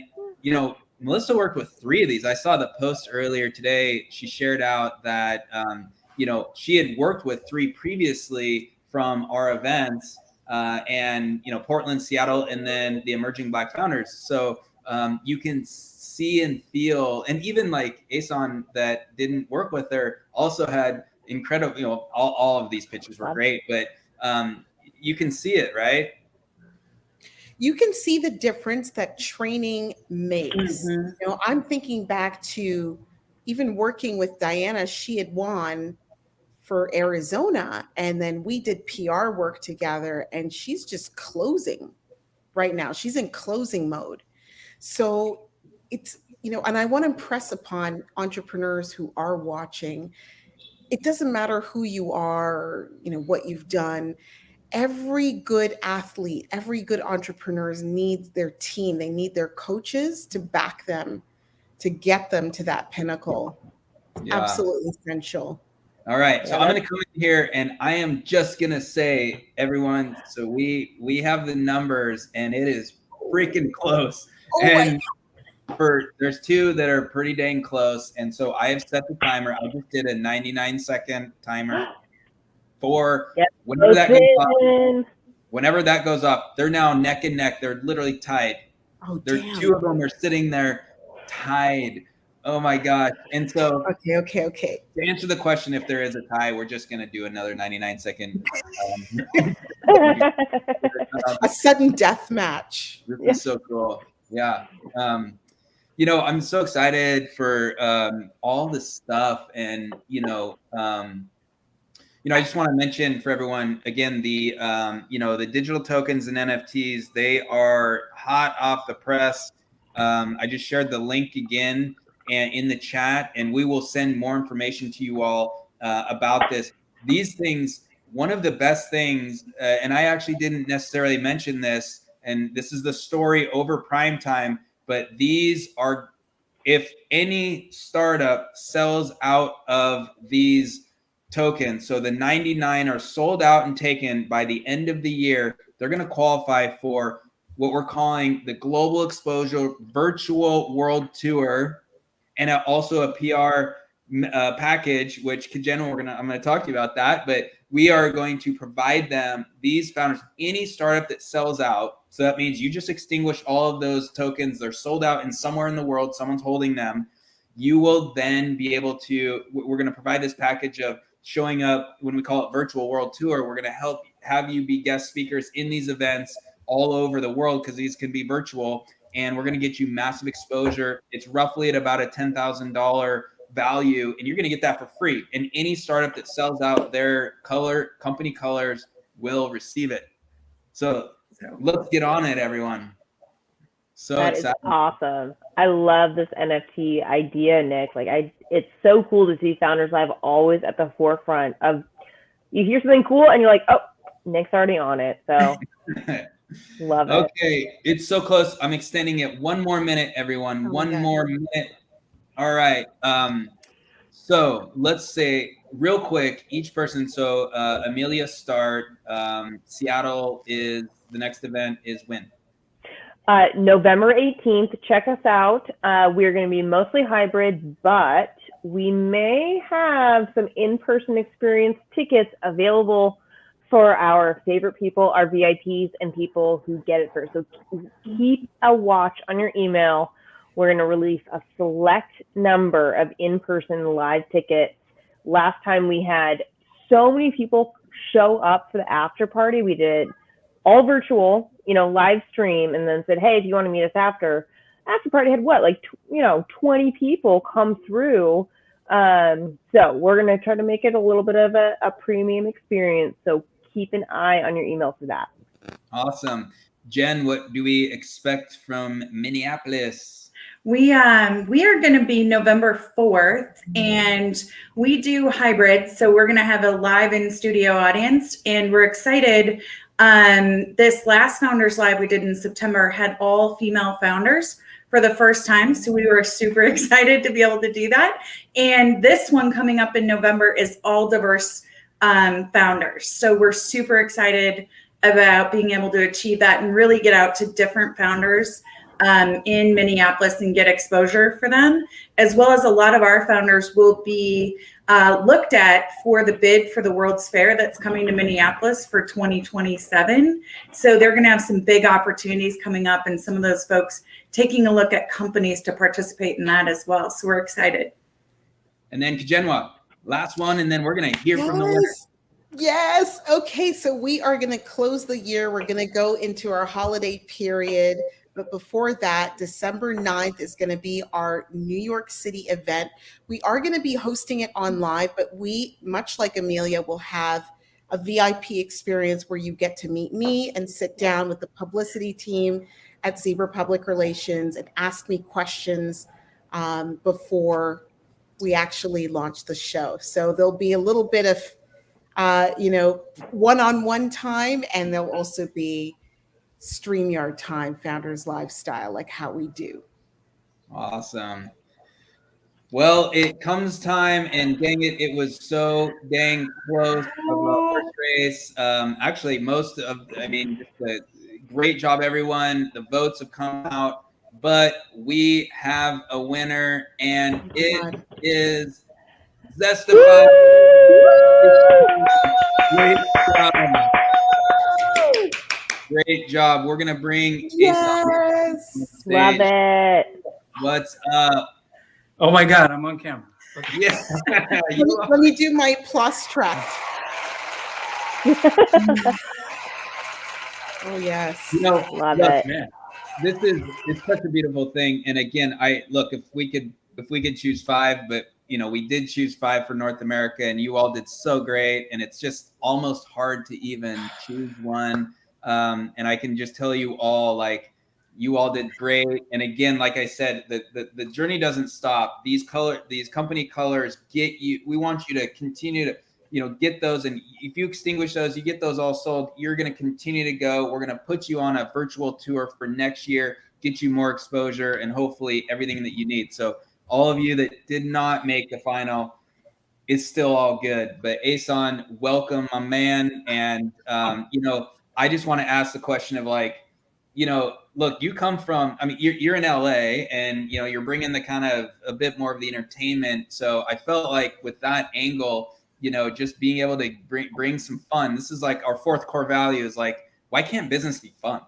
Melissa worked with 3 of these. I saw the post earlier today. She shared out that, she had worked with 3 previously from our events and, Portland, Seattle, and then the Emerging Black Founders. So you can see and feel, and even Asan that didn't work with her also had incredible, all of these pitches were great, but you can see it, right? You can see the difference that training makes. I'm thinking back to even working with Diana. She had won for Arizona, and then we did PR work together, and she's just closing right now. She's in closing mode. So it's, and I want to impress upon entrepreneurs who are watching, it doesn't matter who you are, what you've done. Every good athlete, every good entrepreneur needs their team. They need their coaches to back them, to get them to that pinnacle. Yeah. Absolutely essential. All right. So I'm going to come in here and I am just going to say, everyone, so we have the numbers and it is freaking close. And there's 2 that are pretty dang close. And so I have set the timer. I just did a 99-second timer for whenever that goes off, they're now neck and neck. They're literally tied. Oh, there's 2 of them are sitting there tied. Oh my gosh. And so okay. To answer the question, if there is a tie, we're just going to do another 99-second. A sudden death match. This is so cool. Yeah. I'm so excited for all this stuff. And, I just want to mention for everyone, again, the digital tokens and NFTs, they are hot off the press. I just shared the link again and in the chat, and we will send more information to you all about this. These things, one of the best things, and I actually didn't necessarily mention this, and this is the story over prime time, but these are, if any startup sells out of these tokens, so the 99 are sold out and taken by the end of the year, they're going to qualify for what we're calling the Global Exposure Virtual World Tour, and also a PR package, which Jen, I'm going to talk to you about that, but we are going to provide them, these founders, any startup that sells out. So that means you just extinguish all of those tokens. They're sold out in somewhere in the world. Someone's holding them. You will then be able to, we're going to provide this package of showing up when we call it Virtual World Tour. We're going to have you be guest speakers in these events all over the world, because these can be virtual, and we're going to get you massive exposure. It's roughly at about a $10,000 value, and you're going to get that for free. And any startup that sells out their company colors will receive it. So let's get on it, everyone. So that excited. Is awesome. I love this NFT idea, Nick. It's so cool to see Founders Live always at the forefront of, you hear something cool and you're like, oh, Nick's already on it. So love it. Okay, it's so close. I'm extending it one more minute, everyone. One more minute. All right. So let's say real quick, each person. So Amelia, start. Seattle is the next event is when? November 18th. Check us out. We're going to be mostly hybrid, but we may have some in-person experience tickets available for our favorite people, our VIPs, and people who get it first. So keep a watch on your email. We're going to release a select number of in-person live tickets. Last time we had so many people show up for the after party. We did all virtual, live stream, and then said, hey, if you want to meet us after party had 20 people come through. So we're going to try to make it a little bit of a premium experience. So keep an eye on your email for that. Awesome. Jen, what do we expect from Minneapolis? We are going to be November 4th, and we do hybrid. So we're going to have a live in studio audience, and we're excited. This last Founders Live we did in September had all female founders for the first time. So we were super excited to be able to do that. And this one coming up in November is all diverse founders. So we're super excited about being able to achieve that and really get out to different founders in Minneapolis and get exposure for them, as well as a lot of our founders will be looked at for the bid for the World's Fair that's coming to Minneapolis for 2027. So they're going to have some big opportunities coming up, and some of those folks taking a look at companies to participate in that as well. So we're excited. And then Kajenwa, last one, and then we're going to hear from the winner. Yes. Okay. So we are going to close the year. We're going to go into our holiday period. But before that, December 9th is going to be our New York City event. We are going to be hosting it on live, but we, much like Amelia, will have a VIP experience where you get to meet me and sit down with the publicity team at Zebra Public Relations and ask me questions before we actually launch the show. So there'll be a little bit of, one-on-one time, and there'll also be StreamYard time, Founders Live style, like how we do. Awesome. Well, it comes time, and dang it, it was so dang close of a horse race. Actually, just a great job, everyone. The votes have come out, but we have a winner, and it is Zestify. Great job. Great job. We're going to bring Yes. Love it. What's up? Oh my God, I'm on camera. Okay. Yeah. Let me do my plus track. Oh yes. Love it. Man, it's such a beautiful thing. And again, if we could choose 5, but we did choose 5 for North America, and you all did so great. And it's just almost hard to even choose one. And I can just tell you all, you all did great. And again, like I said, the journey doesn't stop. These company colors get you. We want you to continue to, get those. And if you extinguish those, you get those all sold. You're going to continue to go. We're going to put you on a virtual tour for next year, get you more exposure, and hopefully everything that you need. So all of you that did not make the final, it's still all good. But Asan, welcome, my man. And, I just want to ask the question of like, look, you come from, I mean, you're in LA and, you're bringing the kind of a bit more of the entertainment. So I felt like with that angle, just being able to bring some fun. This is like our fourth core value is like, why can't business be fun?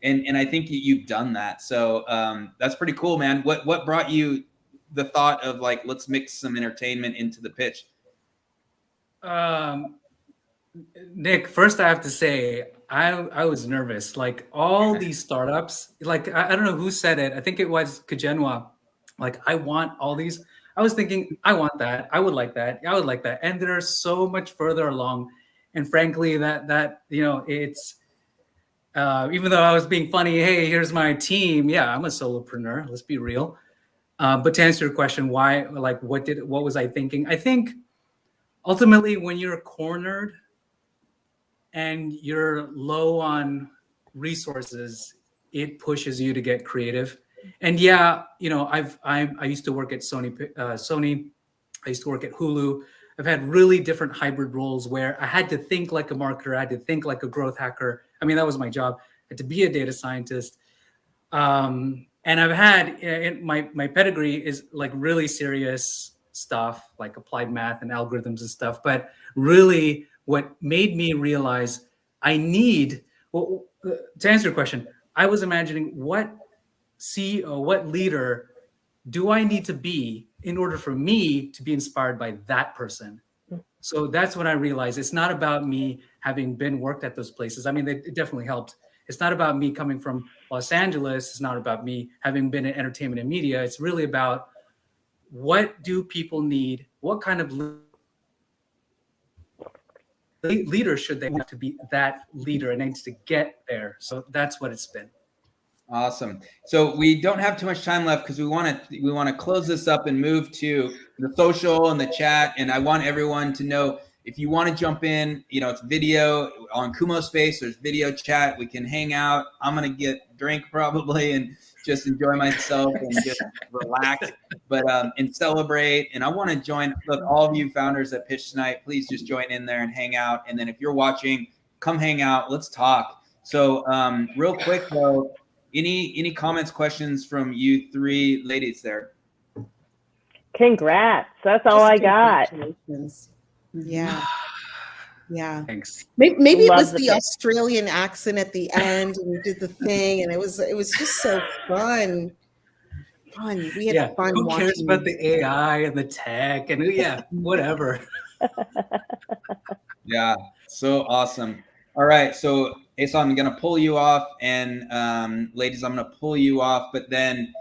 And I think you've done that. So that's pretty cool, man. What brought you the thought of like, let's mix some entertainment into the pitch? Nick, first I have to say, I was nervous. Like all these startups, like I don't know who said it. I think it was Kajenwa. Like I want all these. I was thinking, I want that. I would like that. I would like that. And they're so much further along. And frankly, that it's even though I was being funny, hey, here's my team. Yeah, I'm a solopreneur. Let's be real. But to answer your question, why? Like, what was I thinking? I think ultimately, when you're cornered and you're low on resources, it pushes you to get creative. And yeah, I used to work at Sony. I used to work at Hulu. I've had really different hybrid roles where I had to think like a marketer. I had to think like a growth hacker. I mean, that was my job. I had to be a data scientist. And I've had my pedigree is like really serious stuff, like applied math and algorithms and stuff. But really, what made me realize I need, well, to answer your question, I was imagining what CEO, what leader do I need to be in order for me to be inspired by that person? So that's when I realized it's not about me having worked at those places. I mean, it definitely helped. It's not about me coming from Los Angeles. It's not about me having been in entertainment and media. It's really about what do people need? What kind of leader should they want to be that leader and needs to get there? So that's what it's been. Awesome. So we don't have too much time left because we want to close this up and move to the social and the chat. And I want everyone to know if you want to jump in, it's video on Kumo Space. There's video chat. We can hang out. I'm gonna get drink probably and just enjoy myself and just relax, but and celebrate. And I want to join. Look, all of you founders that pitch tonight, please just join in there and hang out. And then if you're watching, come hang out. Let's talk. So real quick though. Any comments, questions from you three ladies there? Congrats. That's all I got. Yeah. Yeah. Thanks. Maybe it Love was the the pick. Australian accent at the end and you did the thing and it was just so fun. We had fun who cares watching. about the AI and the tech and whatever. Yeah, so awesome. All right, so Asa, I'm gonna pull you off, and ladies, I'm gonna pull you off, but then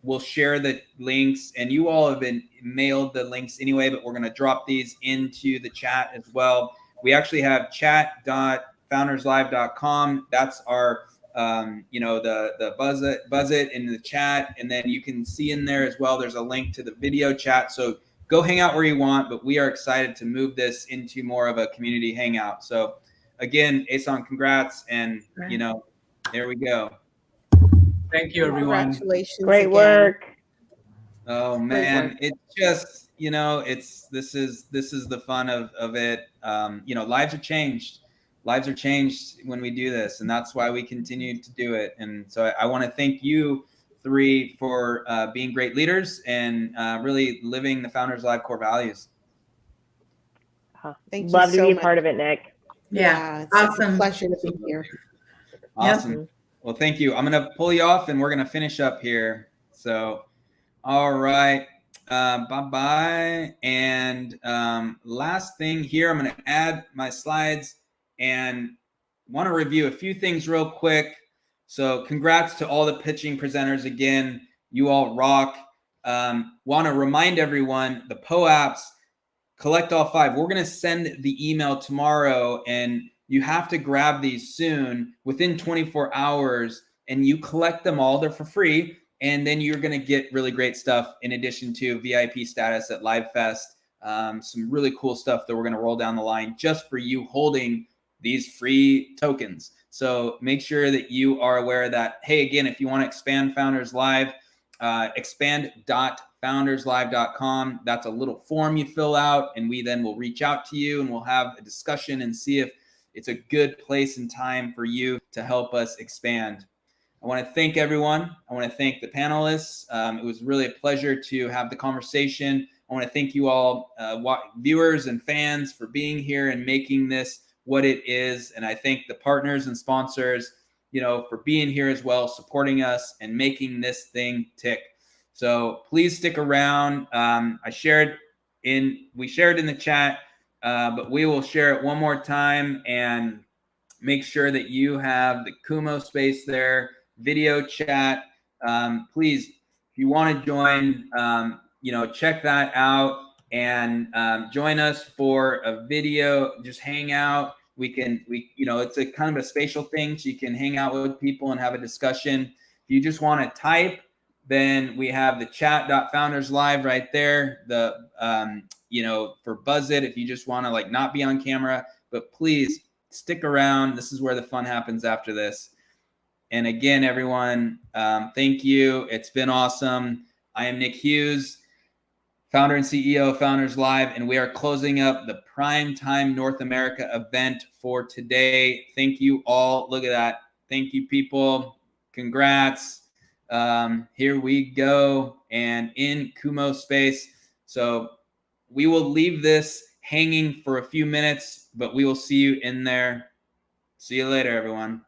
we'll share the links, and you all have been mailed the links anyway, but we're gonna drop these into the chat as well. We actually have chat.founderslive.com. That's our the buzz it in the chat, and then you can see in there as well. There's a link to the video chat, so go hang out where you want. But we are excited to move this into more of a community hangout. So again, Asan, congrats, and there we go. Thank you, everyone. Congratulations. Great again. work. Oh man, it's just this is the fun of it. Lives are changed. Lives are changed when we do this, and that's why we continue to do it. And so I want to thank you three for being great leaders and really living the Founders Live core values. Thank you Love to so be a much. part of it, Nick. Yeah, it's awesome. a pleasure to be here. Awesome. Yep. Well, thank you. I'm going to pull you off, and we're going to finish up here. So, all right. Bye-bye. And last thing here, I'm going to add my slides and want to review a few things real quick. So congrats to all the pitching presenters again. You all rock. Want to remind everyone, the POAPs, collect all 5. We're going to send the email tomorrow, and you have to grab these soon, within 24 hours, and you collect them all. They're for free. And then you're going to get really great stuff in addition to VIP status at Livefest. Some really cool stuff that we're going to roll down the line just for you holding these free tokens. So make sure that you are aware of that. Hey, again, if you want to expand Founders Live, expand.founderslive.com. That's a little form you fill out, and we then will reach out to you and we'll have a discussion and see if it's a good place and time for you to help us expand. I want to thank everyone. I want to thank the panelists. It was really a pleasure to have the conversation. I want to thank you all, viewers and fans, for being here and making this what it is. And I thank the partners and sponsors, for being here as well, supporting us and making this thing tick. So please stick around. We shared in the chat, but we will share it one more time and make sure that you have the Kumo space there, video chat. Please, if you want to join, check that out and join us for a video, just hang out. It's a kind of a spatial thing, so you can hang out with people and have a discussion. If you just want to type, then we have the chat.founderslive right there. For Buzz It, if you just want to not be on camera, but please stick around. This is where the fun happens after this. And again, everyone, thank you. It's been awesome. I am Nick Hughes, founder and CEO of Founders Live, and we are closing up the Primetime North America event for today. Thank you all. Look at that. Thank you, people. Congrats. Here we go. And in Kumo space. So we will leave this hanging for a few minutes, but we will see you in there. See you later, everyone.